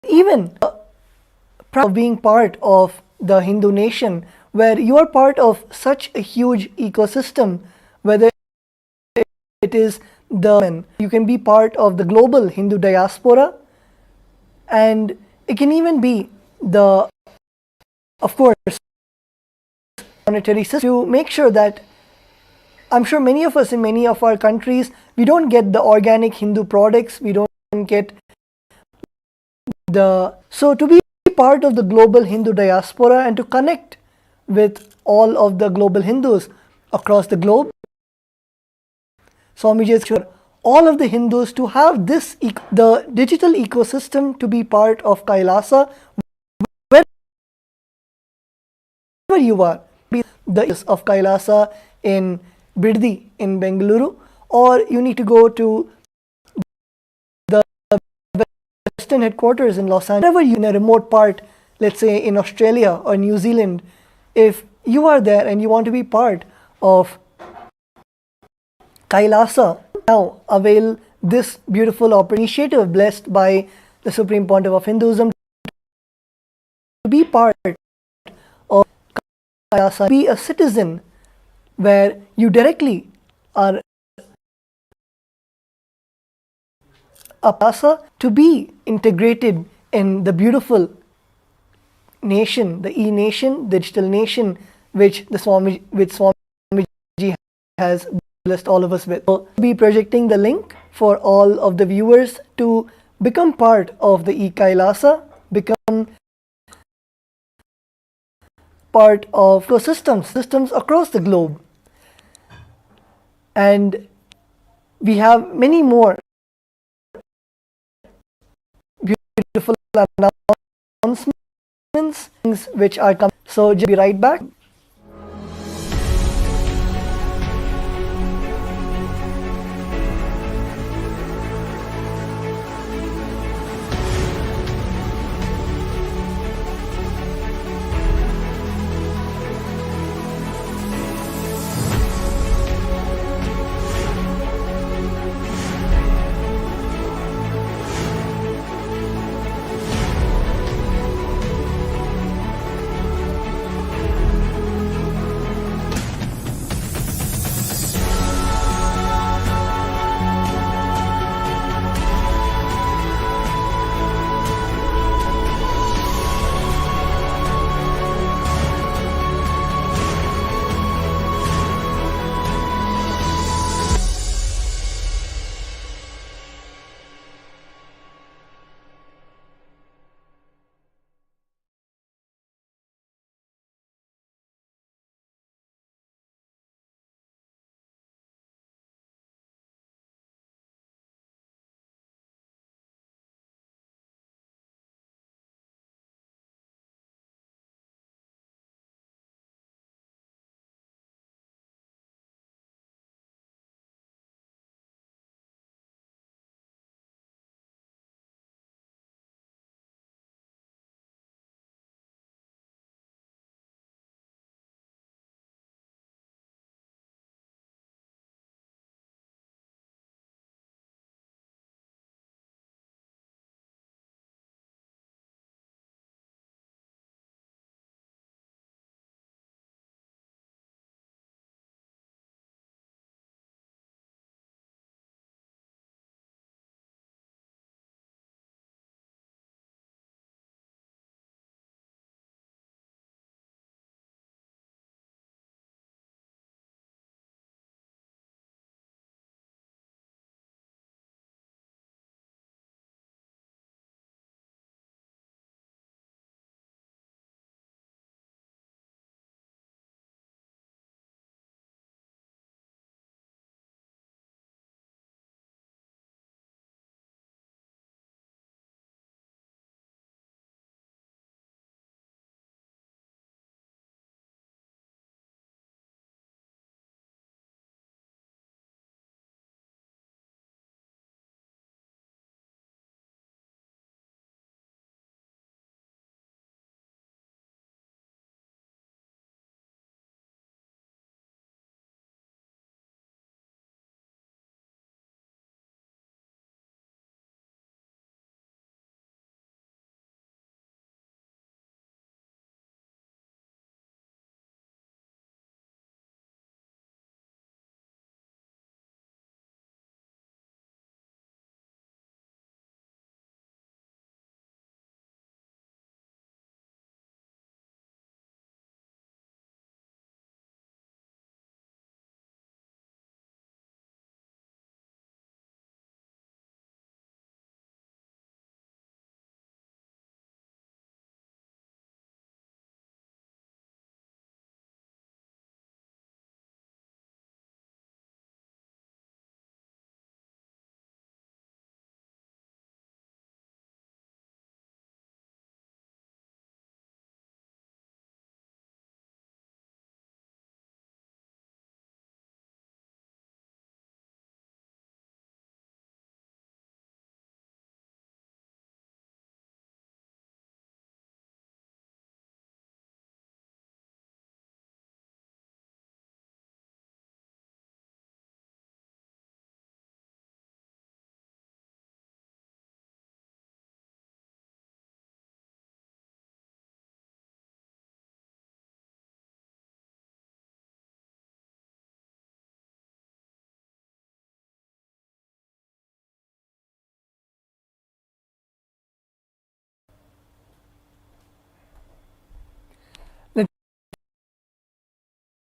G: even of being part of the Hindu nation, where you are part of such a huge ecosystem, whether it is you can be part of the global Hindu diaspora, and it can even be the, of course, monetary system to make sure that, I'm sure many of us in many of our countries, we don't get the organic Hindu products, we don't get the, so to be part of the global Hindu diaspora and to connect with all of the global Hindus across the globe, Swamiji is sure all of the Hindus to have this, the digital ecosystem to be part of Kailasa, wherever you are, be the of Kailasa in Biddi in Bengaluru, or you need to go to the Western headquarters in Los Angeles, wherever you in a remote part, let's say in Australia or New Zealand, if you are there and you want to be part of Kailasa, now avail this beautiful initiative blessed by the Supreme Pontiff of Hinduism to be part of Kailasa, be a citizen where you directly are a Kailasa, to be integrated in the beautiful nation, the e-nation, the digital nation, which the Swamiji has blessed all of us with. So, be projecting the link for all of the viewers to become part of the e-Kailasa, become part of systems across the globe. And we have many more beautiful announcements which are coming. So just be right back.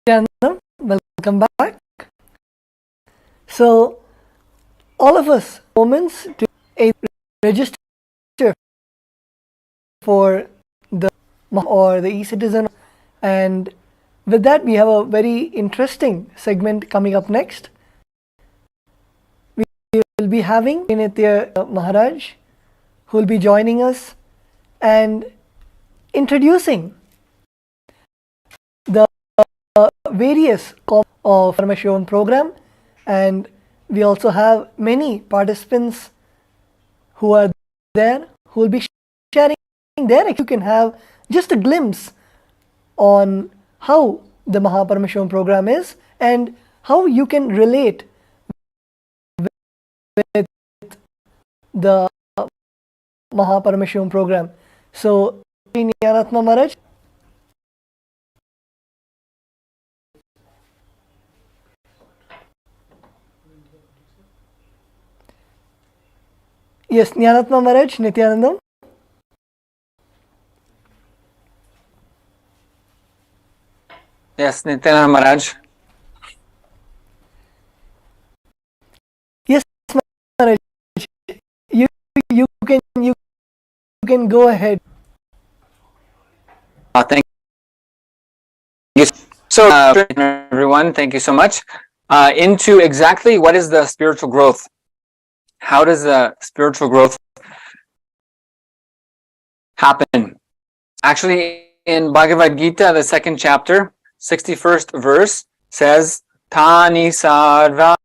G: Nithyananda, welcome back. So, all of us moments to register for the or the e-citizen, and with that we have a very interesting segment coming up next. be having Nithya Maharaj, who will be joining us and introducing the various of Paramashivam program, and we also have many participants who are there who will be sharing their. You can have just a glimpse on how the Paramashivam program is and how you can relate with the Paramashivam program. So, Nithyananda Maharaj. Yes, Nithyananda Maharaj, Nithyanandam.
H: Yes, Nithyananda Maharaj.
G: Yes, Maharaj. You can go ahead.
H: Thank you. So, everyone, thank you so much. Into exactly what is the spiritual growth? How does the spiritual growth happen? Actually, in Bhagavad Gita, the second chapter, 61st verse says, Tani sarvani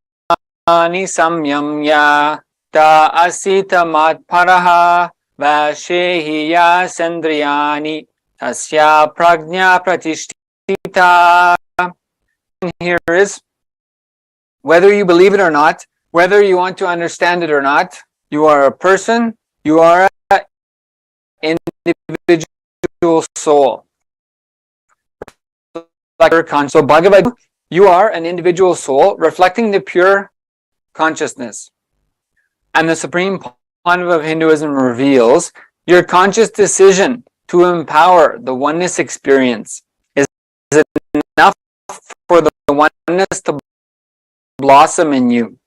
H: samyamya ta asita mat paraha vashehiya sandriyani tasya prajna pratishtita. Here is, whether you believe it or not, whether you want to understand it or not, you are a person, you are an individual soul. So Bhagavad, you are an individual soul reflecting the pure consciousness. And the Supreme Pontiff of Hinduism reveals your conscious decision to empower the oneness experience is enough for the oneness to blossom in you.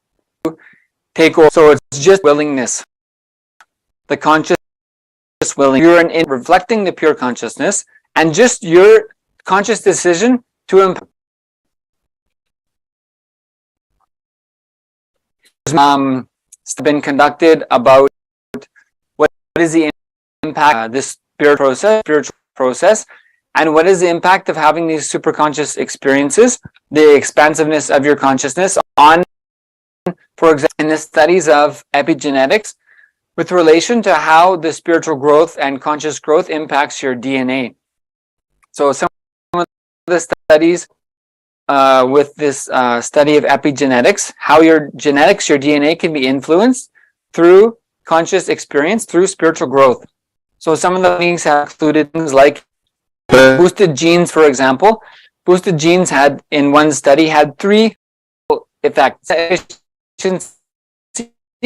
H: Take over. So it's just willingness. The conscious willing. You're reflecting the pure consciousness, and just your conscious decision to empower. Been conducted about what is the impact this spiritual process, and what is the impact of having these superconscious experiences, the expansiveness of your consciousness on, for example, in the studies of epigenetics, with relation to how the spiritual growth and conscious growth impacts your DNA. So some of the studies with this study of epigenetics, how your genetics, your DNA can be influenced through conscious experience, through spiritual growth. So some of the things have included things like boosted genes, for example. Boosted genes had, in one study, had 3 effects. Efficiency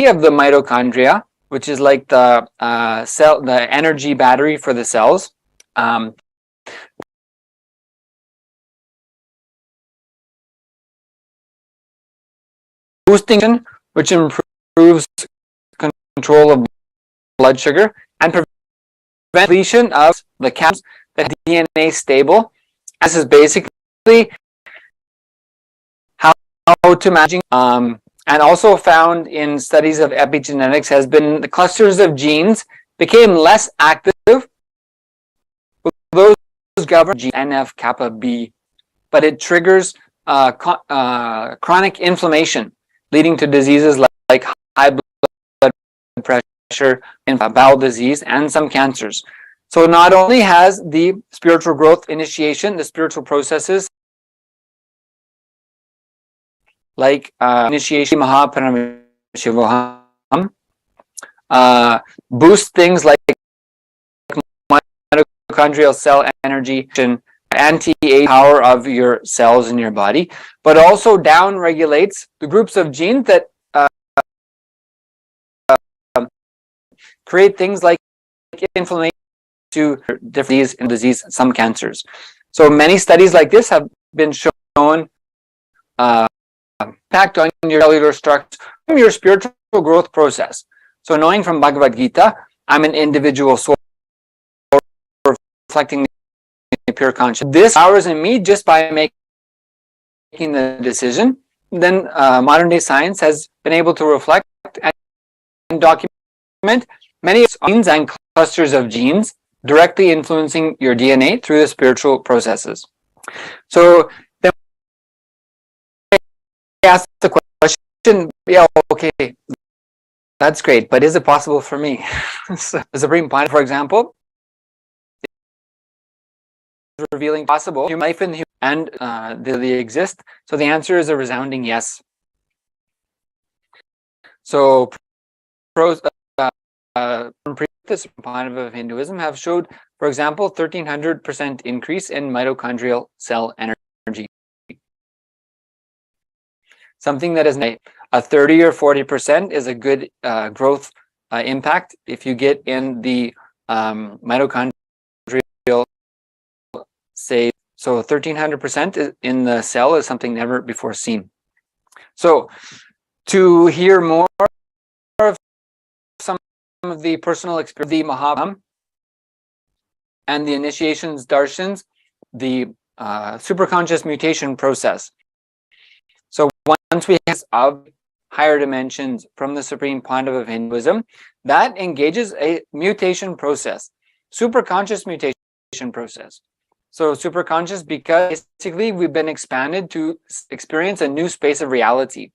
H: of the mitochondria, which is like the cell, the energy battery for the cells. Boosting, which improves control of blood sugar and prevents depletion of the caps, the DNA stable. This is basically how to manage, and also found in studies of epigenetics has been the clusters of genes became less active with those governed NF kappa B, but it triggers chronic inflammation, leading to diseases like high blood pressure, bowel disease, and some cancers. So not only has the spiritual growth initiation, the spiritual processes like initiation Paramashivam, boost things like mitochondrial cell energy and anti-age power of your cells in your body, but also down regulates the groups of genes that create things like inflammation to different disease, some cancers. So many studies like this have been shown impact on your cellular structure from your spiritual growth process. So knowing from Bhagavad Gita, I'm an individual soul reflecting the pure consciousness. This powers in me just by making the decision. Then modern day science has been able to reflect collect and document many genes and clusters of genes directly influencing your DNA through the spiritual processes. So then I ask the question, yeah, okay, that's great, but is it possible for me? So the Supreme Point, for example, is revealing possible human life in and they exist. So the answer is a resounding yes. So pros this point of Hinduism have showed, for example, 1300% increase in mitochondrial cell energy. Something that is a 30 or 40% is a good growth impact if you get in the mitochondrial, say, so 1300% in the cell is something never before seen. So to hear more of some of the personal experience, the Mahabham and the initiations, darshans, the superconscious mutation process. So once we have of higher dimensions from the Supreme Pontiff of Hinduism, that engages a mutation process, superconscious mutation process. So superconscious because basically we've been expanded to experience a new space of reality.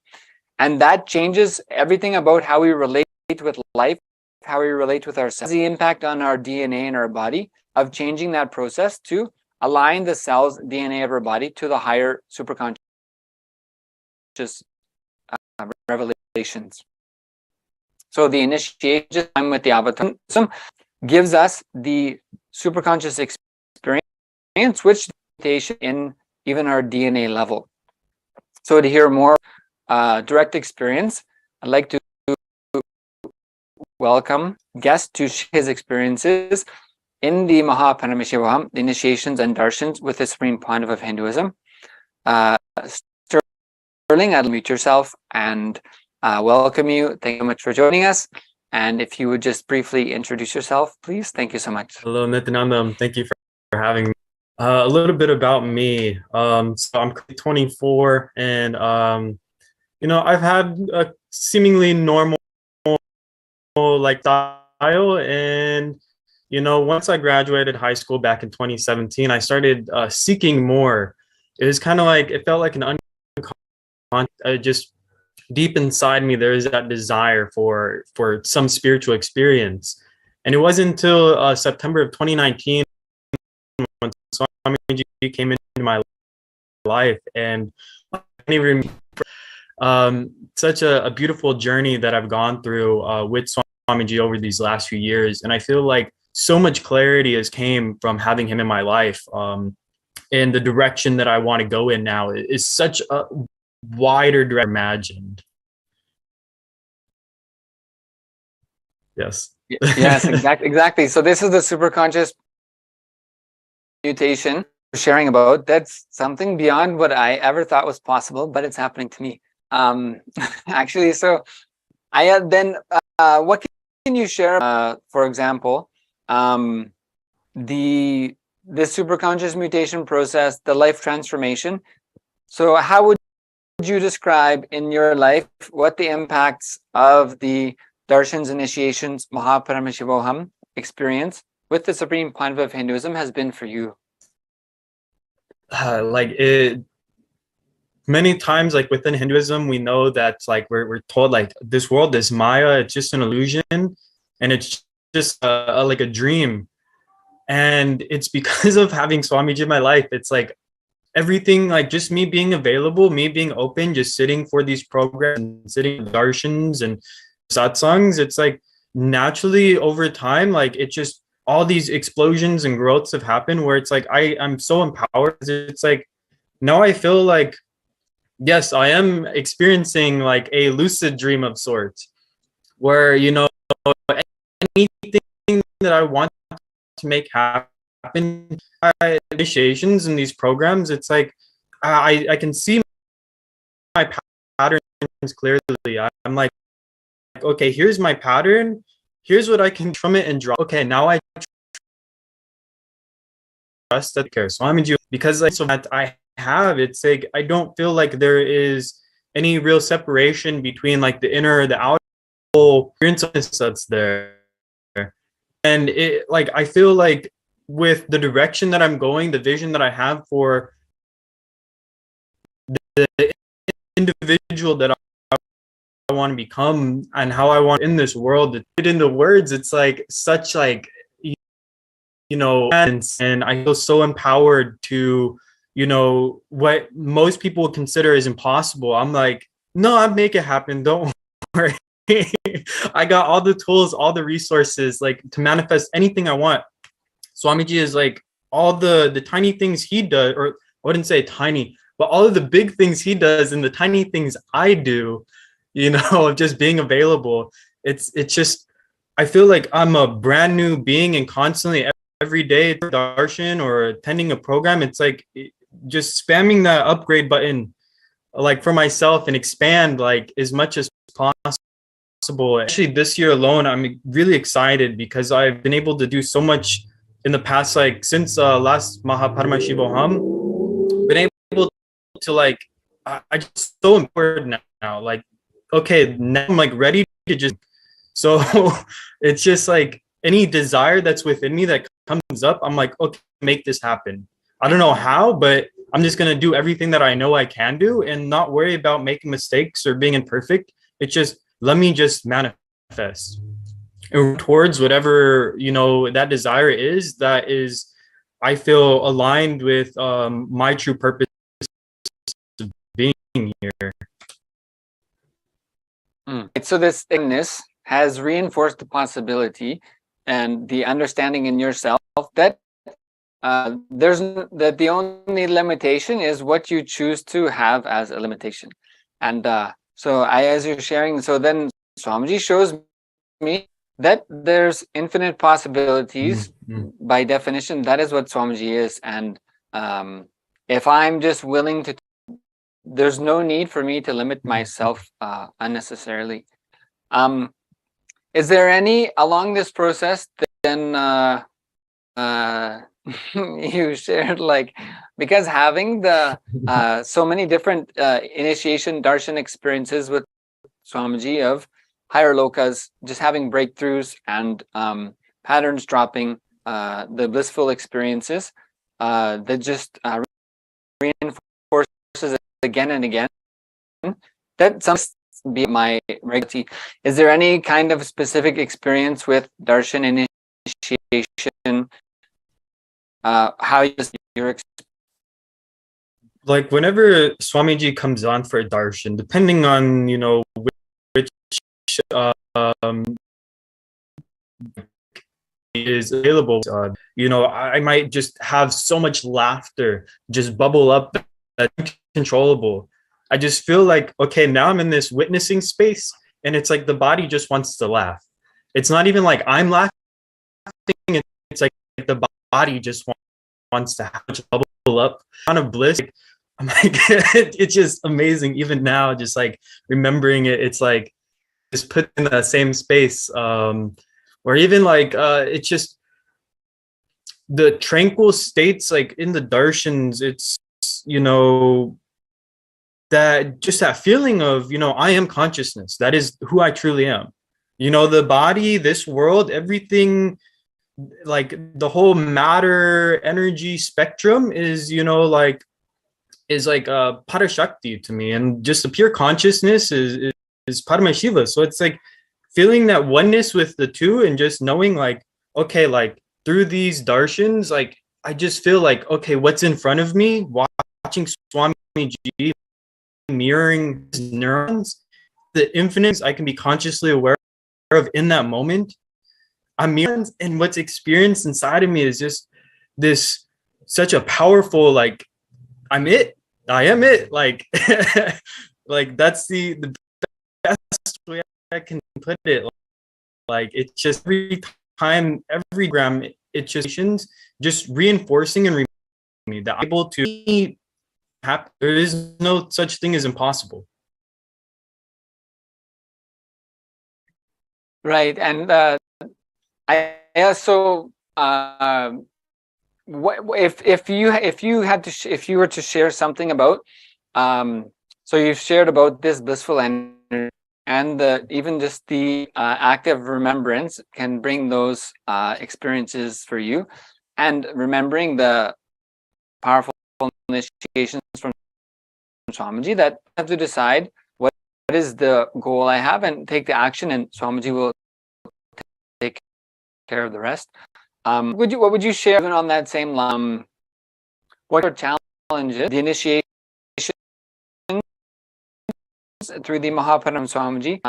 H: And that changes everything about how we relate with life, how we relate with ourselves. The impact on our DNA in our body of changing that process to align the cell's DNA of our body to the higher superconscious revelations. So the initiation time with the avatar gives us the superconscious experience, which mutation in even our DNA level. So to hear more direct experience, I'd like to welcome guest to share his experiences in the Paramashivam, the initiations and darshans with the Supreme Pontiff of Hinduism. Sterling, I'll mute yourself and welcome you. Thank you so much for joining us. And if you would just briefly introduce yourself, please. Thank you so much.
I: Hello, Nithyananda. Thank you for having me. A little bit about me. So I'm 24 and, I've had a seemingly normal lifestyle. And, once I graduated high school back in 2017, I started seeking more. It was kind of like, it felt like an just deep inside me, there is that desire for some spiritual experience. And it wasn't until September of 2019 when Swamiji came into my life, and I can't even remember such a beautiful journey that I've gone through with Swamiji over these last few years. And I feel like so much clarity has came from having him in my life. And the direction that I want to go in now is such a wider direction imagined. Yes.
H: Yes, exactly. So this is the superconscious mutation we're sharing about. That's something beyond what I ever thought was possible, but it's happening to me. Actually, so I then what can you share? For example, the superconscious mutation process, the life transformation. So how would you describe in your life what the impacts of the darshans, initiations, Paramashivam experience with the Supreme Pontiff of Hinduism has been for you?
I: Many times, like within Hinduism, we know that like we're told like this world is Maya, it's just an illusion, and it's just like a dream. And it's because of having Swamiji in my life, it's like everything, like just me being available, me being open, just sitting for these programs, sitting with darshans and satsangs, it's like naturally over time, like it just all these explosions and growths have happened where it's like I'm so empowered. It's like now I feel like yes, I am experiencing like a lucid dream of sorts, where anything that I want to make happen, initiations in these programs, it's like I can see my patterns clearly. I'm like, okay, here's my pattern, here's what I can from it and draw. Okay, now I trust that care. So I'm in you because like so that I have, it's like I don't feel like there is any real separation between like the inner or the outer. whole experience that's there. And it, like, I feel like with the direction that I'm going, the vision that I have for the individual that I want to become and how I want in this world, to put it into words, it's like such like, you know, and I feel so empowered to, you know, what most people would consider as impossible. I'm like, no, I'll make it happen. Don't worry. I got all the tools, all the resources, like to manifest anything I want. Swamiji is like all the tiny things he does, or I wouldn't say tiny, but all of the big things he does and the tiny things I do, you know, just being available. It's just, I feel like I'm a brand new being, and constantly every day Darshan or attending a program, it's like just spamming that upgrade button, like for myself, and expand like as much as possible. Actually, this year alone, I'm really excited because I've been able to do so much in the past, like since last Paramashivam, been able to like, I just so important now. Like, okay, now I'm like ready to just, so it's just like any desire that's within me that comes up, I'm like, okay, make this happen. I don't know how, but I'm just going to do everything that I know I can do and not worry about making mistakes or being imperfect. It's just, let me just manifest and towards whatever, you know, that desire is, that is, I feel aligned with my true purpose of being here.
H: So this thingness has reinforced the possibility and the understanding in yourself that that the only limitation is what you choose to have as a limitation. And so as you're sharing, so then Swamiji shows me that there's infinite possibilities. By definition, that is what Swamiji is. And if I'm just willing to, there's no need for me to limit myself unnecessarily. Is there any along this process then you shared, like, because having the so many different initiation darshan experiences with Swamiji of higher lokas, just having breakthroughs and patterns dropping, the blissful experiences that just reinforces it again and again, that some be my regularity. Is there any kind of specific experience with darshan initiation? How your
I: like whenever Swamiji comes on for a darshan, depending on, you know, which is available, you know, I might just have so much laughter just bubble up that's uncontrollable. I just feel like, okay, now I'm in this witnessing space, and it's like the body just wants to laugh. It's not even like I'm laughing, it's like the body just wants to have to bubble up kind of bliss. I'm like, it's just amazing. Even now, just like remembering it, it's like just put in the same space. Or even like it's just the tranquil states, like in the darshans, it's, you know, that just that feeling of, you know, I am consciousness. That is who I truly am. You know, the body, this world, everything, like the whole matter energy spectrum is, you know, like is like Parashakti to me, and just the pure consciousness is Paramashiva. So it's like feeling that oneness with the two, and just knowing like, okay, like through these darshans, like I just feel like, okay, what's in front of me, watching Swamiji mirroring his neurons, the infinite I can be consciously aware of in that moment. I'm mirroring, and what's experienced inside of me is just this such a powerful, like, I'm it, I am it, like like that's the best way I can put it. Like it's just every time, every gram, it's just reinforcing and reminding me that I'm able to be happy. There is no such thing as impossible.
H: right. And I also what if you had to if you were to share something about so you've shared about this blissful energy and even just the active remembrance can bring those experiences for you. And remembering the powerful initiations from Swamiji, that I have to decide what is the goal I have and take the action, and Swamiji will take care of the rest. What would you share even on that same line? What are challenges the initiation through the Mahaparam Swamiji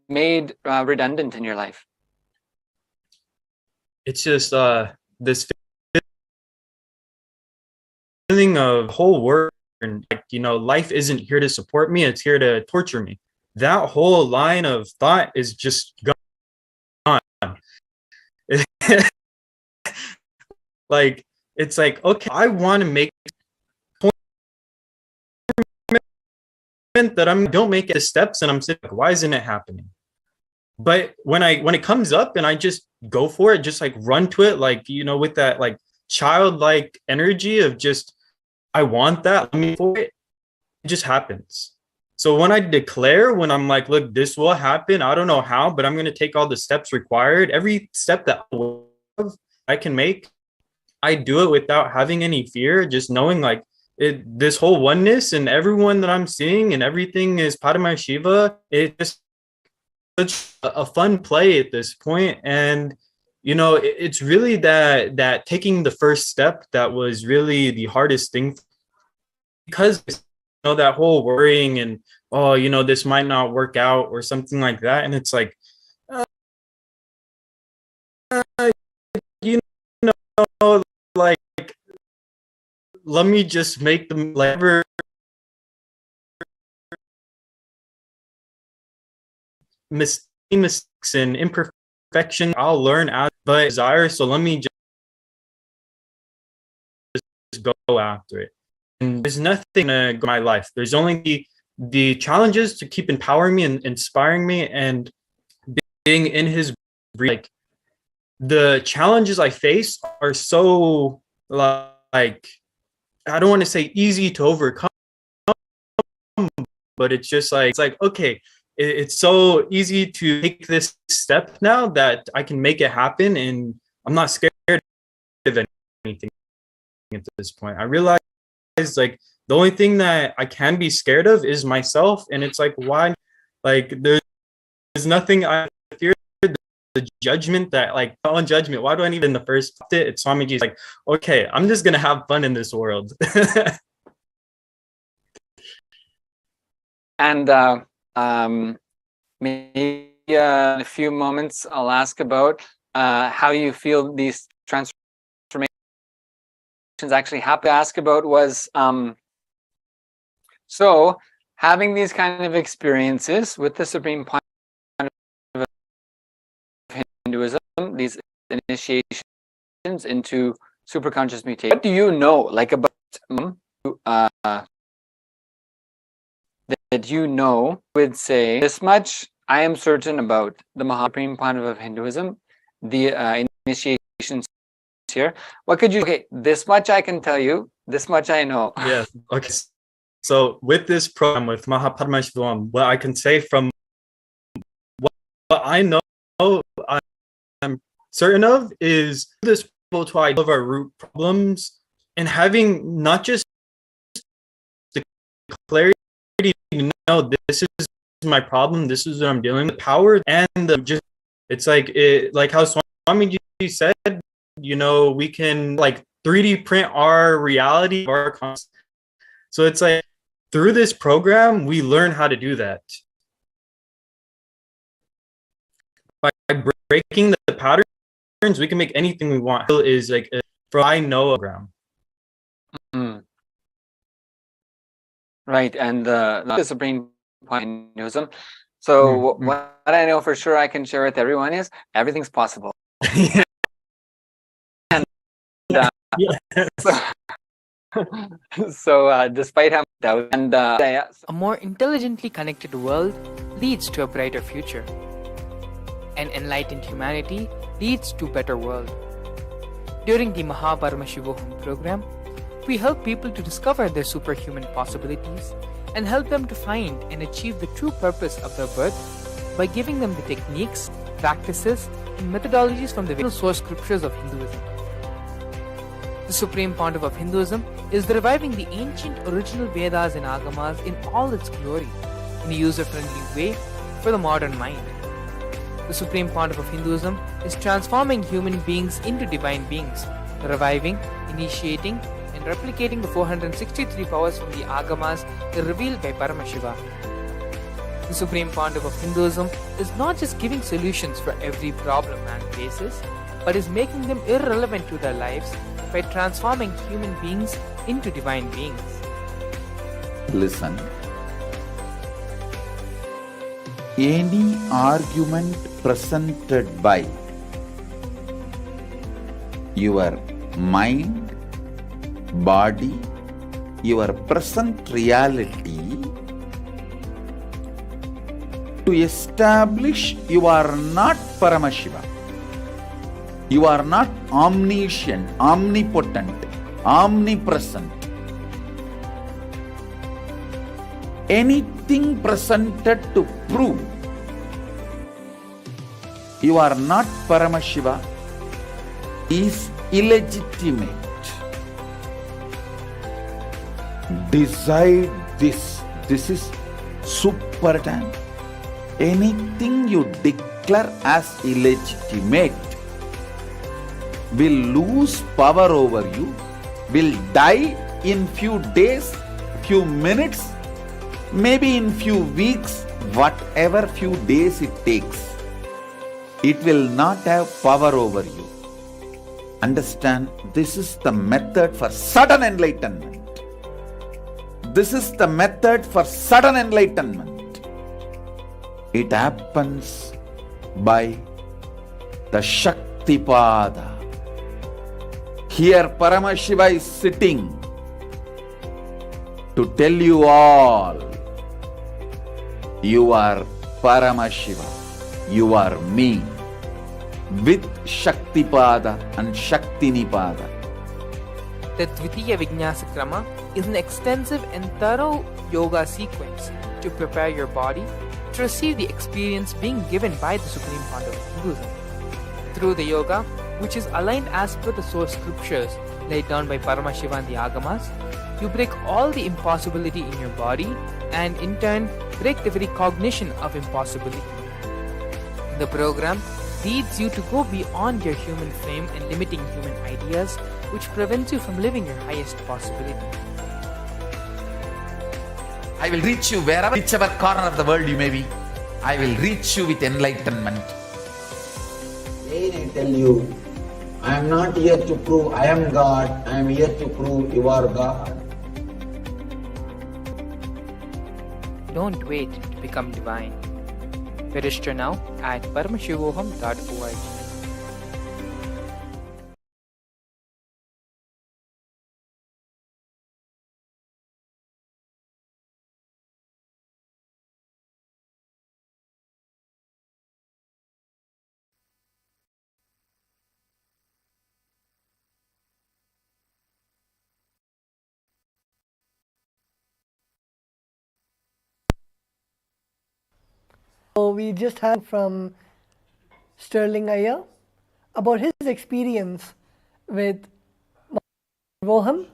H: made redundant in your life?
I: It's just this feeling of whole world, and like, you know, life isn't here to support me, it's here to torture me. That whole line of thought is just gone. Like, it's like, okay, I want to make that don't make the steps, and I'm sitting like, why isn't it happening? But when it comes up and I just go for it, just like run to it, like, you know, with that like childlike energy of just, I want that, let me for it, it just happens. So when I declare, when I'm like, look, this will happen, I don't know how, but I'm going to take all the steps required, every step that I can make, I do it without having any fear, just knowing like this whole oneness and everyone that I'm seeing and everything is Paramashivam. It's just such a fun play at this point. And, you know, it's really that taking the first step that was really the hardest thing, because, you know, that whole worrying and, oh, you know, this might not work out or something like that. And it's like, you know, like, let me just make them like mistakes and imperfection. I'll learn out, but desire. So let me just go after it. And there's nothing in my life. There's only the challenges to keep empowering me and inspiring me and being in his like. The challenges I face are so like, I don't want to say easy to overcome, but it's just like, it's like, okay, it's so easy to take this step now that I can make it happen, and I'm not scared of anything at this point. I realize like the only thing that I can be scared of is myself, and it's like, why? Like there's nothing I fear. The judgment that like on judgment, why do I need in the first it? It's Swamiji's like, okay, I'm just gonna have fun in this world.
H: And maybe in a few moments I'll ask about how you feel these transformations actually happen. To ask about was so having these kind of experiences with the Supreme Point of Hinduism, these initiations into superconscious mutation. What do you know, like about that you know would say this much? I am certain about the Supreme Point of Hinduism, the initiations here. What could you? Okay, this much I can tell you. This much I know.
I: Yeah. Okay. So with this program with Paramashivam, what I can say from what I know, I'm certain of is this to idea of our root problems and having not just the clarity to know this is my problem, this is what I'm dealing with, power and the just, it's like it, like how Swamiji said, you know, we can like 3D print our reality, our concept. So it's like through this program, we learn how to do that. By breaking the patterns, we can make anything we want. Is like for I know program.
H: Mm-hmm. Right, and the Supreme Point in Hinduism. So what I know for sure I can share with everyone is everything's possible.
I: Yeah.
H: And,
I: Yes.
H: So despite having doubt and a more intelligently connected world leads to a brighter future. An enlightened humanity leads to a better world. During the Paramashivam program, we help people to discover their superhuman possibilities
B: and help them to find and achieve the true purpose of their birth by giving them the techniques, practices, and methodologies from the source scriptures of Hinduism. The Supreme Pontiff of Hinduism is reviving the ancient original Vedas and Agamas in all its glory in a user-friendly way for the modern mind. The Supreme Pontiff of Hinduism is transforming human beings into divine beings, reviving, initiating, and replicating the 463 powers from the Agamas revealed by Paramashivam. The Supreme Pontiff of Hinduism is not just giving solutions for every problem man faces, but is making them irrelevant to their lives by transforming human beings into divine beings.
A: Listen. Any argument presented by your mind, body, your present reality to establish you are not Paramashiva. You are not omniscient, omnipotent, omnipresent. Anything presented to prove you are not Paramashiva is illegitimate. Decide this. This is super time. Anything you declare as illegitimate will lose power over you, will die in few days, few minutes, maybe in few weeks, whatever few days it takes. It will not have power over you. Understand, this is the method for sudden enlightenment. This is the method for sudden enlightenment. It happens by the Shaktipada. Here Paramashiva is sitting to tell you all, you are Paramashiva, you are me, with Shaktipada and Shaktinipada.
B: The Dvitiya Vijnasa Krama is an extensive and thorough yoga sequence to prepare your body to receive the experience being given by the Supreme Pontiff of Hinduism. Through the yoga, which is aligned as per the source scriptures laid down by Paramashiva and the Agamas, you break all the impossibility in your body and in turn break the very cognition of impossibility. The program leads you to go beyond your human frame and limiting human ideas, which prevents you from living your highest possibility.
C: I will reach you wherever, whichever corner of the world you may be. I will reach you with enlightenment.
F: Again I tell you, I am not here to prove I am God, I am here to prove you are God.
B: Don't wait to become divine. Register now at paramashivoham.org.
G: So we just had from Sterling Iyer about his experience with Voham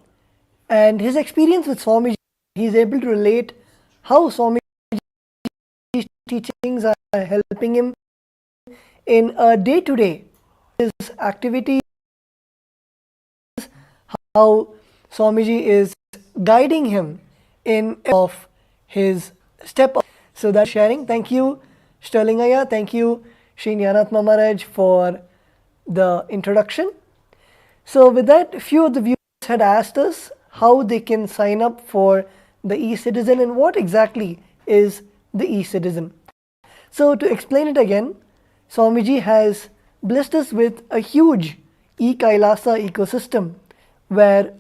G: and his experience with Swamiji. He's able to relate how Swamiji's teachings are helping him in a day-to-day his activities, how Swamiji is guiding him in of his step. So that's sharing. Thank you, Sterling Iyer. Thank you, Sri Jnanatma Maharaj, for the introduction. So with that, a few of the viewers had asked us how they can sign up for the e-citizen and what exactly is the e-citizen. So to explain it again, Swamiji has blessed us with a huge e-Kailasa ecosystem where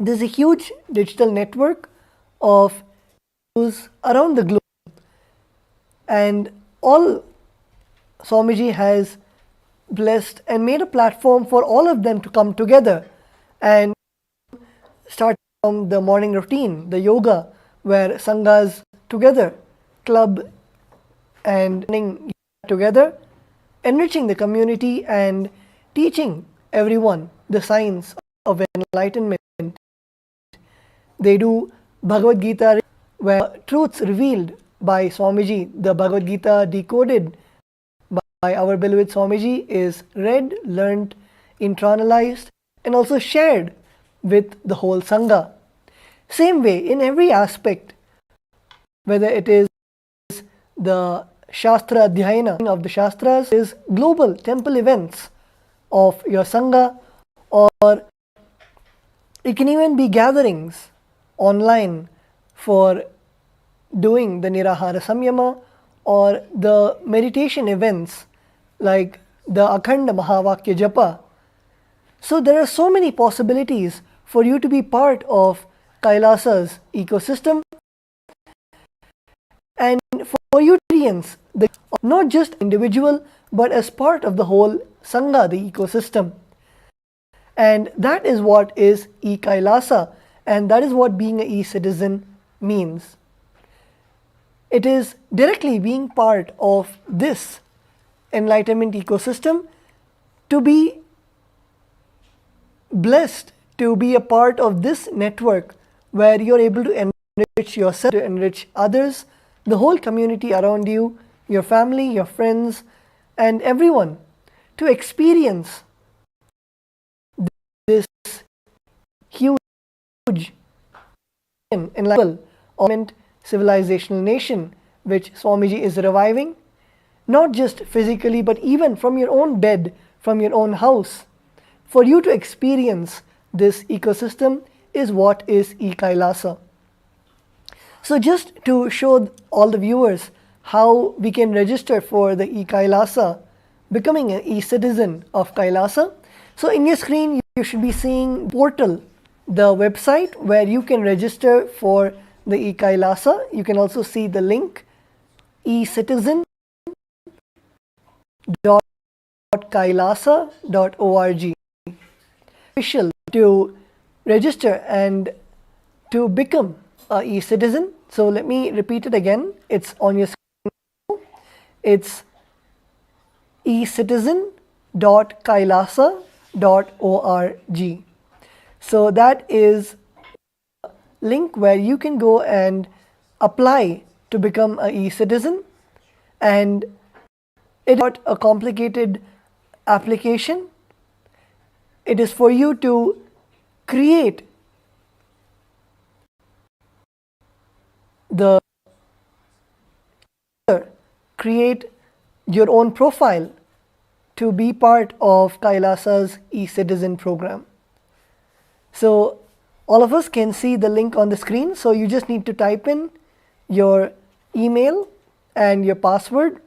G: there's a huge digital network of around the globe, and all Swamiji has blessed and made a platform for all of them to come together and start from the morning routine, the yoga, where sanghas together club and together, enriching the community and teaching everyone the science of enlightenment. They do Bhagavad Gita, where truths revealed by Swamiji, the Bhagavad Gita decoded by our beloved Swamiji, is read, learnt, internalized, and also shared with the whole Sangha. Same way, in every aspect, whether it is the Shastra Adhyayana of the Shastras, is global temple events of your Sangha, or it can even be gatherings online for doing the Nirahara Samyama, or the meditation events like the Akhanda Mahavakya Japa. So there are so many possibilities for you to be part of Kailasa's ecosystem, and for you to experience not just individual but as part of the whole Sangha, the ecosystem. And that is what is e-Kailasa, and that is what being an e-citizen means. It is directly being part of this enlightenment ecosystem, to be blessed to be a part of this network where you're able to enrich yourself, to enrich others, the whole community around you, your family, your friends, and everyone, to experience this huge enlightenment civilizational nation which Swamiji is reviving, not just physically but even from your own bed, from your own house. For you to experience this ecosystem is what is e-Kailasa. So just to show all the viewers how we can register for the e-Kailasa, becoming an e-citizen of Kailasa. So in your screen you should be seeing portal, the website where you can register for the e-Kailasa. You can also see the link ecitizen.kailasa.org. Official to register and to become a e-citizen. So let me repeat it again. It's on your screen. It's ecitizen.kailasa.org. So that is a link where you can go and apply to become a e-citizen, and it's not a complicated application. It is for you to create your own profile to be part of Kailasa's e-citizen program. So all of us can see the link on the screen. So you just need to type in your email and your password,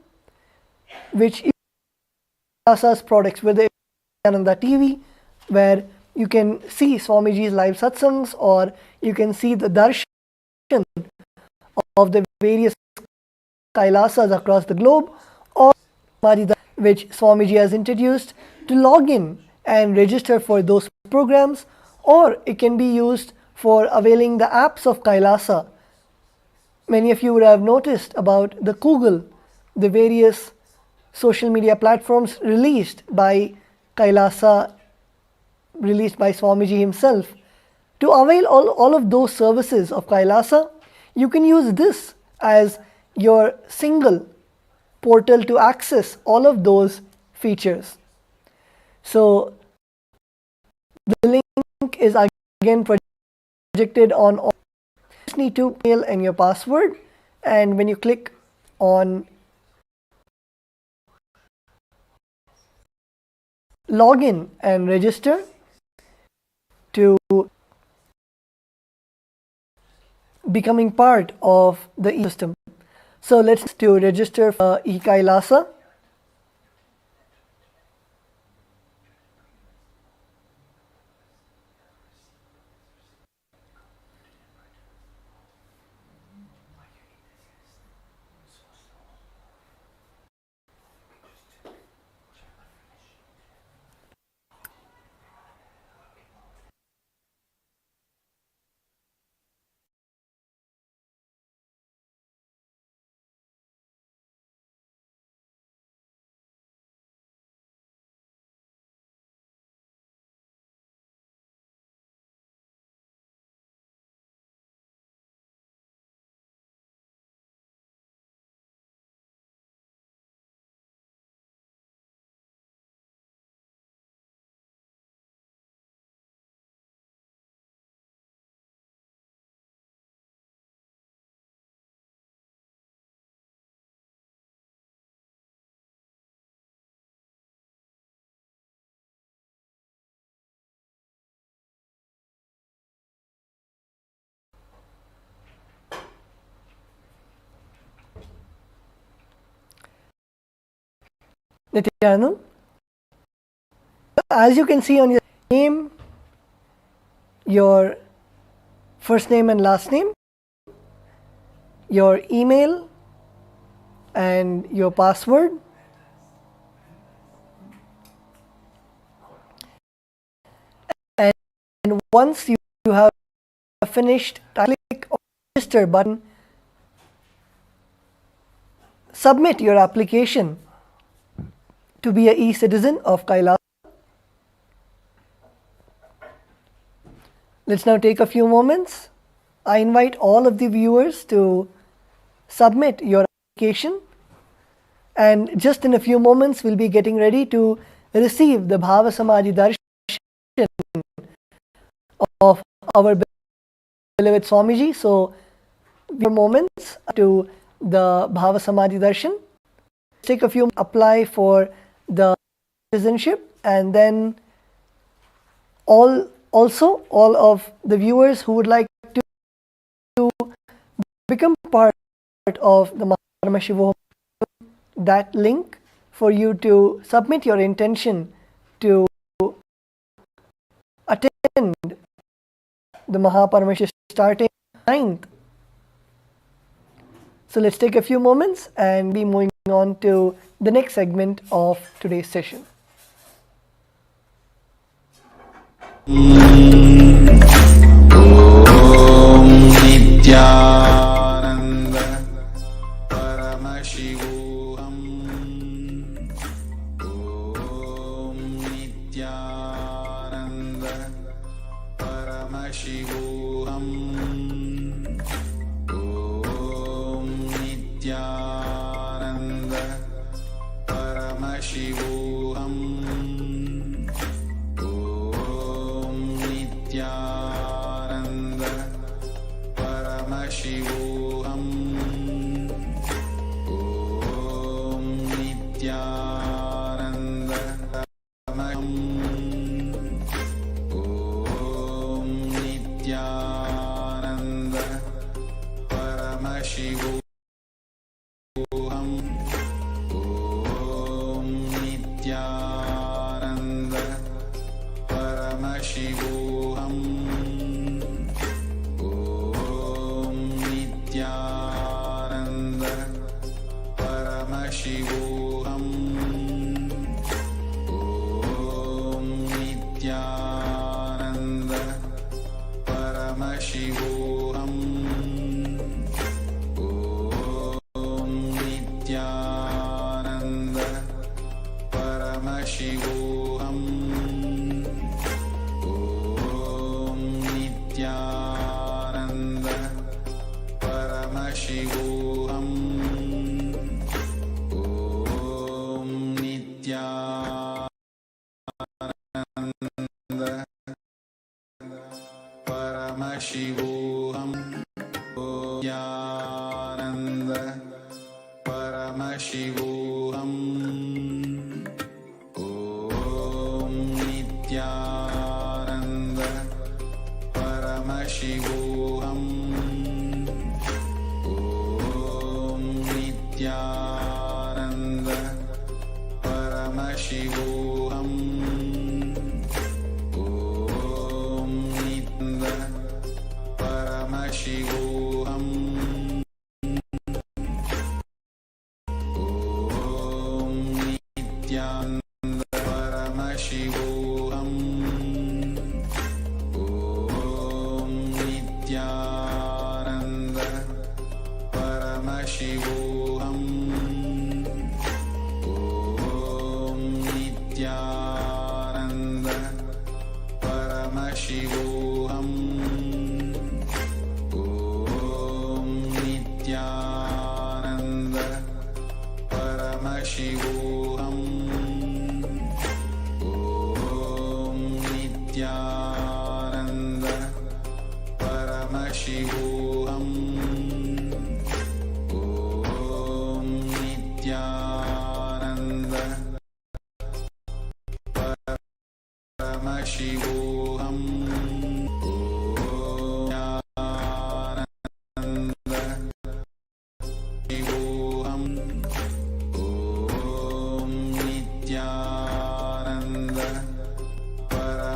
G: which is Kailasa's products, whether it's Nithyananda TV, where you can see Swamiji's live satsangs, or you can see the Darshan of the various Kailasas across the globe, or Samadhi, which Swamiji has introduced, to log in and register for those programs, or it can be used for availing the apps of Kailasa. Many of you would have noticed about the Google, the various social media platforms released by Kailasa, released by Swamiji himself. To avail all of those services of Kailasa, you can use this as your single portal to access all of those features. So the link is again projected on all. You just need to mail and your password, and when you click on login and register to becoming part of the ecosystem. So let's to register for e-Kailasa. Nithyananda. As you can see on your name, your first name and last name, your email and your password. And once you have finished, click on the register button, submit your application to be a e-citizen of Kailas. Let's now take a few moments. I invite all of the viewers to submit your application, and just in a few moments we'll be getting ready to receive the Bhava Samadhi Darshan of our beloved Swamiji. So, few moments to the Bhava Samadhi Darshan. Take a few, apply for the citizenship, and then all of the viewers who would like to become part of the Paramashivam, that link for you to submit your intention to attend the Mahaparamashi starting 9th. So let's take a few moments and be moving on to the next segment of today's session.
C: Nithyananda Paramashivam. Om Nithyananda Paramashivam. Om Nithyananda Paramashivam. Om Nithyananda Paramashivam. Om Nithyananda Om Nithyananda Paramashivam. Om Nithyananda Paramashivam. Om Nithyananda Paramashivam. Om Nithyananda Paramashivam. Om Nithyananda Paramashivam. Om Nithyananda Paramashivam. Om Nithyananda Paramashivam. Nithyananda Paramashivam. Om Nithyananda Paramashivam. Om Nithyananda Paramashivam. Om Nithyananda Paramashivam. Om Nithyananda Paramashivam. Om Nithyananda Paramashivam. Om Nithyananda Paramashivam. Om Nithyananda Paramashivam. Om Nithyananda Paramashivam. Om Nithyananda Paramashivam. Om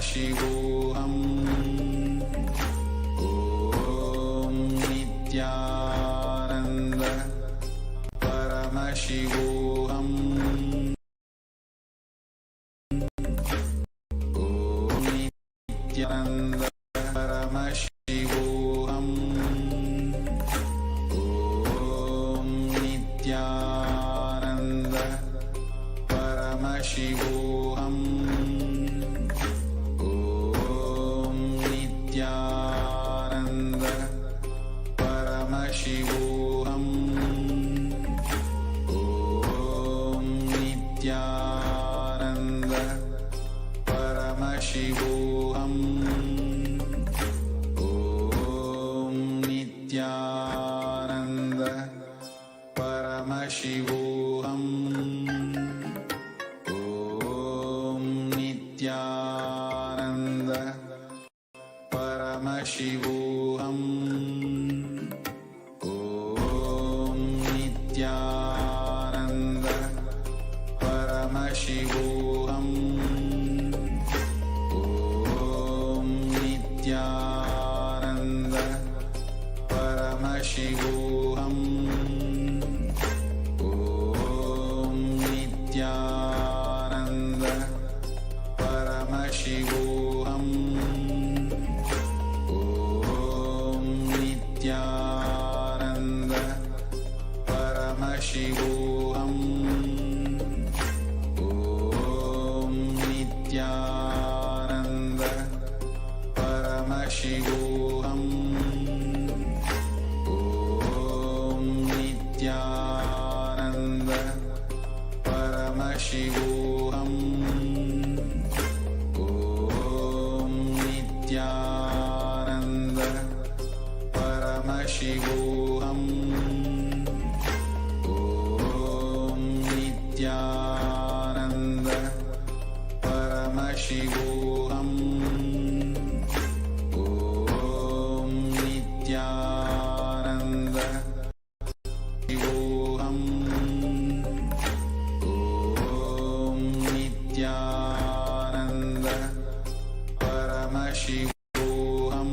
J: Paramashivam. Om Nithyananda. Paramashivam. Om Nithyananda. Paramashivam. Om Nithyananda. Paramashivam. Om Nithyananda. Paramashivam. Om Nithyananda. Paramashivam. Om Nithyananda. Paramashivam. Om Nithyananda. Paramashivam. Om Nithyananda. Paramashivam. Om Nithyananda. Paramashivam. Om Nithyananda. Paramashivam. Om Nithyananda. Paramashivam. Om Nithyananda. Paramashivam. Om Nithyananda. Paramashivam. Om Nithyananda. Paramashivam. Om Nithyananda. Paramashivam. Om Nithyananda. Shivoham. Om Nithyananda. Paramashivoham. Om Nithyananda. Paramashivoham.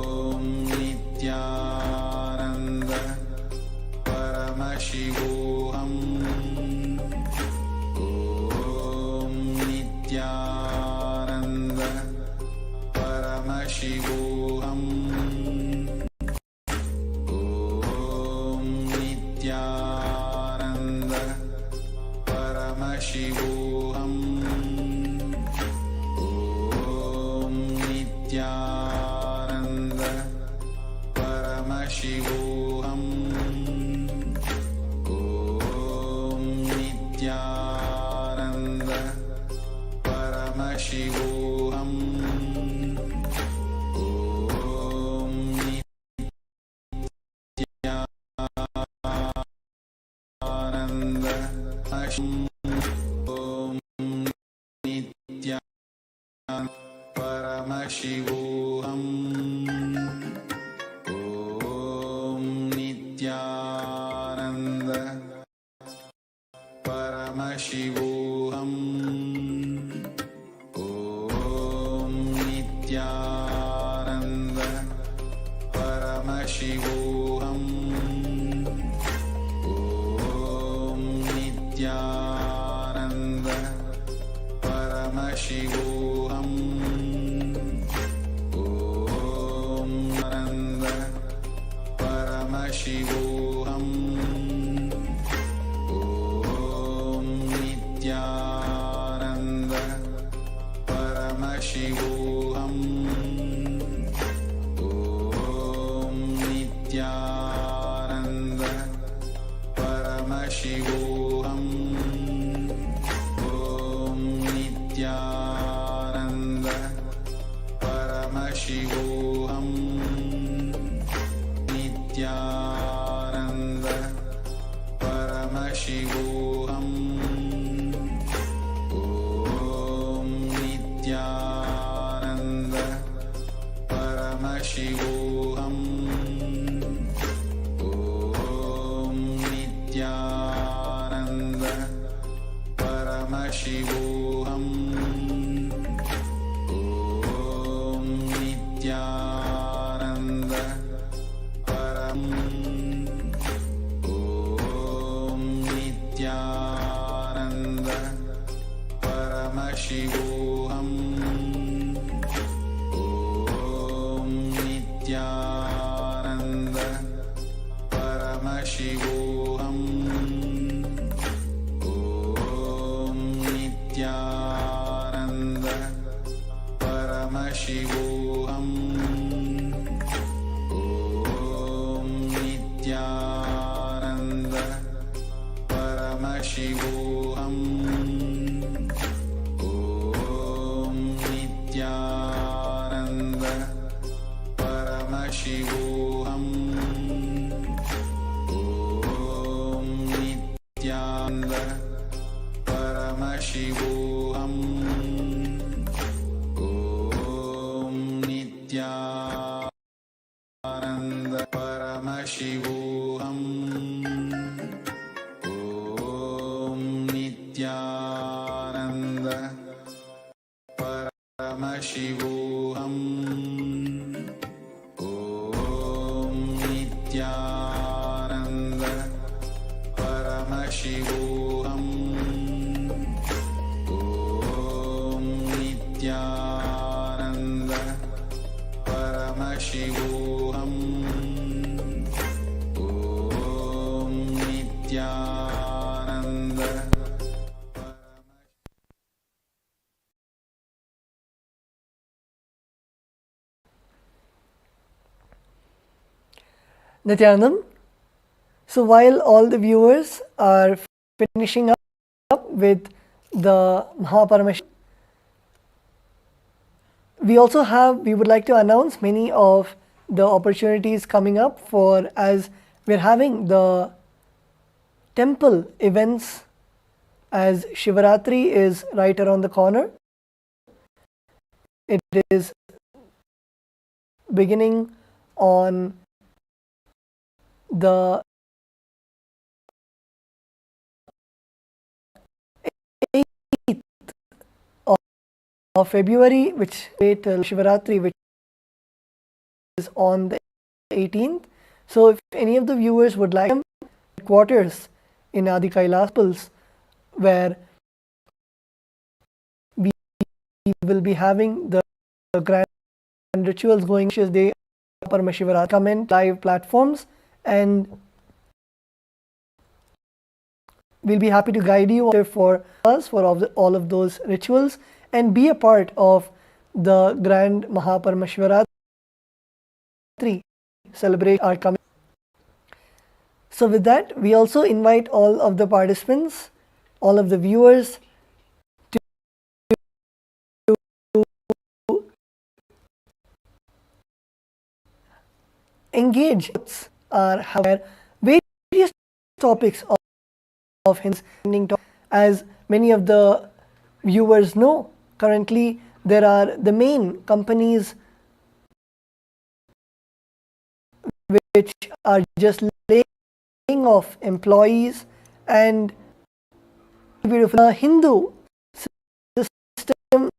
J: Om Nithyananda. Paramashivoham. Om Nithyananda. Paramashivoham. Om Nithyananda. Paramashivoham. Om Nithyananda. Paramashivoham. Om Nithyananda. Om Nithyananda. Paramashivoham. Om Nithyananda. Paramashivoham. Om Nithyananda. Paramashivoham. Om Nithyananda. Paramashivoham. Om Nithyananda. Paramashivoham. Om Nithyananda. Paramashivoham. Om Nithyananda. Paramashivoham. Om Nithyananda. Paramashivoham. Nithyananda. Paramashivoham. Om Nithyananda. Paramashivoham. Om Nithyananda. Paramashivam. Om Nithyananda Param. Om Nithyananda Paramashivam. Om Nithyananda Paramashivam. Om Nithyananda Paramashivam. Om Nithyananda Paramashivam. Om Nithyananda Paramashivam. Om Nithyananda Paramashivam. Om Nithyananda Paramashivam. Om Nithyananda Paramashivam. Om Nithyananda Paramashivam. Om Nithyananda Paramashivam. Om Nithyananda.
G: Nithyanandam. So while all the viewers are finishing up with the Mahaparamashivam, we would like to announce many of the opportunities coming up for, as we're having the temple events, as Shivaratri is right around the corner. It is beginning on the 8th of February, which wait till Shivaratri, which is on the 18th. So if any of the viewers would like quarters in Adi Kailas Pulse, where we will be having the grand rituals going day Paramashivaratri, comment live platforms, and we'll be happy to guide you for us for all of those rituals and be a part of the grand Mahaparamashivaratri celebration are coming. So with that, we also invite all of the participants, all of the viewers to engage where various topics of his as many of the viewers know, currently there are the main companies which are just laying off employees, and beautiful Hindu system,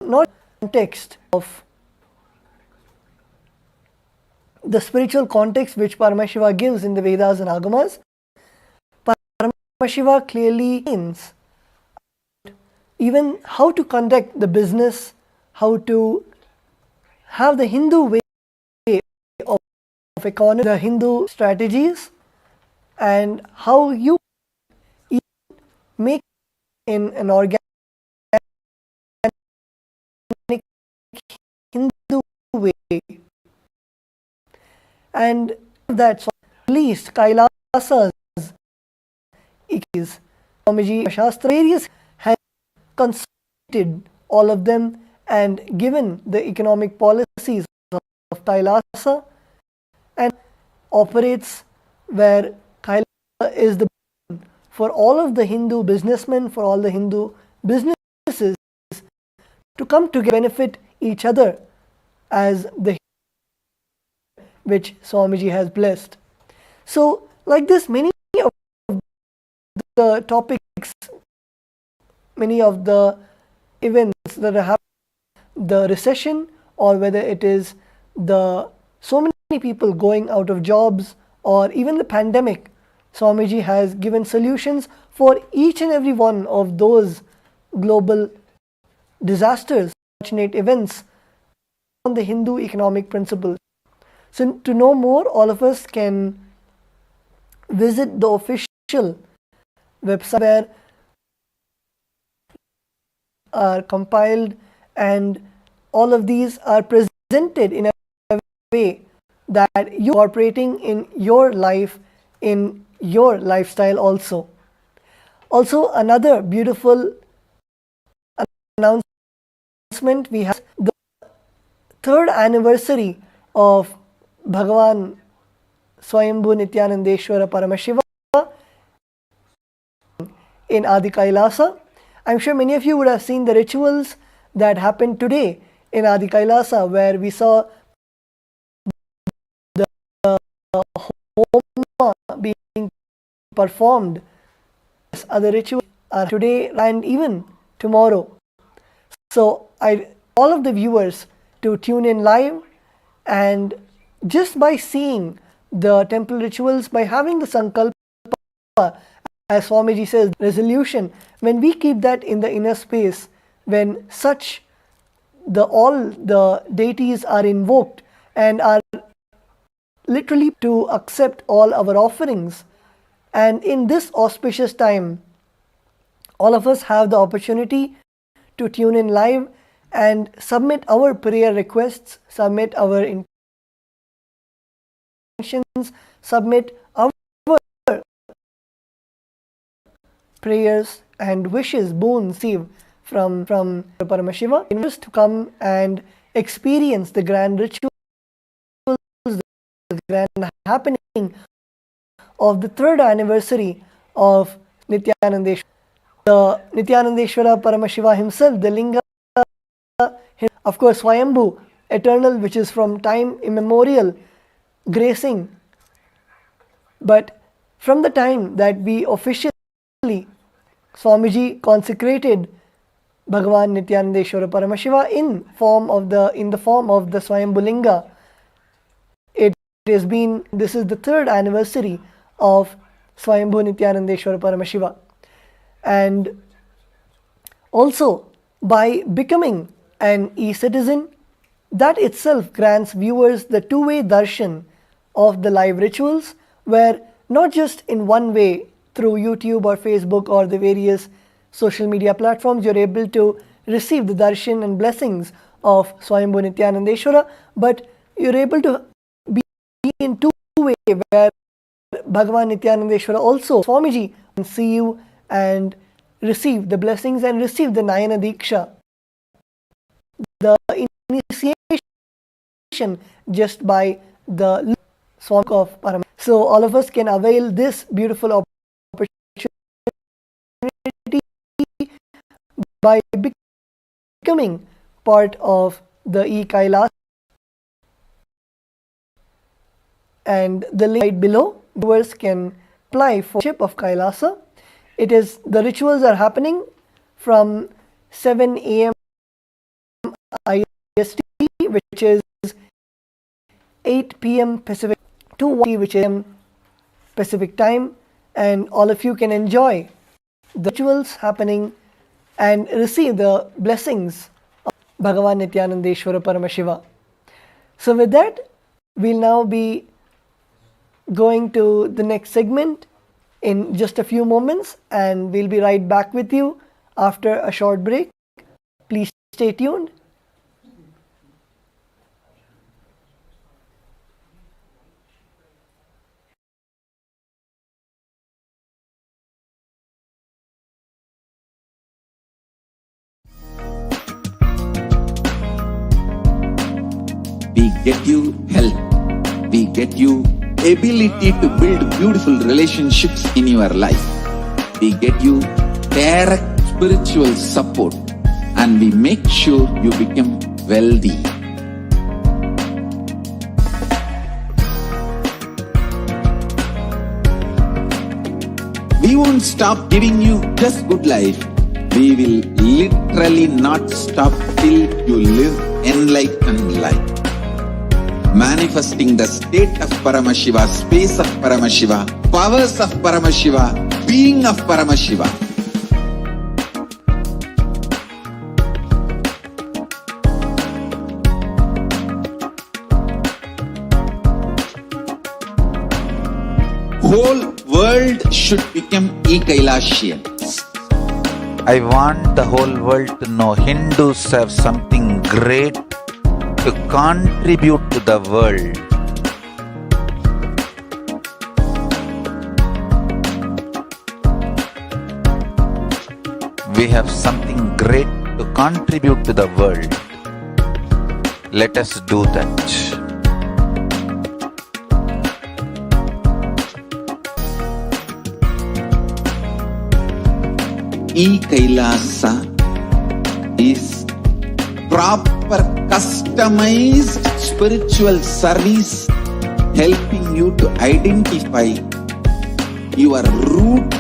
G: not context of the spiritual context which Paramashiva gives in the Vedas and Agamas. Paramashiva clearly means even how to conduct the business, how to have the Hindu way of economy, the Hindu strategies, and how you make in an organic Hindu way. And that's at least Kailasas, Swamiji Shastra, various has consulted all of them and given the economic policies of Kailasa, and operates where Kailasa is the for all of the Hindu businessmen, for all the Hindu businesses to come to benefit each other as the which Swamiji has blessed. So like this, many of the topics many of the events that are happening, the recession, or whether it is the so many people going out of jobs, or even the pandemic, Swamiji has given solutions for each and every one of those global disasters, unfortunate events on the Hindu economic principles. So to know more, all of us can visit the official website where are compiled, and all of these are presented in a way that you are operating in your life, in your lifestyle also. Also, another beautiful announcement, we have the 3rd anniversary of Bhagavan Swayambhu Nithyanandeshwara Paramashivam in Adi Kailasa. I'm sure many of you would have seen the rituals that happened today in Adi Kailasa, where we saw the homa being performed. Other rituals are today and even tomorrow. So I all of the viewers to tune in live, and just by seeing the temple rituals, by having the sankalpa, as Swamiji says, resolution, when we keep that in the inner space, when all the deities are invoked and are literally to accept all our offerings, and in this auspicious time, all of us have the opportunity to tune in live and submit our prayer requests, submit our intentions, submit our prayers and wishes, boons received from Paramashiva, invite to come and experience the grand rituals, the grand happening of the 3rd anniversary of Nithyanandeshwara. The Nithyanandeshwara Paramashiva himself, the Linga, of course Swayambhu, eternal, which is from time immemorial, gracing. But from the time that we officially, Swamiji consecrated Bhagavan Nithyanandeshwara Paramashiva in the form of the Swayambhu Linga, this is the 3rd anniversary of Swayambhu Nithyanandeshwara Paramashiva. And also, by becoming an e-citizen, that itself grants viewers the two-way darshan of the live rituals, where not just in one way through YouTube or Facebook or the various social media platforms you're able to receive the darshan and blessings of Swayambhu Nithyanandeshwara, but you're able to be in two-way, where Bhagavan Nithyanandeshwara also, Swamiji, can see you and receive the blessings and receive the Nayana Diksha, the initiation, just by the Swami of Paramashiva. So all of us can avail this beautiful opportunity by becoming part of the e-Kailas, and the link right below, viewers can apply for ship of Kailasa. The rituals are happening from 7 a.m. IST, which is 8 p.m. Pacific, to 1 which is Pacific time, and all of you can enjoy the rituals happening and receive the blessings of Bhagavan Nithyanandeshwara Paramashiva. So with that, we'll now be going to the next segment in just a few moments, and we'll be right back with you after a short break. Please stay tuned.
A: We get you health. We get you ability to build beautiful relationships in your life. We get you direct spiritual support, and we make sure you become wealthy. We won't stop giving you just good life. we will literally not stop till you live enlightened life. Manifesting the state of Paramashiva, space of Paramashiva, powers of Paramashiva, being of Paramashiva. Whole world should become e-Kailashians. I want the whole world to know Hindus have something great to contribute to the world. We have something great to contribute to the world. Let us do that. E-Kailasa is proper customized spiritual service helping you to identify your root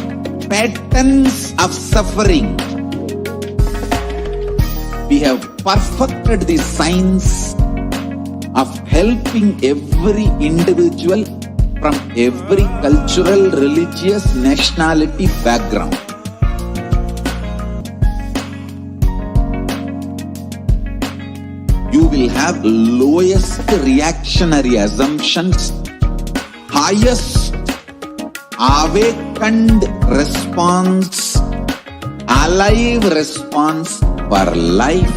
A: patterns of suffering. We have perfected the science of helping every individual from every cultural, religious, nationality background. You will have lowest reactionary assumptions, highest awakened response, alive response for life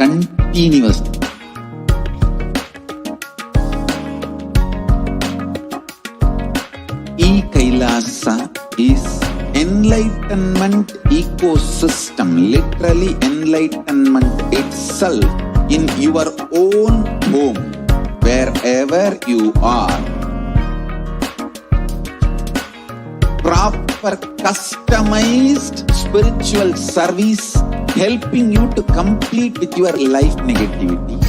A: continuously. E-Kailasa is enlightenment ecosystem, literally enlightenment itself in your own home, wherever you are. Proper customized spiritual service helping you to complete with your life negativity.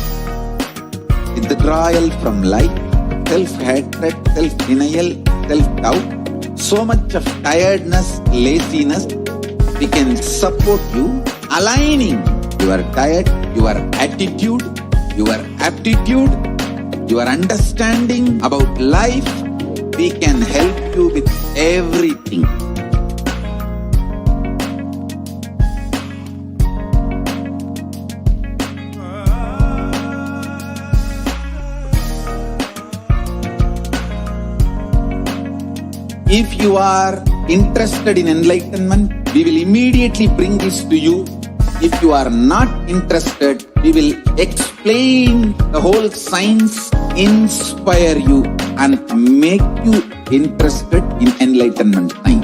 A: Withdrawal from life, self-hatred, self-denial, self-doubt, so much of tiredness, laziness, we can support you aligning your diet, your attitude, your aptitude, your understanding about life. We can help you with everything. If you are interested in enlightenment, we will immediately bring this to you. If you are not interested, we will explain the whole science, inspire you and make you interested in enlightenment time.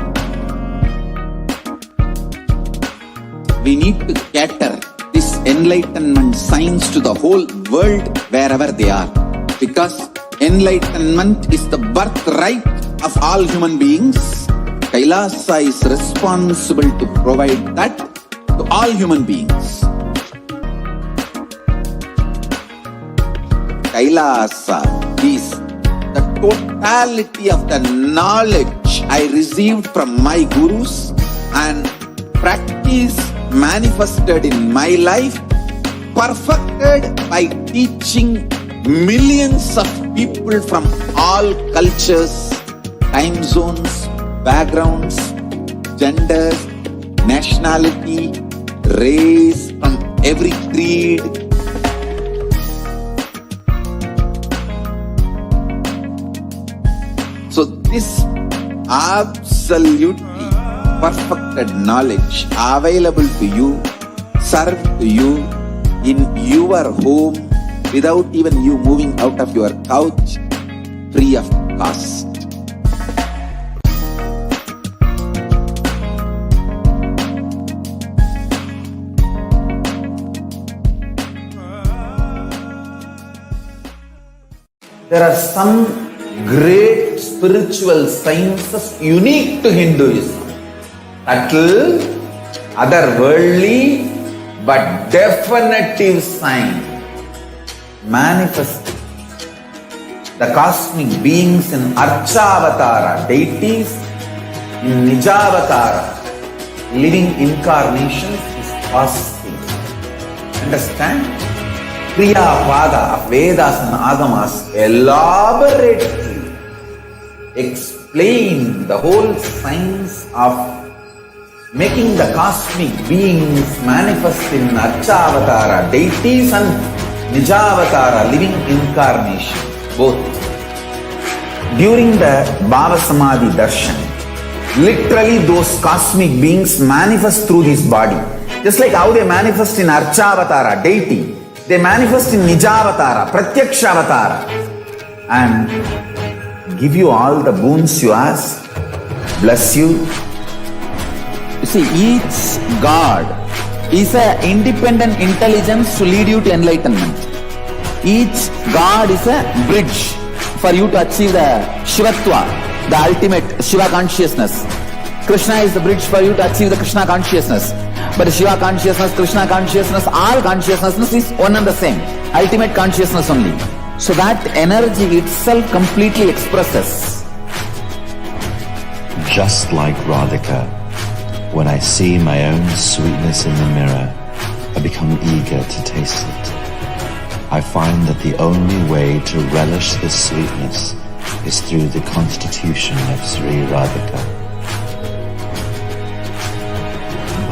A: We need to cater this enlightenment science to the whole world wherever they are, because enlightenment is the birthright of all human beings. Kailasa is responsible to provide that to all human beings. Kailasa is the totality of the knowledge I received from my gurus and practice manifested in my life, perfected by teaching millions of people from all cultures, time zones, backgrounds, genders, nationality, race, from every creed. So this absolutely perfected knowledge available to you, served to you in your home without even you moving out of your couch, free of cost. There are some great spiritual sciences unique to Hinduism. Subtle, otherworldly, but definitive sign. Manifesting the cosmic beings in Archavatara, deities in Nijavatara, living incarnations is fasting. Understand? Kriya Pada of Vedas and Agamas elaborately explain the whole science of making the cosmic beings manifest in Archavatara deities and Nijavatara living incarnation, both. During the Bhava Samadhi Darshan, literally those cosmic beings manifest through this body. Just like how they manifest in Archavatara deity, they manifest in Nijavatara, Pratyakshavatara, and give you all the boons you ask, bless you. You see, each God is an independent intelligence to lead you to enlightenment. Each God is a bridge for you to achieve the Shivatva, the ultimate Shiva consciousness. Krishna is the bridge for you to achieve the Krishna consciousness. But Shiva consciousness, Krishna consciousness, all consciousness is one and the same. Ultimate consciousness only. So that energy itself completely expresses.
K: Just like Radhika, when I see my own sweetness in the mirror, I become eager to taste it. I find that the only way to relish this sweetness is through the constitution of Sri Radhika.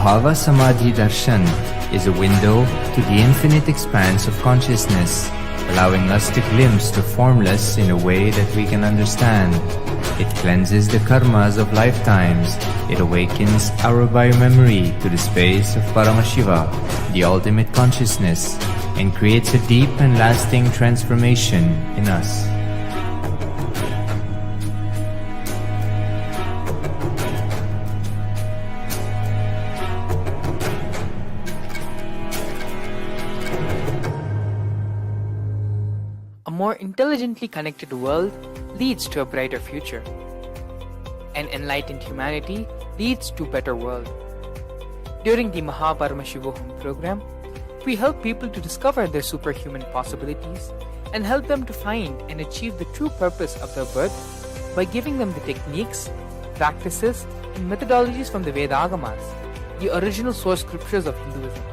L: Bhava Samadhi Darshan is a window to the infinite expanse of consciousness, allowing us to glimpse the formless in a way that we can understand. It cleanses the karmas of lifetimes. It awakens our biomemory to the space of Paramashivam, the ultimate consciousness, and creates a deep and lasting transformation in us.
B: A more intelligently connected world leads to a brighter future. An enlightened humanity leads to a better world. During the Paramashivam program, we help people to discover their superhuman possibilities and help them to find and achieve the true purpose of their birth by giving them the techniques, practices, and methodologies from the Vedagamas, the original source scriptures of Hinduism.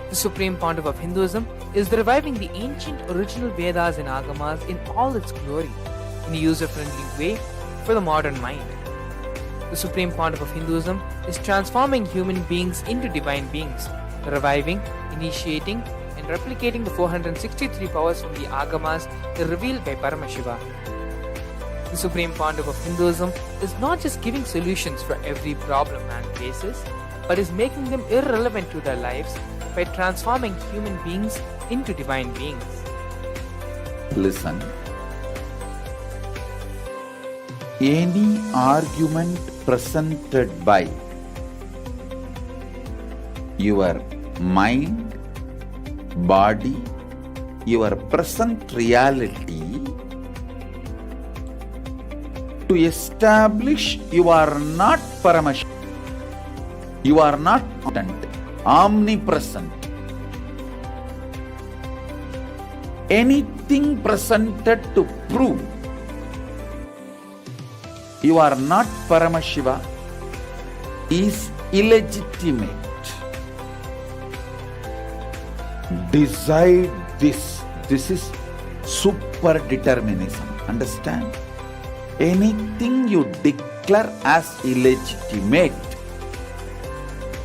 B: The Supreme Pontiff of Hinduism is reviving the ancient original Vedas and Agamas in all its glory, in a user-friendly way for the modern mind. The Supreme Pontiff of Hinduism is transforming human beings into divine beings, reviving, initiating, and replicating the 463 powers from the Agamas revealed by Paramashivam. The Supreme Pontiff of Hinduism is not just giving solutions for every problem man faces, but is making them irrelevant to their lives by transforming human beings into divine beings.
A: Listen. Any argument presented by your mind, body, your present reality to establish you are not Paramashivam, you are not omnipresent. Anything presented to prove you are not Paramashiva is illegitimate. Decide this. This is super determinism. Understand? Anything you declare as illegitimate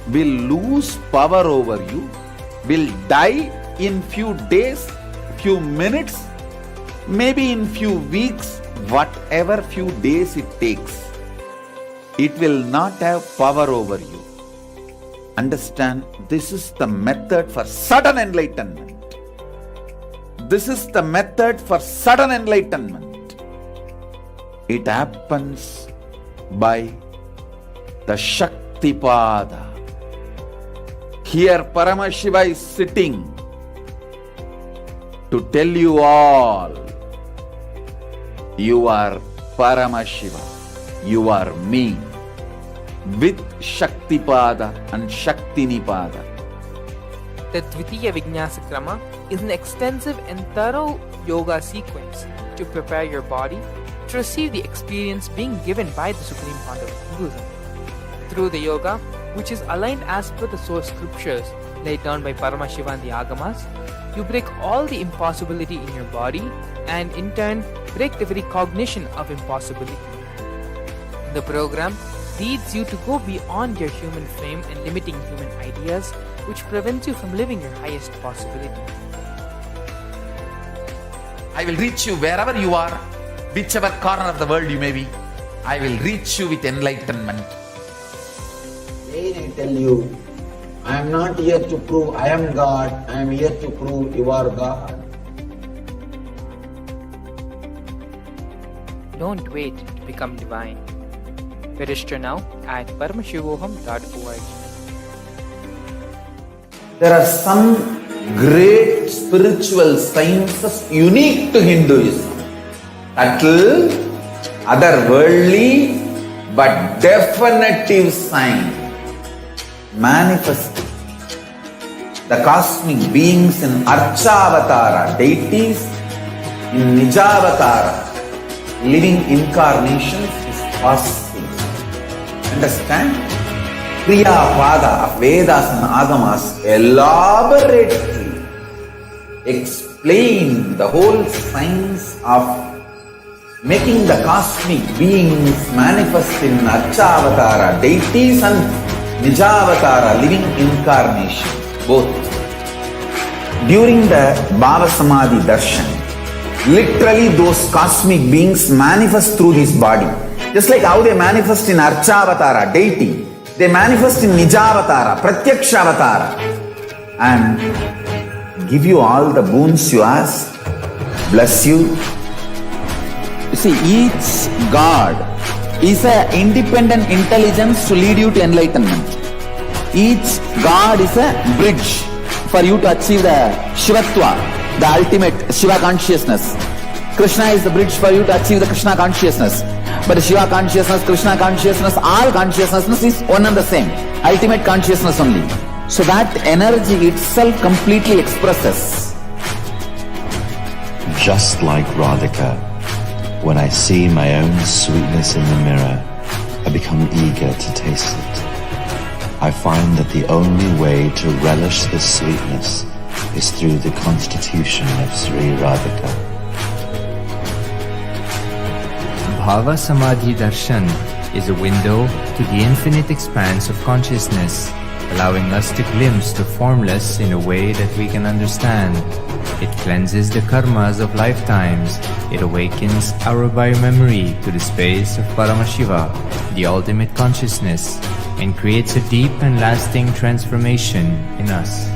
A: will lose power over you, will die in few days, few minutes, maybe in few weeks, whatever few days it takes. It will not have power over you. Understand, this is the method for sudden enlightenment. This is the method for sudden enlightenment. It happens by the Shaktipada. Here Paramashiva is sitting to tell you all, you are Paramashiva, you are me, with Shaktipada and Shaktinipada.
B: The Dvitiya Vijnasa Krama is an extensive and thorough yoga sequence to prepare your body to receive the experience being given by the Supreme Pontiff of Hinduism. Through the yoga, which is aligned as per the source scriptures laid down by Paramashivam and the Agamas, you break all the impossibility in your body and in turn break the very cognition of impossibility. The program leads you to go beyond your human frame and limiting human ideas, which prevents you from living your highest possibility.
C: I will reach you wherever you are, whichever corner of the world you may be. I will reach you with enlightenment.
F: Again I tell you, I am not here to prove I am God, I am here to prove you are God.
B: Don't wait to become divine. Register now at paramashivoham.org.
A: There are some great spiritual sciences unique to Hinduism. Subtle, otherworldly, but definitive sign. Manifesting the cosmic beings in Archavatara, deities in Nijavatara, living incarnations is possible. Understand? Kriya Pada of Vedas and Agamas elaborately explain the whole science of making the cosmic beings manifest in Archavatara, deities and Nijavatara, living incarnation, both. During the Bhava Samadhi Darshan, literally those cosmic beings manifest through this body. Just like how they manifest in Archavatara, deity, they manifest in Nijavatara, Pratyakshavatara, and give you all the boons you ask, bless you. You see, each God is an independent intelligence to lead you to enlightenment. Each God is a bridge for you to achieve the Shivatva, the ultimate Shiva consciousness. Krishna is the bridge for you to achieve the Krishna consciousness. But the Shiva consciousness, Krishna consciousness, all consciousness is one and the same. Ultimate consciousness only. So that energy itself completely expresses.
K: Just like Radhika, when I see my own sweetness in the mirror, I become eager to taste it. I find that the only way to relish this sweetness is through the constitution of Sri Radhika.
L: Bhava Samadhi Darshan is a window to the infinite expanse of consciousness, allowing us to glimpse the formless in a way that we can understand. It cleanses the karmas of lifetimes. It awakens our biomemory to the space of Paramashiva, the ultimate consciousness, and creates a deep and lasting transformation in us.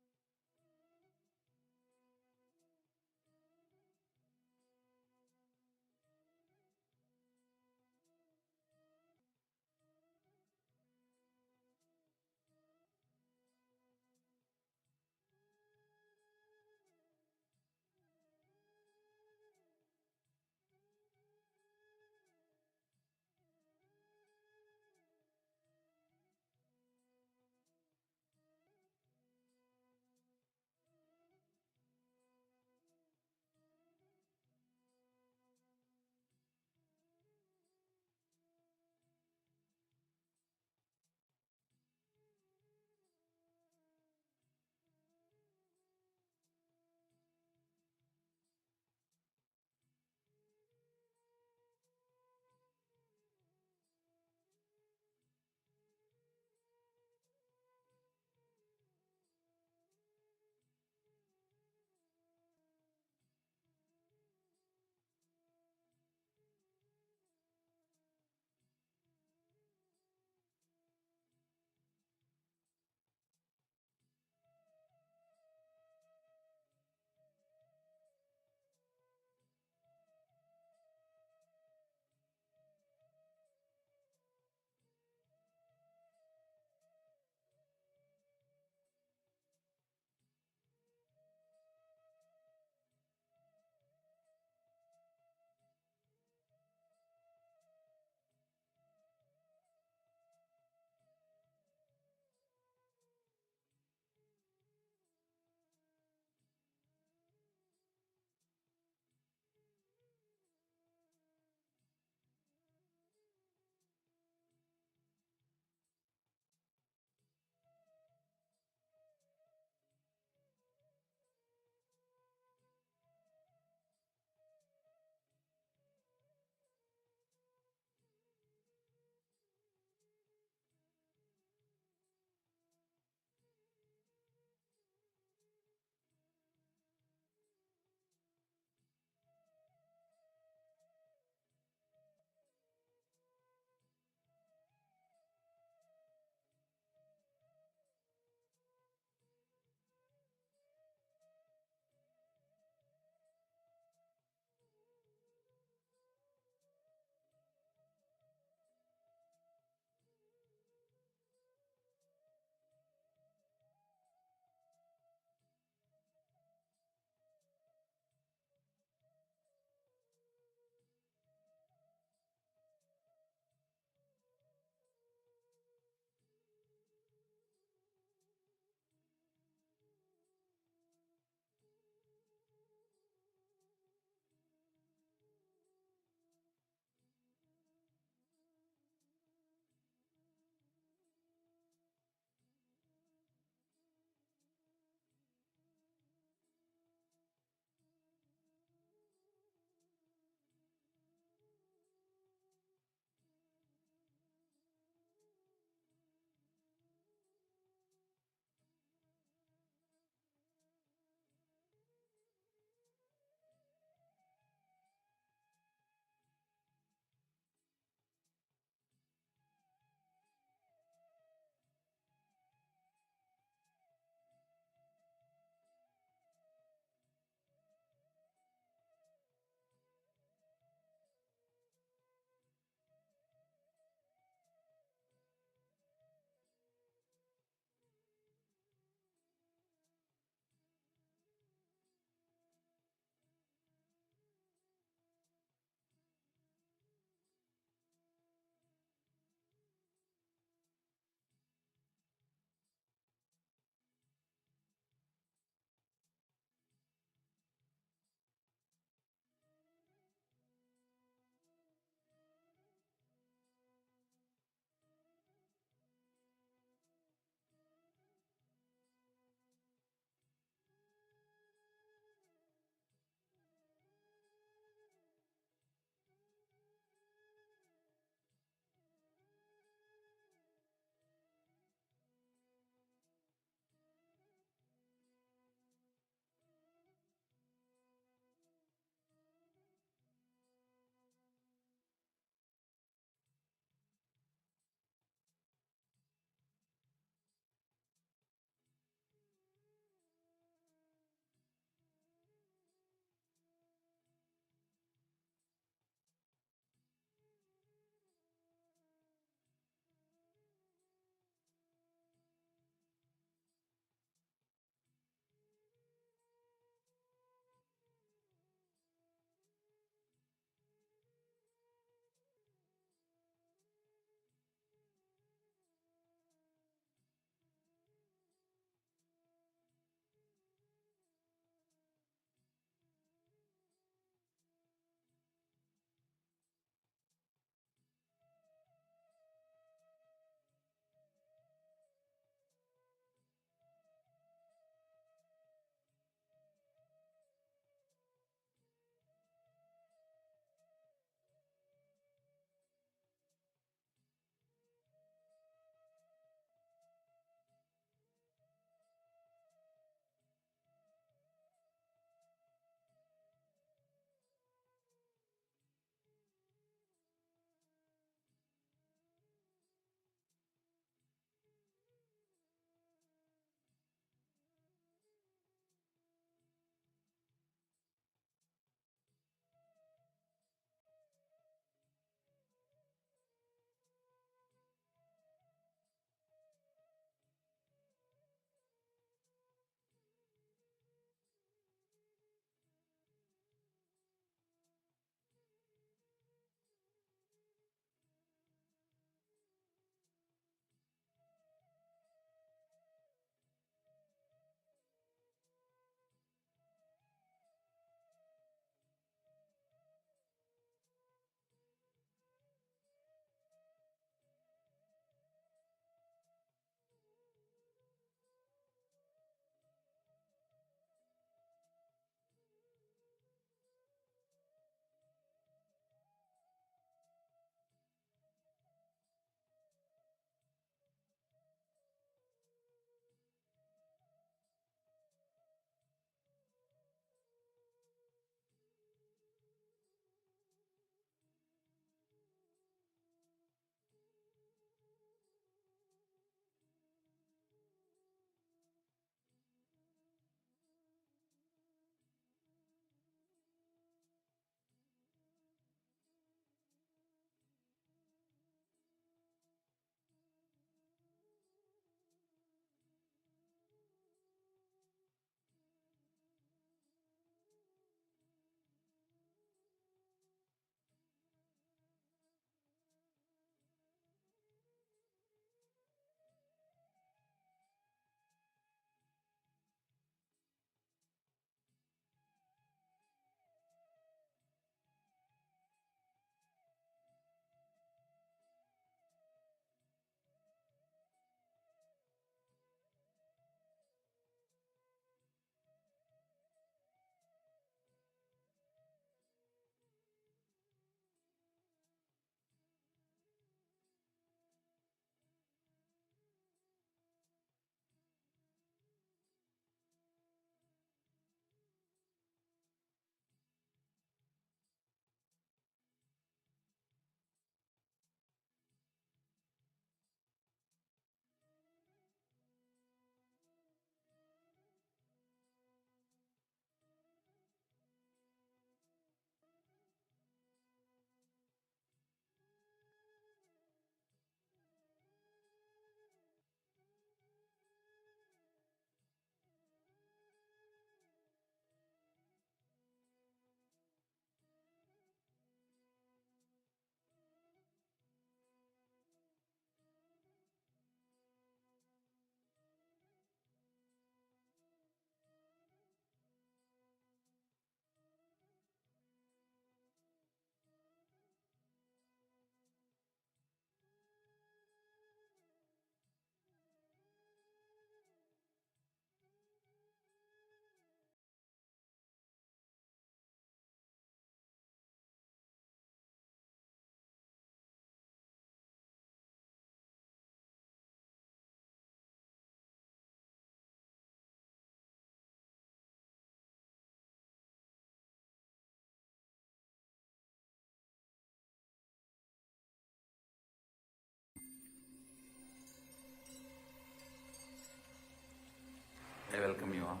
A: welcome you all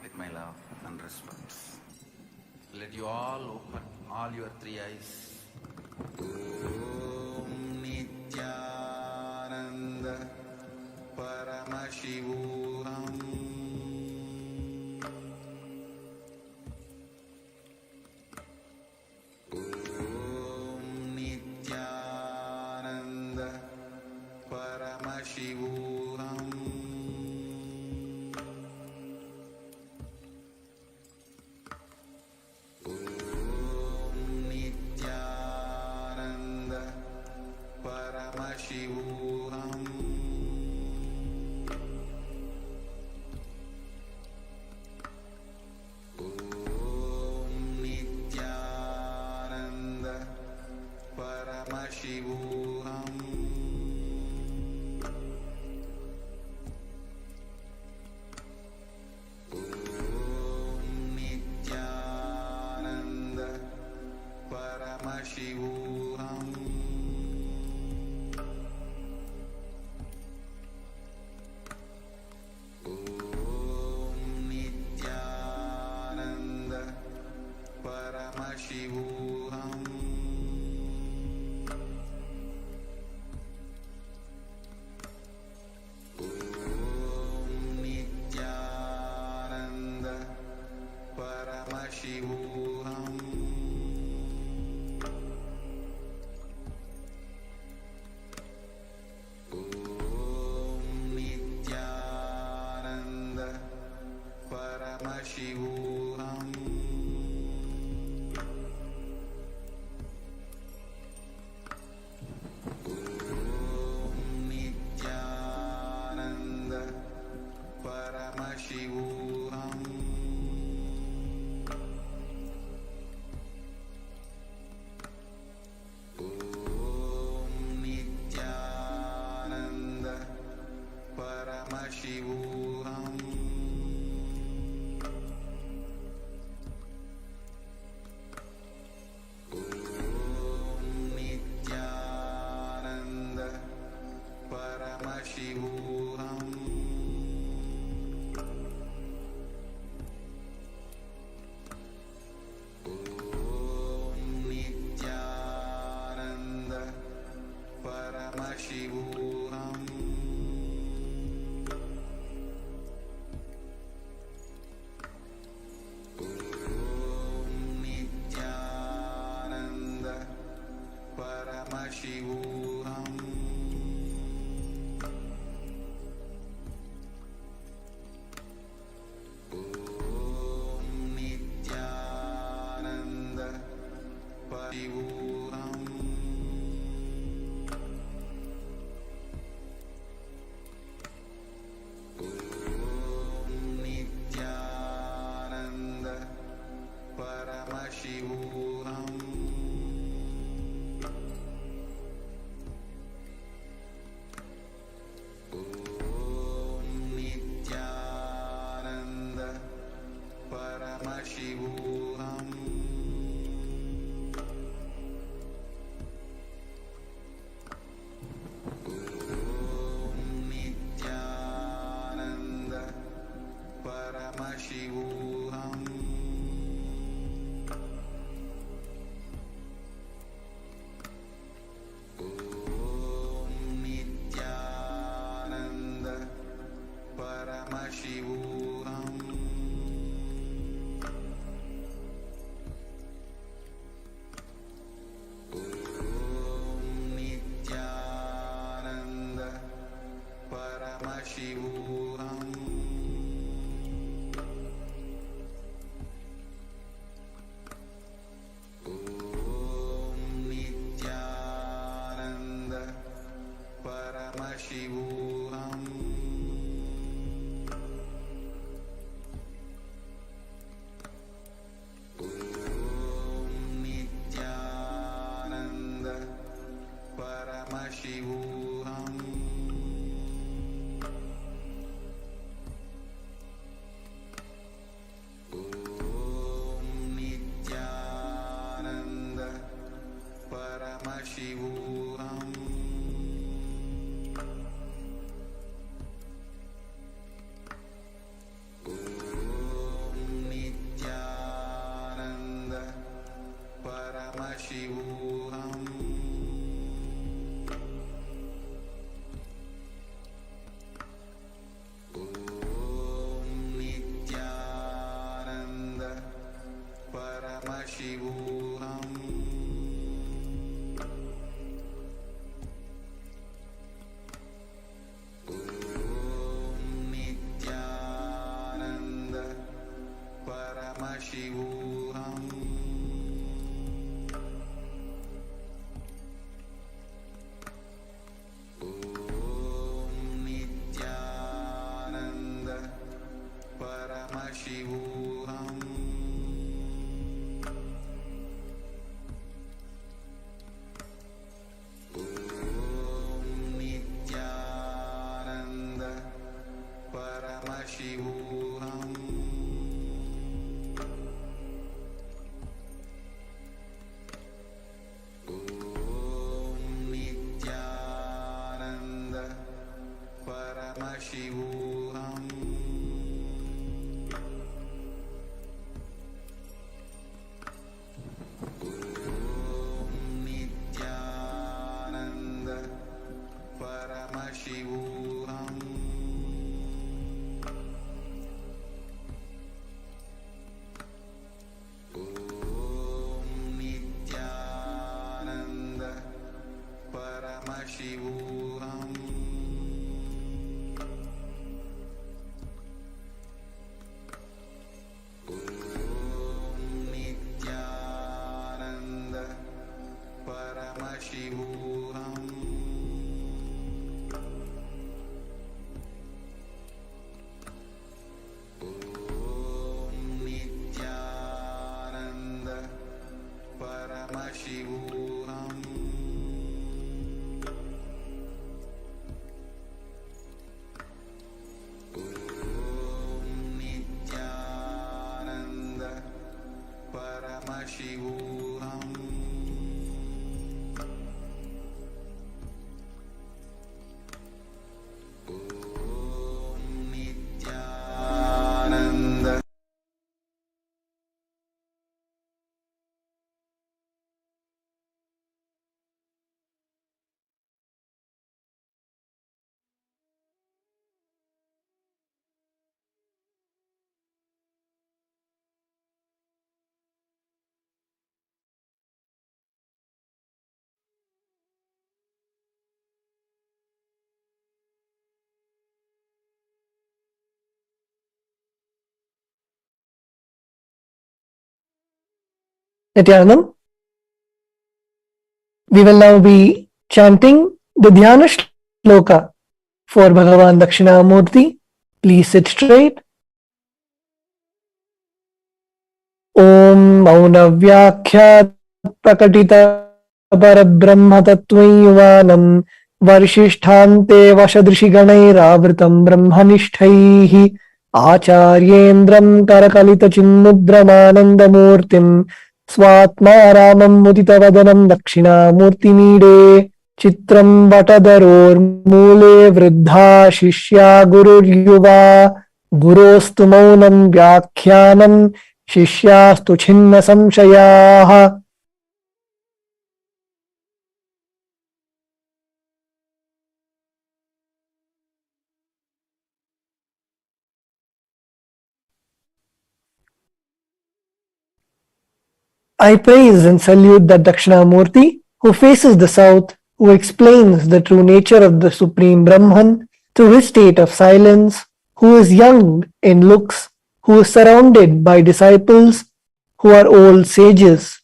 A: with my love and respect. Let you all open all your three eyes. Om Nithyananda Paramashivam. Om Nithyananda Paramashivam. Paramashivam. Om Nithyananda Paramashivam. Om Nithyananda Paramashivam. Paramashivam. Om Nithyananda Paramashivam. Om Nithyananda Paramashivam. Paramashivam. Om Nithyananda Paramashivam. Om Nithyananda Paramashivam. Paramashivam. Om Nithyananda Paramashivam. Om Nithyananda Paramashivam. Paramashivam. Om Nithyananda Paramashivam. Om Nithyananda Paramashivam. Paramashivam. Om Nithyananda Paramashivam.
J: Paramashivam. Om Nithyananda Paramashivam. Om Nithyananda Paramashivam. Om Nithyananda Paramashivam. Om Nithyananda Paramashivam. Om Nithyananda Paramashivam. Om Nithyananda Paramashivam. Om Nithyananda Paramashivam. Om Nithyananda Paramashivam. Om Nithyananda.
G: Nityanandam, we will now be chanting the Dhyana Shloka for Bhagavan Dakshinamurthy. Please sit straight. Om Maunavyakhya Prakatita Parabrahma Tattvayuvanam Varshishthante Vashadrishiganairavritam Brahmanishthaihi Acharyendram Karakalita Chinmudramanandamurtim Swatma Ramam Muditavadanam Dakshinamurtimide Chitram Vatadharor Mule Vriddha Shishya Gururyuva Gurostu Maunam Vyakhyanam Shishyastu Chinna Samshayaha. I praise and salute that Dakshinamurthy who faces the south, who explains the true nature of the Supreme Brahman through his state of silence, who is young in looks, who is surrounded by disciples who are old sages.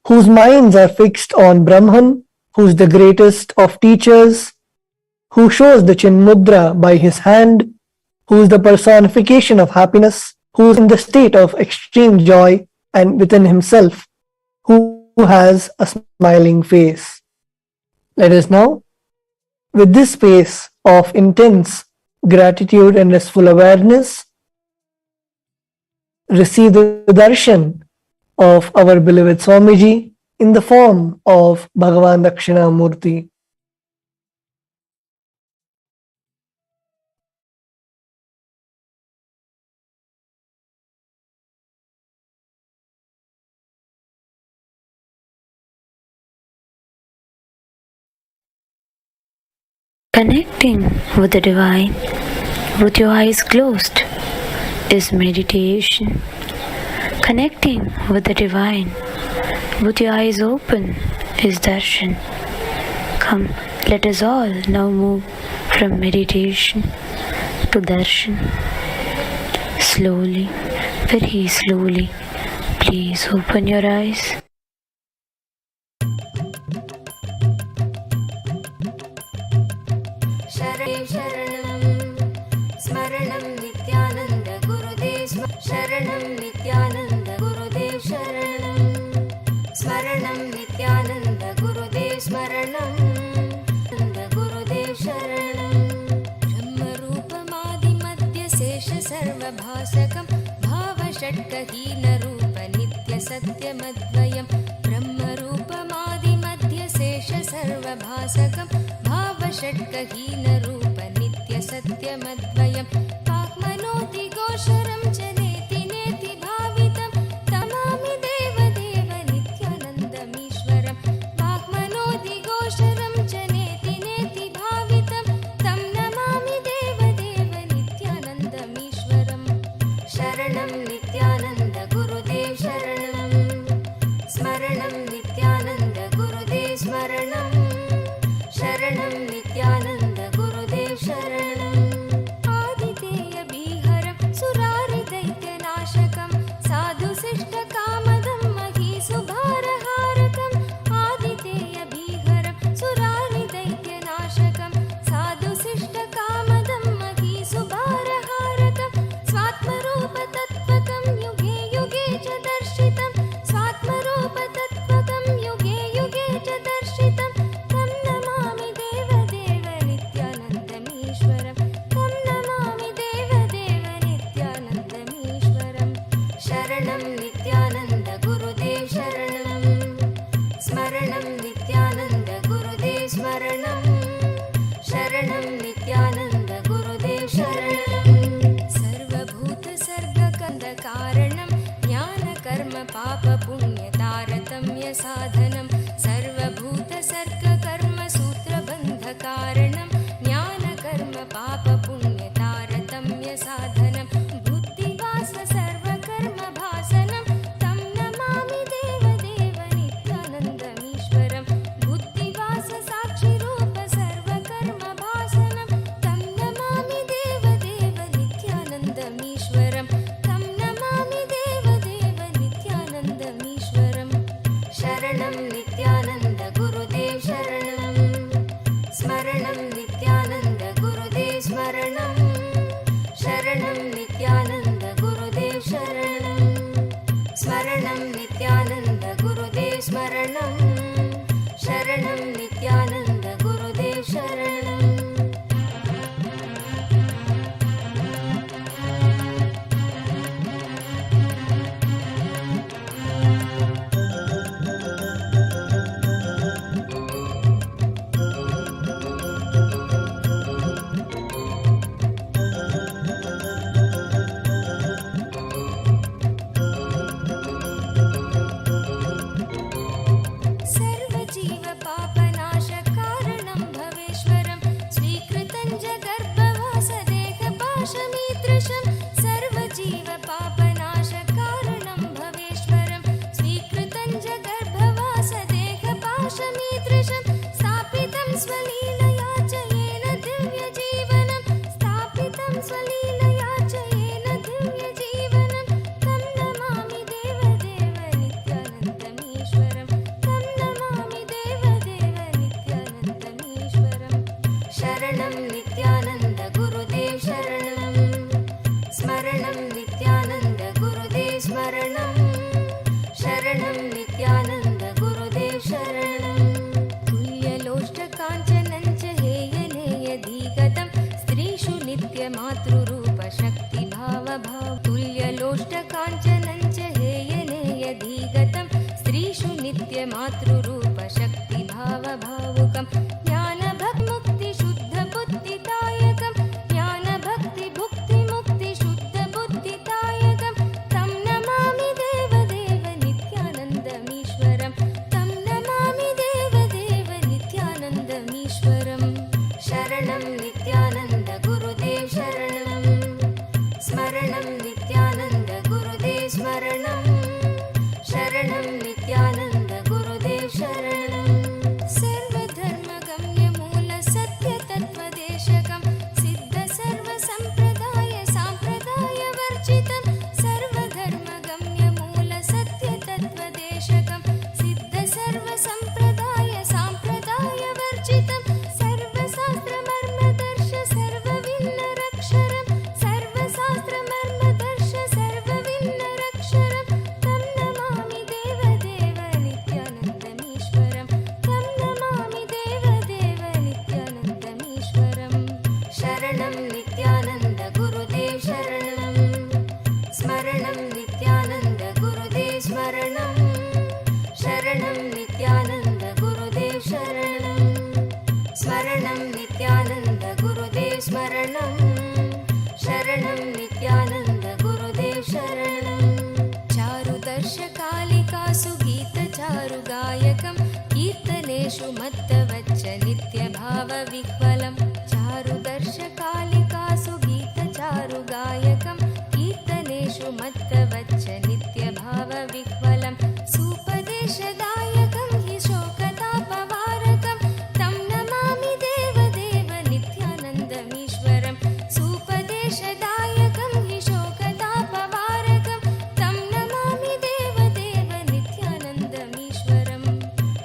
G: Whose minds are fixed on Brahman, who is the greatest of teachers, who shows the Chinmudra by his hand, who is the personification of happiness, who is in the state of extreme joy and within himself, who has a smiling face. Let us now, with this space of intense gratitude and restful awareness, receive the darshan of our beloved Swamiji in the form of Bhagavan Dakshinamurthy.
M: Connecting with the divine with your eyes closed is meditation. Connecting with the divine with your eyes open is darshan. Come, let us all now move from meditation to Darshan. Slowly, very slowly, please open your eyes.
N: शरणं स्मरणं नित्यानन्द गुरुदेव शरणं नित्यानन्द गुरुदेव शरणं स्मरणं नित्यानन्द गुरुदेव स्मरणं गुरुदेव शरणं ब्रह्मरूपमादिमध्य शेष सर्वभासकं भावषट्कहीनरूप नित्यसत्यमद्वयं ब्रह्मरूपमादिमध्य शेष सर्वभासकं भावषट्कहीनरूप नित्यसत्यमद्वयं वाक्मनोति गोचरं च नेति नेति भावितं तमामि देवदेव नित्यानन्दमीश्वरं वाक्मनोति गोचरं च नेति नेति भावितं तं नमामि देवदेव नित्यानन्दमीश्वरं शरणं नित्यानन्द गुरुदेव शरणं स्मरणं नित्यानन्द गुरुदेव स्मरणं शरणं नित्यानन्द गुरुदेव शरणं आदितेयबीहरं सुरारिदैत्यनाशकं साधुशिष्टकामदं महीसुभारहारकम् आदितेयबीहरं सुरारिदैत्यनाशकं साधुशिष्टकामदं महीसुभारहारकं स्वात्मरूपतत्त्वकं युगे युगे च दर्शितं स्वात्मरूपतत्त्वकं युगे युगे च दर्शितं तं नमामि देवदेव नित्यानन्दमीश्वरं तं नमामि देवदेव नित्यानन्दमीश्वरं शरणं नित्यानन्द गुरुदेव शरणं स्मरणं नित्यानन्द गुरुदेव स्मरणं शरणं नित्यानन्द गुरुदेव शरणं सर्वभूतसर्गकन्दकारणं ज्ञानकर्म पापपुण्यतारतम्य साधनं सर्वभूतसर्गकर्मसूत्रबन्धकारणं ज्ञानकर्म पापपुण्यतारतम्य साधनं बुद्धिवास सर्वकर्मभासनं तं नमामि देवदेव नित्यानन्दमीश्वरं बुद्धिवास साक्षिरूप सर्वकर्मभासनं तं नमामि देवदेव नित्यानन्दमीश्वरं तं नमामि देवदेव नित्यानन्दमीश्वरं शरणं नित्यानन्द गुरुदेव शरणं स्मरणं नित्यानन्द गुरुदेव स्मरणं शरणं नित्यानन्द गुरुदेव शरणं स्मरणं नित्यानन्द गुरुदेव स्मरणं शरणं नित्यानन्द गुरुदेव शरणं सर्वजीवपापनाशकारणं भवेश्वरं स्वीकृतं च गर्भवासदेहपाशमीदृशं सर्वजीवपापनाशकारणं भवेश्वरं स्वीकृतं च गर्भवासदेहपाशमीदृशं स्थापितं स्वलीलया च येन दिव्यजीवनं स्थापितं स्वलीलया च येन दिव्यजीवनं तं नमामि देवदेव नित्यानन्दमीश्वरं तं नमामि देवदेव नित्यानन्दमीश्वरं शरणं नित्यानन्द गुरुदेव शरणं स्मरणं नित्यानन्द गुरुदेव स्मरणं शरणं नित्यानन्द गुरुदेव शरणं तुल्यलोष्टकाञ्चनं च हेयनेयधिगतं स्त्रीषु नित्यमातृरूपशक्तिभावभाव तुल्यलोष्टकाञ्चनं च हेयनेयधिगतं स्त्रीषु नित्यमातृरूपशक्तिभावभावुकं ज्ञानभक्तिमुक्तिशुद्धबुद्धिदायकं ज्ञानभक्तिमुक्तिशुद्धबुद्धिदायकं तं नमामि देवदेव नित्यानन्दमीश्वरं तं नमामि देवदेव नित्यानन्दमीश्वरं शरणं नित्यानन्द गुरुदेव शरणं स्मरणं नित्यानन्द गुरुदेव स्मरणं शरणं नित्यानन्द गुरुदेव शरणं सर्वधर्मगम्यमूलसत्यतत्त्वदेशकं सिद्धसर्वसम्प्र कीर्तनेषु मत्तवच्च नित्यभावविह्वलं चारुदर्शकालिकासु गीतचारुगायकं कीर्तनेषु मत्तवच्च नित्यभावविह्वलं सूपदेशदायकं हि शोकतापवारकं तं नमामि देवदेव नित्यानन्दमीश्वरं सूपदेशदायकं हि शोकतापवारकं तं नमामि देवदेव नित्यानन्दमीश्वरं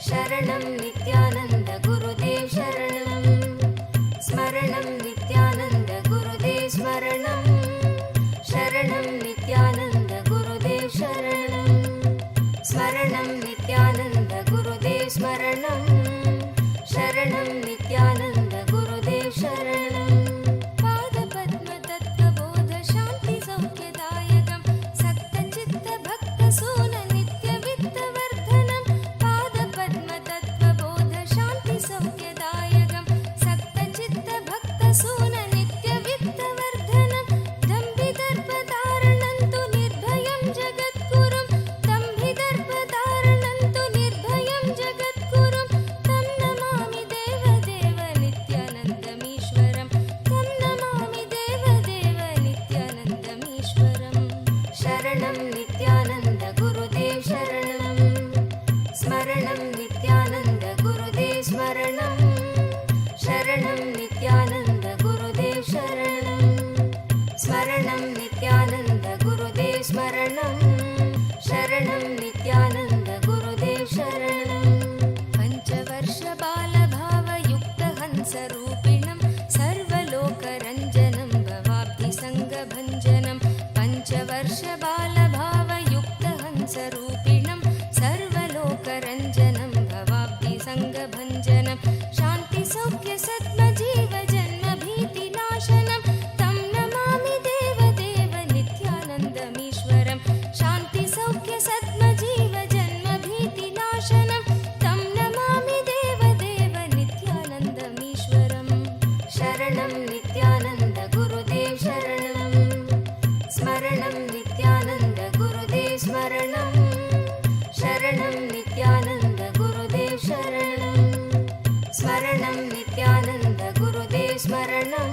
N: शरणं नित्यानन्द गुरुदेव शरणं स्मरणं नित्यानन्द गुरुदेव स्मरणं शरणं नित्यानन्द गुरुदेव शरणं स्मरणं नित्यानन्द गुरुदेव स्मरणं शरणं नित्यानन्द गुरुदेव शरणं पादपद्मतत्त्वबोध शान्ति सौख्यदायकं सक्तचित्तभक्तसून नित्यवित्तवर्धनं पादपद्मतत्त्वबोध शान्ति सौख्यदायकं सक्तचित्तभक्तसून नित्यवित्तवर्धनं दम्भिदर्पधारणं तु निर्भयं जगद्गुरुं दम्भिदर्पधारणं तु निर्भयं जगद्गुरुं तं नमामि देवदेव नित्यानन्दमीश्वरं तं नमामि देवदेव नित्यानन्दमीश्वरं शरणं नित्यानन्द गुरुदेव शरणं स्मरणं नित्यानन्द गुरुदेव स्मरणं शरणं नित्यानन्द गुरुदेव शरणं स्मरणं नित्यानन्द गुरुदेव स्मरणं शरणं नित्यानन्द गुरुदेव शरणं पञ्चवर्षबालभावयुक्तहंसरूपिणं सर्वलोकरञ्जनं भवाब्धिसङ्गभञ्जनं पञ्चवर्षबालभावयुक्तहंसरूपिणं सर्वलोकरञ्जनं भवाब्धिसङ्गभञ्जनं शान्तिसौख्यसद्मजीवजन्मभीतिनाशनं तं नमामि देवदेव नित्यानन्दमीश्वरं शान्तिसौख्यसद्मजीवजन्मभीतिनाशनं तं नमामि देवदेव नित्यानन्दमीश्वरं शरणं नित्यानन्द गुरुदेव शरणं स्मरणं नित्यानन्द गुरुदेव स्मरणं शरणं नित्यानन्द गुरुदेव शरणं स्मरणं नित्यानन्द गुरुदेव स्मरणं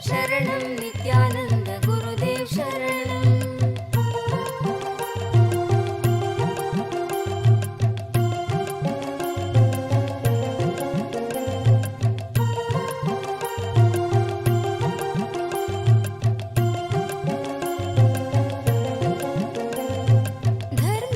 N: शरणं नित्यानन्द गुरुदेव शरणं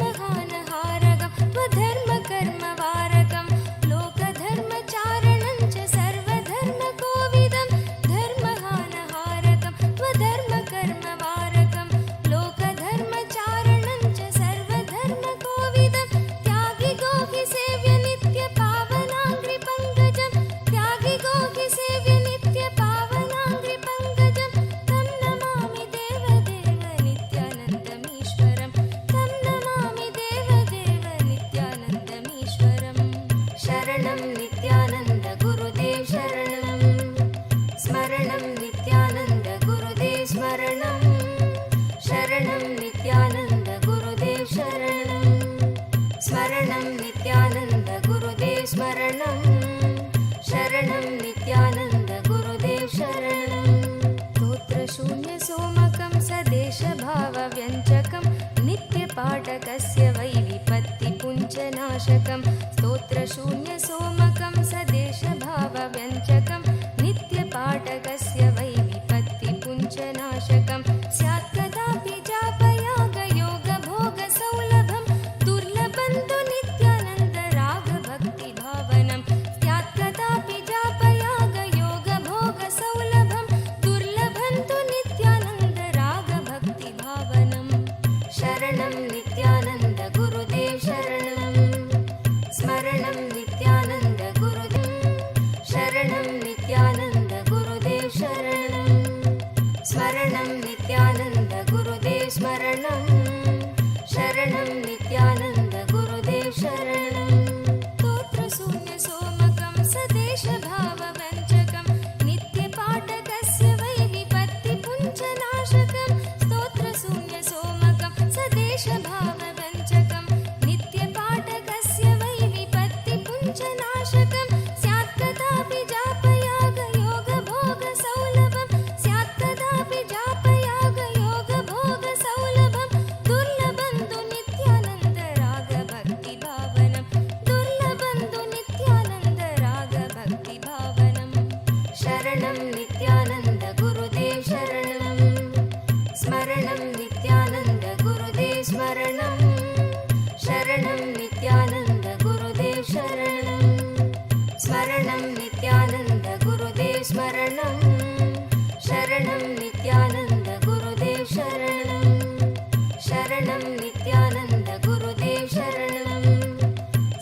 N: धर्महानहारकं स्वधर्मकर्मवारकं लोकधर्मचारणं च सर्वधर्मकोविदं धर्महानहारकं स्वधर्मकर्मवारकं लोकधर्मचारणं च सर्वधर्मकोविदं त्यागिगो हि सेव्य नित्यपावनाङ्घ्रिपङ्कजं त्यागिगो हि सेव्य नित्यपावनाङ्घ्रिपङ्कजं तं नमामि देवदेव नित्यानन्दमीश्वरं तं नमामि देवदेव नित्यानन्दमीश्वरं शरणं नित्यानन्द गुरुदेव शरणं स्मरणं नित्यानन्द गुरुदेव स्मरणं शरणं नित्यानन्द गुरुदेव शरणं स्मरणं नित्यानन्द गुरुदेव स्मरणं शरणं नित्यानन्द गुरुदेव शरणं स्तोत्रशून्यसोमकं सदेशभावव्यञ्जकं नित्यपाठकस्य वै विपत्तिपुञ्जनाशकं स्तोत्रशून्यसोमकं सदेशभावव्यञ्जकं नित्यपाठकस्य वै विपत्तिपुञ्जनाशकं स्यात् कदापि जापयागयोगभोगसौलभं दुर्लभं तु नित्यानन्द रागभक्तिभावनं स्यात् कदापि जापयागयोगभोगसौलभं दुर्लभं तु नित्यानन्द रागभक्तिभावनं शरणं नित्यानन्द स्मरणं शरणं नित्यानन्द गुरुदेव शरणं शरणं नित्यानन्द गुरुदेव शरणं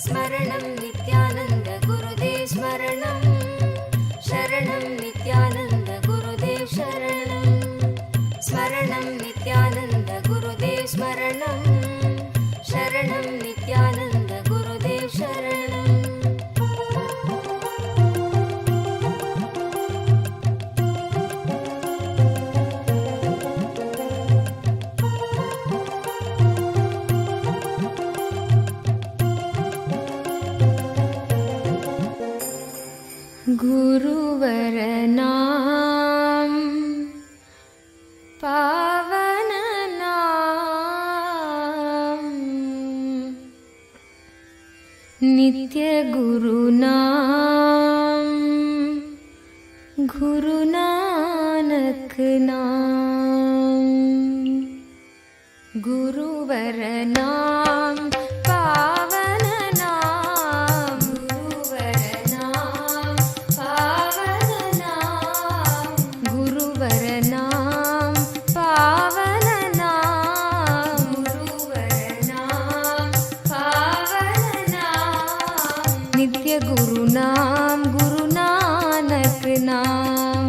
N: स्मरणं नित्यानन्द गुरुदेव स्मरणं शरणं नित्यानन्द गुरुदेव शरणं स्मरणं नित्यानन्द गुरुदेव स्मरणं शरणं नित्यानन्द गुरुदेव शरणं गुरुवरनाम पावननाम नित्य गुरुनाम गुरु नानक नाम गुरुवरनाम पावननाम गुरुवरनाम पावननाम गुरुवरनाम पावननाम गुरुवरनाम पावननाम नित्य गुरुनाम गुरु नानक नाम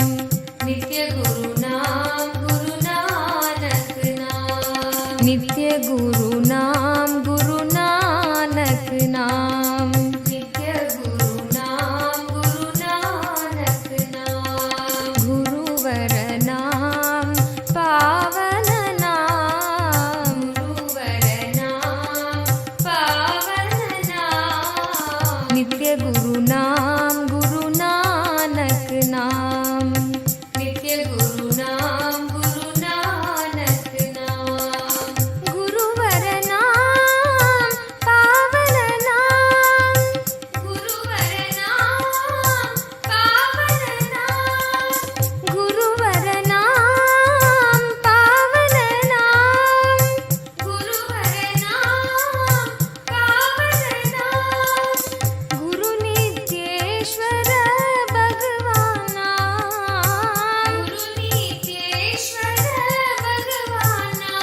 N: नित्य गुरुनाम गुरु नानक नाम नित्य गुरुनाम गुरु नानक नाम नित्य गुरुनाम गुरु नानक नाम गुरुवरनाम पावननाम गुरुवरनाम पावननाम नित्य गुरुनाम गुरु नानक नाम नित्य गुरुनाम गुरु नानक नाम गुरुवरनाम पावननाम गुरुवरनाम पावननाम गुरुवरनाम पावननाम गुरुवरनाम पावननाम गुरु नित्येश्वर भगवाना गुरु नित्येश्वर भगवाना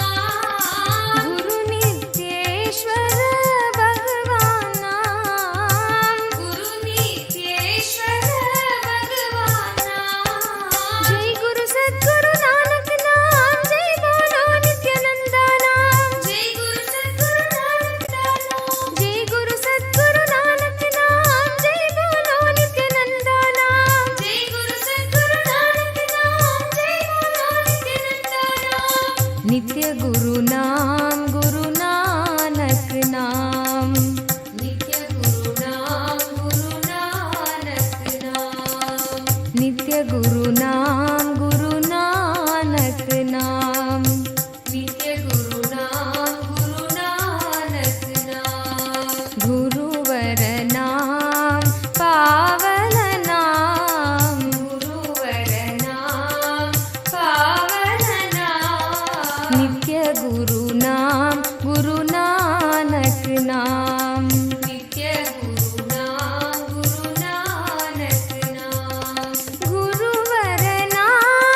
N: गुरु नित्येश्वर भगवाना गुरु नित्येश्वर भगवाना जय गुरु सद्गुरु नानक नाम जय बोलो नित्यानंदा नाम जय गुरु सद्गुरु नानक नाम जय गुरु सद्गुरु नानक नाम जय बोलो नित्यानंदा नाम जय गुरु सद्गुरु नानक नाम जय बोलो नित्यानंदा नाम नित्य गुरु नाम गुरु नानक नाम नित्य गुरु नाम गुरु नानक नाम नित्य गुरु नाम गुरु नानक नाम नित्य गुरु नाम गुरु नानक नाम गुरुवरनाम पावननाम गुरुवरनाम पावननाम नित्य गुरु नाम गुरु नानक नाम नित्य गुरु नाम गुरु नानक नाम गुरुवरनाम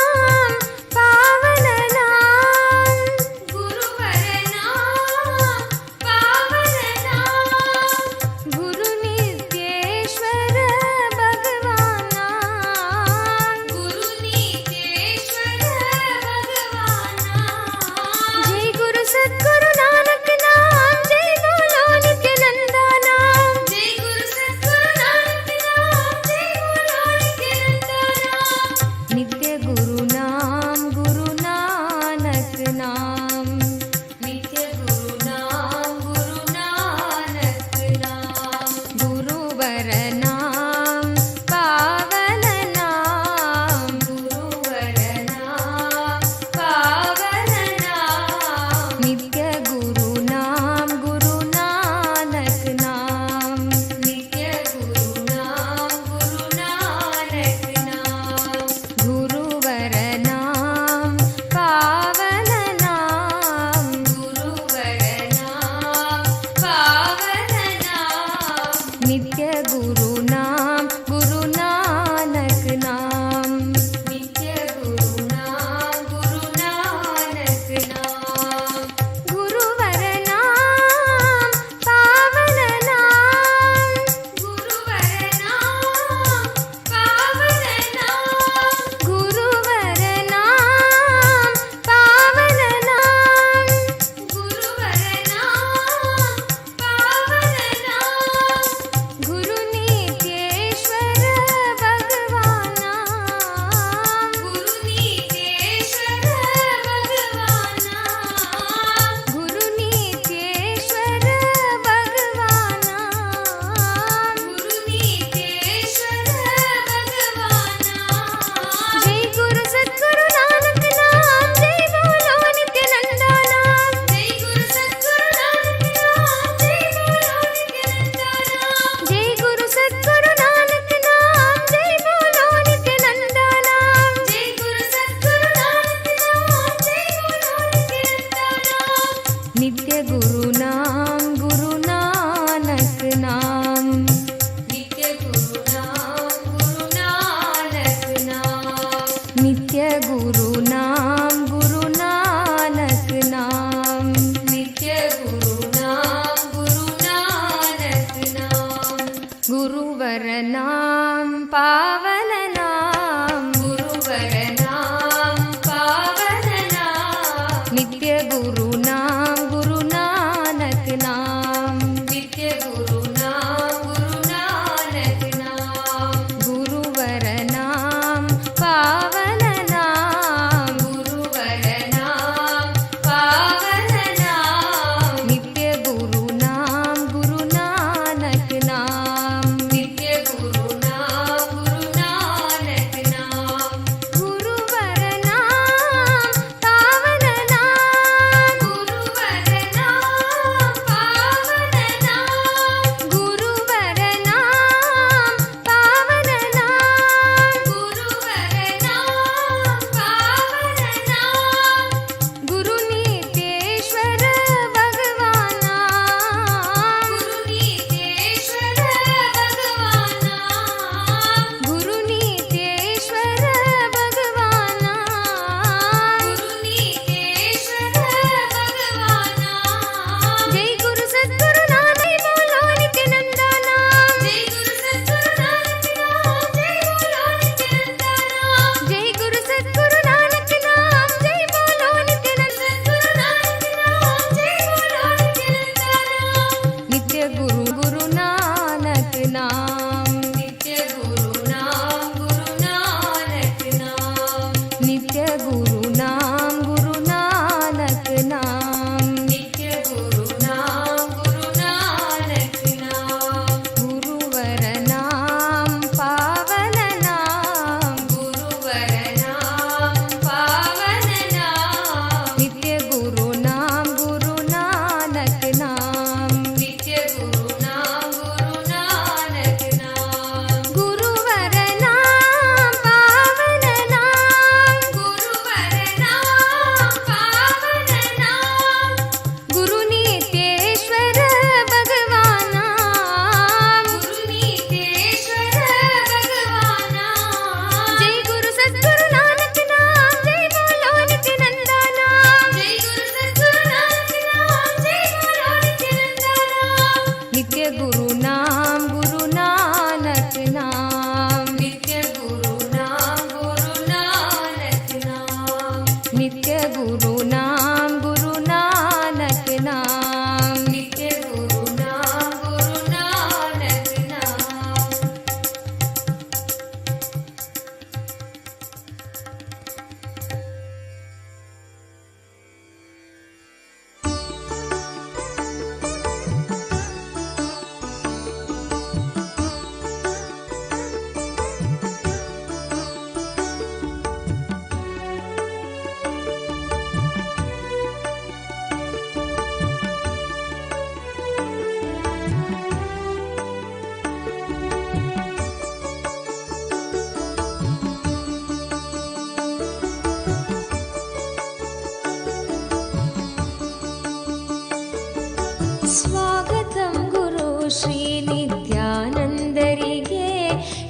N: स्वागतं गुरु श्री नित्यानन्दरिगे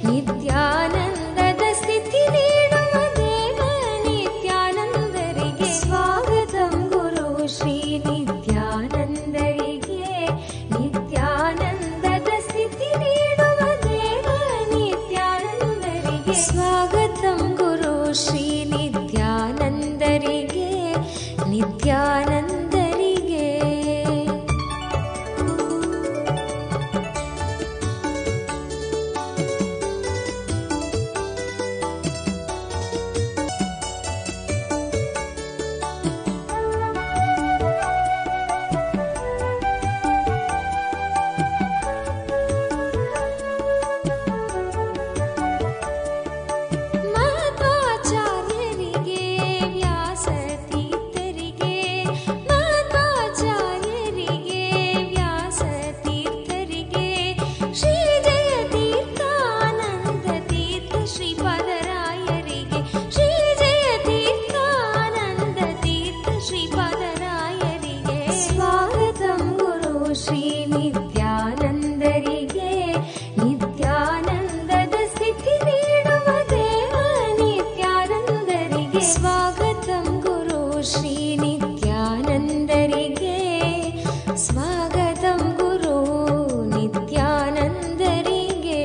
N: नित्यानन्दद स्थिति नीಡುವ ದೇವ ನಿತ್ಯಾನಂದರಿಗೆ स्वागतं गुरु श्री नित्यानन्दरिगे नित्यानन्दद स्थिति नीಡುವ ದೇವ ನಿತ್ಯಾನಂದರಿಗೆ स्वागतं गुरु श्री नित्यानन्दरिगे नित्यानन्दरिगे ಮಧ್ವಾಚಾರ್ಯರಿಗೆ ವ್ಯಾಸತೀರ್ಥರಿಗೆ ಮಧ್ವಾಚಾರ್ಯರಿಗೆ ವ್ಯಾಸತೀರ್ಥರಿಗೆ ಶ್ರೀ ಜಯತೀರ್ಥಾನಂದ ತೀರ್ಥ ಶ್ರೀಪಾದರಾಯರಿಗೆ ಶ್ರೀ ಜಯತೀರ್ಥಾನಂದ ತೀರ್ಥ ಶ್ರೀಪಾದರಾಯರಿಗೆ ಸ್ವಾಗತಂ ಗುರು ಶ್ರೀ ನಿತ್ಯಾನಂದರಿಗೆ ನಿತ್ಯಾನಂದದ ಸ್ಥಿತಿ ನೀಡುವ ದೇವ ನಿತ್ಯಾನಂದರಿಗೆ ಸ್ವಾಗತಂ ಗುರು ಶ್ರೀ ನಿತ್ಯಾನಂದರಿಗೆ ಸ್ವಾಗತಂ ಗುರು ನಿತ್ಯಾನಂದರಿಗೆ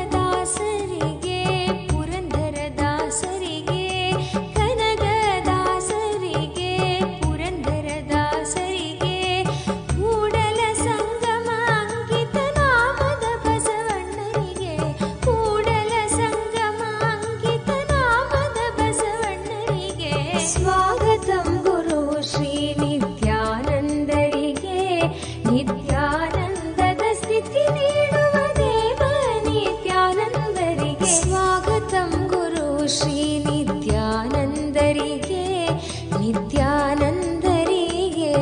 N: ಕನಕದಾಸರಿಗೆ ಪುರಂದರದಾಸರಿಗೆ ಕನಕದಾಸರಿಗೆ ಪುರಂದರದಾಸರಿಗೆ ಕೂಡಲ ಸಂಗಮ ಅಂಕಿತ ನಾಮದ ಬಸವಣ್ಣರಿಗೆ ಕೂಡಲ ಸಂಗಮ ಅಂಕಿತ ನಾಮದ ಬಸವಣ್ಣರಿಗೆ ಸ್ವಾಗತಂ ಗುರು ಶ್ರೀ ನಿತ್ಯಾನಂದರಿಗೆ ನಿತ್ಯಾನಂದದ ಸ್ಥಿತಿ ನೀಡುವ ದೇವ ನಿತ್ಯಾನಂದರಿಗೆ ಸ್ವಾಗತಂ ಗುರು ಶ್ರೀ ನಿತ್ಯಾನಂದರಿಗೆ ನಿತ್ಯಾನಂದರಿಗೆ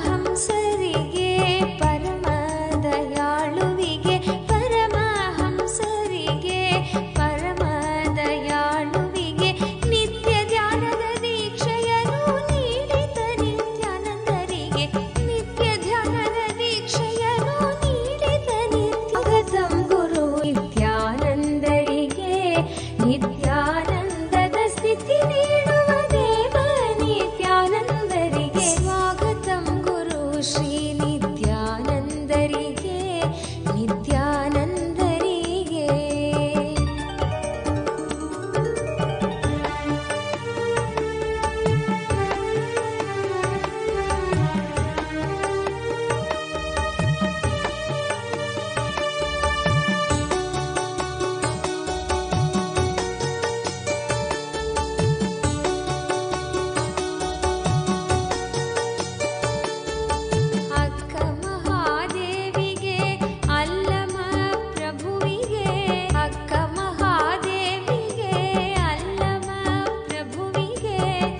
N: ಪರಮಹಂಸರಿಗೆ ಪರಮ ದಯಾಳುವಿಗೆ ಪರಮಹಂಸರಿಗೆ ಪರಮ ದಯಾಳುವಿಗೆ ನಿತ್ಯ ಧ್ಯಾನದ ದೀಕ್ಷೆಯನ್ನು ನೀಡಿದ ನಿತ್ಯಾನಂದರಿಗೆ ನಿತ್ಯ ಧ್ಯಾನದ ದೀಕ್ಷೆಯನ್ನು ನೀಡಿದ ನಿತ್ಯಾಗತಂ ಗುರು ನಿತ್ಯಾನಂದರಿಗೆ ನಿತ್ಯಾನಂದದ ಸ್ಥಿತಿ ನೀಡುವ ದೇವ ನಿತ್ಯಾನಂದರಿಗೆ ಸ್ವಾಗತಂ ಗುರು ಶ್ರೀ ನಿತ್ಯಾನಂದರಿಗೆ ನಿತ್ಯಾನಂದರಿಗೆ ಅಕ್ಕ ಮಹಾದೇವಿಗೆ ಅಲ್ಲಮ ಪ್ರಭುವಿಗೆ ಅಕ್ಕ ಮಹಾದೇವಿಗೆ ಅಲ್ಲಮ ಪ್ರಭುವಿಗೆ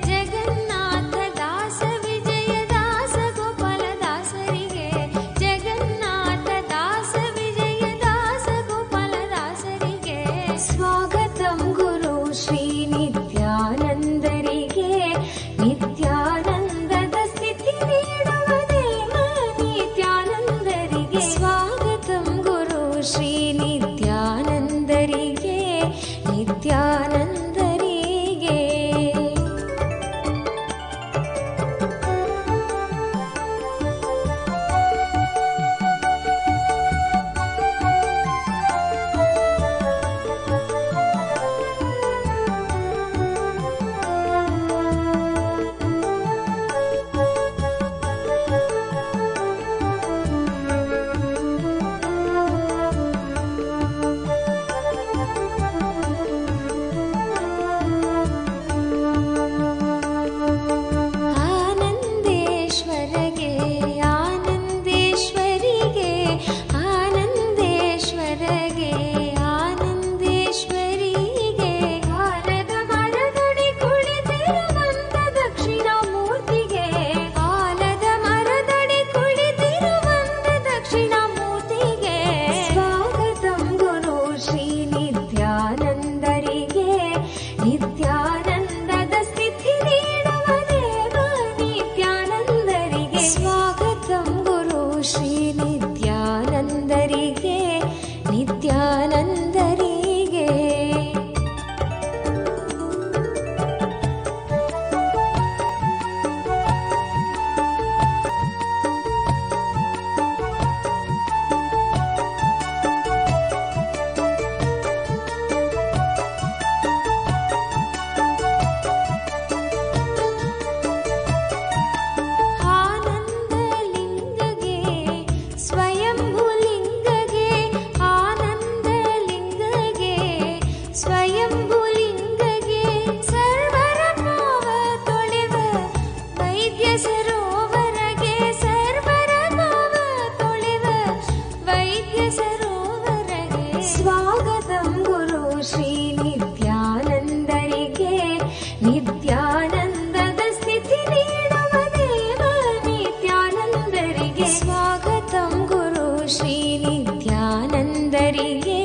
N: ಜಗನ್ನಾಥ ದಾಸ ವಿಜಯದಾಸ ಗೋಪಾಲದಾಸರಿಗೆ ಜಗನ್ನಾಥ ದಾಸ ವಿಜಯದಾಸ ಗೋಪಾಲದಾಸರಿಗೆ ಸ್ವಾಗತಂ ಗುರು ಶ್ರೀ ನಿತ್ಯಾನಂದರಿಗೆ ನಿತ್ಯಾನಂದದ ಸ್ಥಿತಿ ನೀಡುವ ದೇವ ನಿತ್ಯಾನಂದರಿಗೆ ಸ್ವಾಗತಂ ಗುರು ಶ್ರೀ ನಿತ್ಯಾನಂದರಿಗೆ ನಿತ್ಯಾನಂದರಿಗೆ ನಿತ್ಯಾನಂದರಿಗೆ ನಿತ್ಯಾನಂದರಿಗೆ ಸ್ವಾಗತಂ ಗುರು ಶ್ರೀ ನಿತ್ಯಾನಂದರಿಗೆ ನಿತ್ಯಾನಂದದ ಸ್ಥಿತಿ ನೀಡುವ ದೇವ ನಿತ್ಯಾನಂದರಿಗೆ ಸ್ವಾಗತಂ ಗುರು ಶ್ರೀ ನಿತ್ಯಾನಂದರಿಗೆ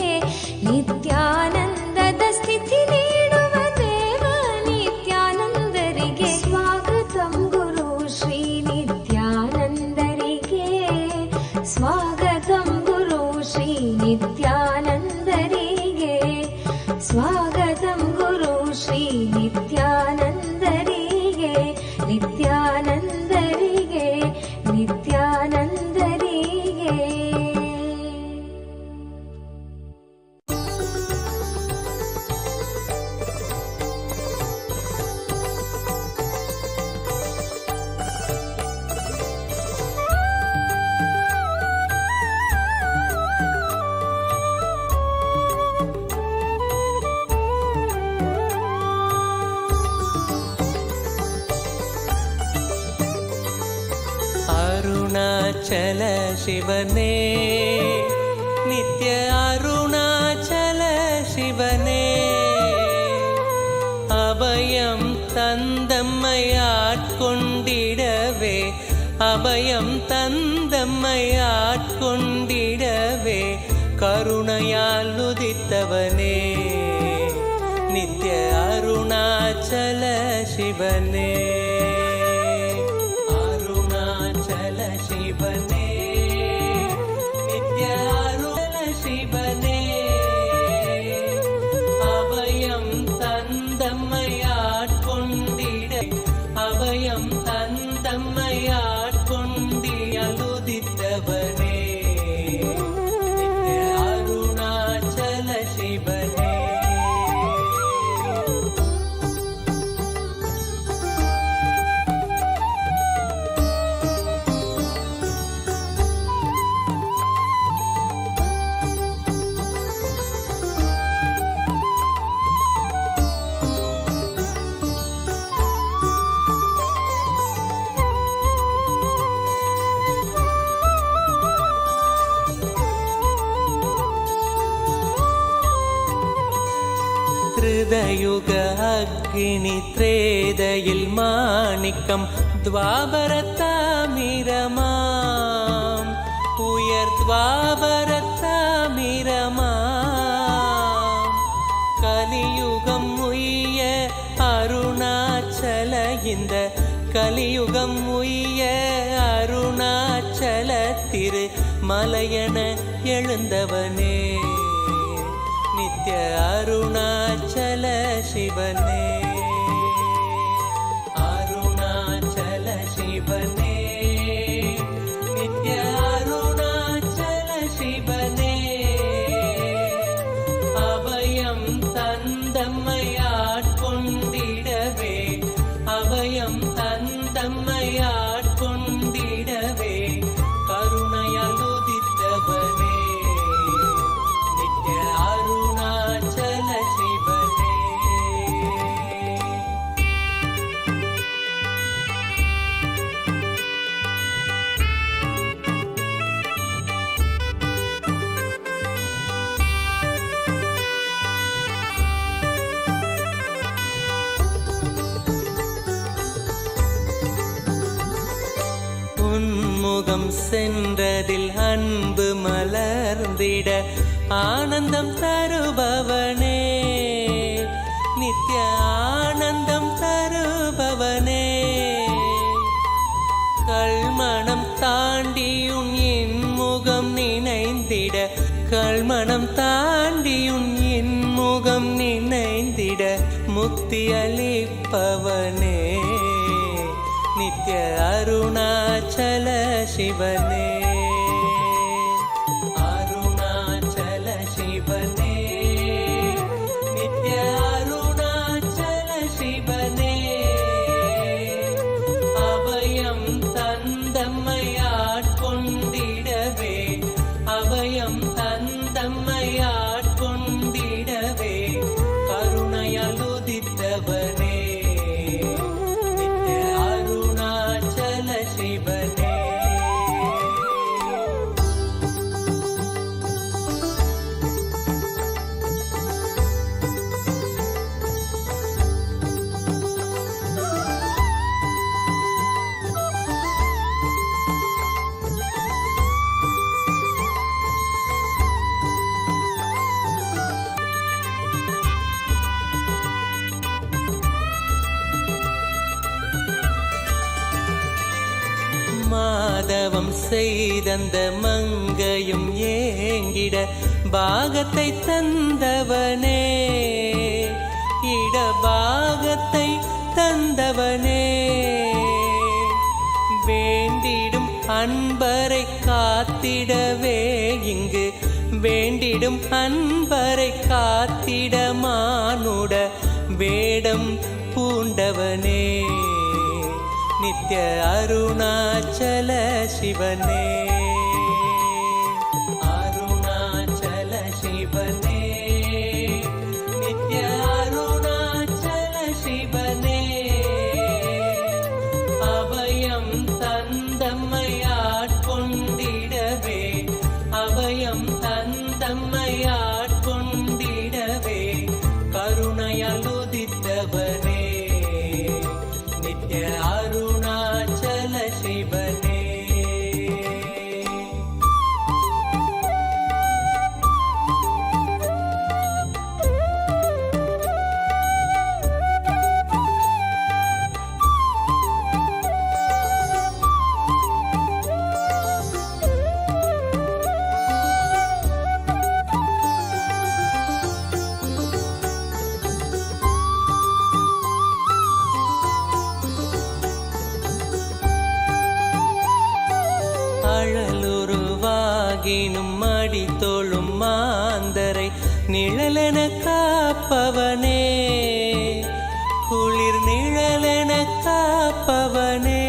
N: ನಿತ್ಯಾನಂದದ ಸ್ಥಿತಿ ನೀಡುವ ದೇವ ನಿತ್ಯಾನಂದರಿಗೆ ಸ್ವಾಗತಂ ಗುರು ಶ್ರೀ ನಿತ್ಯಾನಂದರಿಗೆ ಸ್ವಾಗತಂ ಗುರು ಶ್ರೀ ನಿತ್ಯಾನಂದರಿಗೆ ಸ್ವಾಗತಂ ಗುರು ಶ್ರೀ ನಿತ್ಯಾನಂದರಿಗೆ ನಿತ್ಯಾನಂದರಿಗೆ ನಿತ್ಯಾನಂದರಿಗೆ
O: ಅರುಣಾಚಲ ಶಿವನೇ ನಿತ್ಯ ಅರುಣಾಚಲ ಶಿವನೇ அபயம் தந்தம்மையாட்கொண்டிடவே அபயம் தந்தம்மையாட்கொண்டிடவே கருணையால் உதித்தவனே நித்ய அருணாச்சல சிவனே அருணாச்சல சிவனே நித்ய அருண சிவனே அபயம் தந்தம்மையாட்கொண்டிட அபயம் தந்தம்மையாட்கொண்டி அலுதித்தவனே நித்ய அருணாச்சல சிவனே யுக அக்னி த்ரேதையில் மாணிக்கம் துவாபரத்தாமிரமாம் உயர் துவாபரத்தாமிரமாம் கலியுகம் உய்ய அருணாச்சல இந்த கலியுகம் உய்ய அருணாச்சல திரு மலையன எழுந்தவனே நித்ய அருணாச்சல சிவனே அருணாச்சல சிவனே நித்ய அருணாச்சல சிவனே அபயம் தந்தம்மையாட்கொண்டிடவே அபயம் தந்தம்மையாட்கொண்டிடவே கருணையால் உதித்தவனே நித்ய அருணாச்சல சிவனே உன்முகம் சென்றதில் அன்பு மலர்ந்திட ஆனந்தம் தருபவனே நித்ய ஆனந்தம் தருபவனே கல்மணம் தாண்டியுன் இன்முகம் நினைந்திட கல்மணம் தாண்டியுன் இன்முகம் நினைந்திட முக்தி அளிப்பவனே நித்ய அருணாச்சல சிவனே அருணாச்சல சிவனே நித்ய அருணாச்சல சிவனே அபயம் தந்தம்மையாட்கொண்டிடவே அபயம் தந்தம்மையாட்கொண்டிடவே கருணையால் உதித்தவனே நித்ய அருணாச்சல சிவனே மாதவம் செய்தந்த மங்கையும் ஏங்கிட பாகத்தை தந்தவனே இடபாகத்தை தந்தவனே வேண்டிடும் அன்பரை காத்திடவே இங்கு வேண்டிடும் அன்பரை காத்திட மானுட வேடம் பூண்டவனே நித்ய அருணாச்சல சிவனே அருணாச்சல சிவனே நித்ய அருணாச்சல சிவனே அபயம் தந்தம்மையாட்கொண்டிடவே அபயம் தந்தம்மையாட்கொண்டிடவே கருணையால் உதித்தவனே நித்ய அருணாச்சல சிவனே அழலுருவாகினும் அடி தோளும் மாந்தரை நிழலென காப்பவனே குளிர் நிழலென காப்பவனே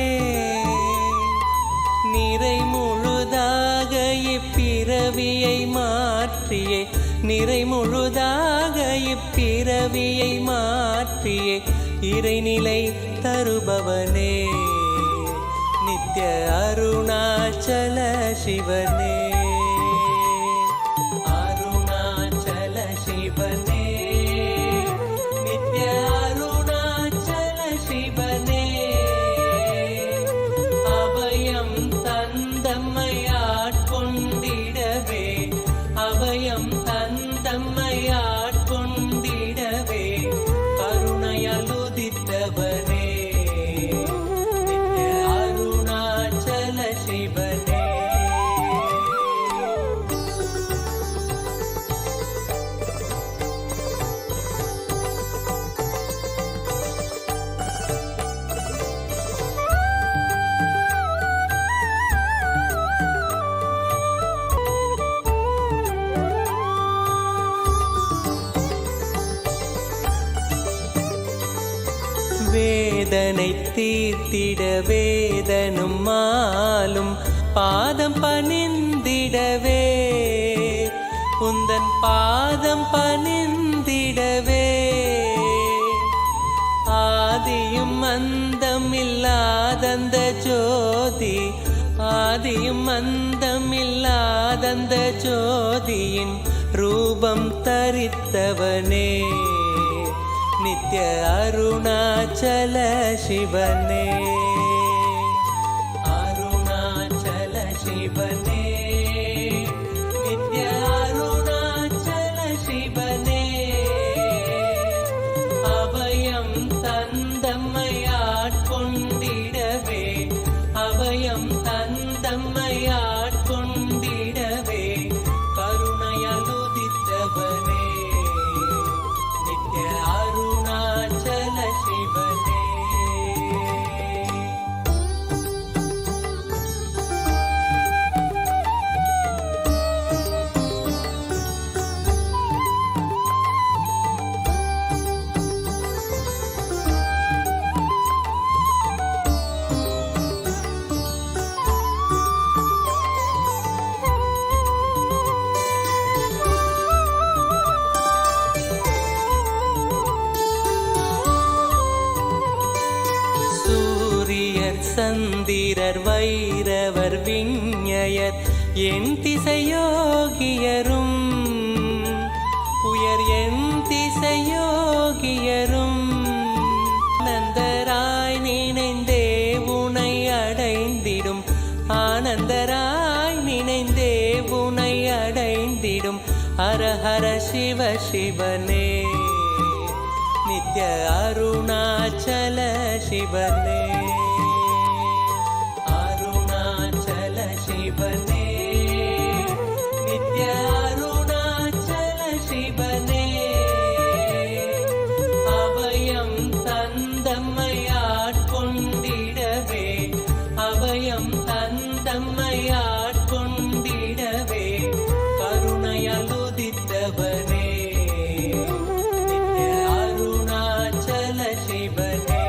O: நிறை முழுதாக இப்பிறவியை மாற்றியே நிறை முழுதாக இப்பிறவியை மாற்றியே இறைநிலை தருபவனே நித்ய அருணாச்சல சிவனே அருணாச்சல சிவனே நித்ய அருணாச்சல சிவனே அபயம் தந்தம்மையாட்கொண்டிடவே அபயம் தந்தம்மையாட்கொண்டிடவே கருணையால் உதித்தவனே நித்ய அருணாச்சல சிவனே வேதனை தீர்த்திட வேதனும் மாலும் பாதம் பணிந்திடவே உந்தன் பாதம் பணிந்திடவே ஆதியும் அந்தமில்லாதந்த ஜோதி ஆதியும் அந்தமில்லாதந்த ஜோதியின் ரூபம் தரித்தவனே நித்ய அருணாச்சல சிவனே அருணாச்சல சிவனே நித்ய அருணாச்சல சிவனே அபயம் தந்தம்மையாட்கொண்டிடவே அபயம் வீரர் வைரவர் விஞ்ஞயர் என் திசையோகியரும் உயர் என் திசையோகியரும் ஆனந்தராய் நினைந்தே உனை அடைந்திடும் ஆனந்தராய் நினைந்தே உனை அடைந்திடும் ஹர ஹர சிவ சிவனே நித்ய அருணாச்சல சிவனே அருணாச்சல சிவனே நித்ய அருணாச்சல சிவனே அபயம் தந்தம்மையாட்கொண்டிடவே அபயம் தந்தம்மையாட்கொண்டிடவே கருணையால் உதித்தவனே நித்ய அருணாச்சல சிவனே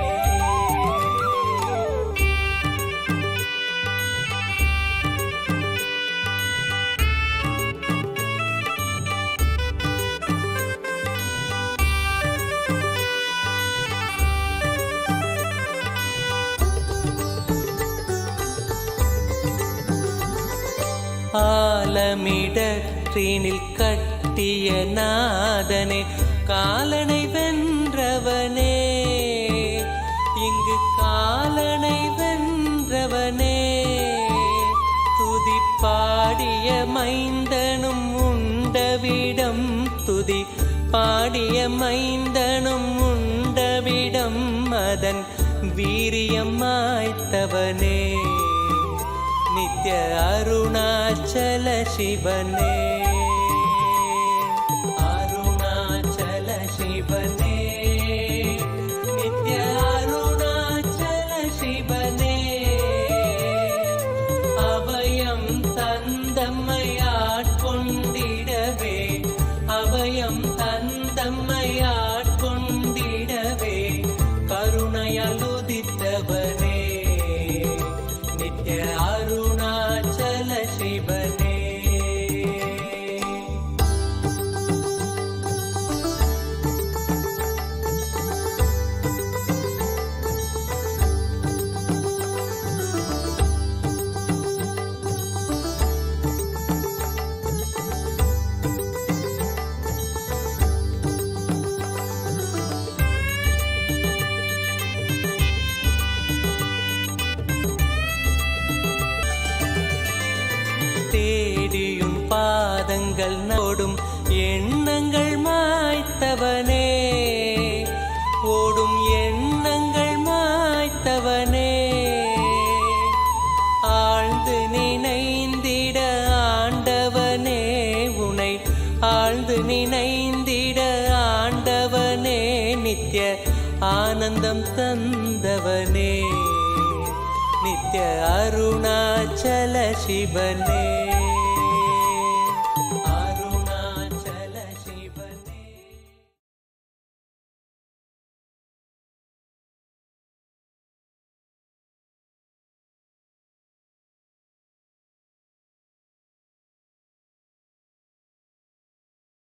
O: ஆலமிடற்றினில் கட்டிய நாதனே காலனை வென்றவனே இங்கு காலனை வென்றவனே துதி பாடிய மைந்தனும் உண்டவிடம் துதி பாடிய மைந்தனும் உண்டவிடம் அதன் வீரியம் மாய்த்தவனே நித்ய அருணாச்சல சிவனே அருணாச்சல சிவனே நித்ய அருணாச்சல சிவனே அபயம் தந்தம்மையாட்கொண்டிடவே அபயம் தந்தம்மையாட்கொண்டிடவே கருணையால் உதித்தவனே நித்ய அருணாச்சல சிவனே தேடியும் பாதங்கள் நோடும் எண்ணங்கள் மாய்த்தவனே ஓடும் எண்ணங்கள் மாய்த்தவனே ஆழ்ந்து நினைந்திட ஆண்டவனே உனை ஆழ்ந்து நினைந்திட ஆண்டவனே நித்ய ஆனந்தம் தந்தவனே நித்ய அருணாச்சல சிவனே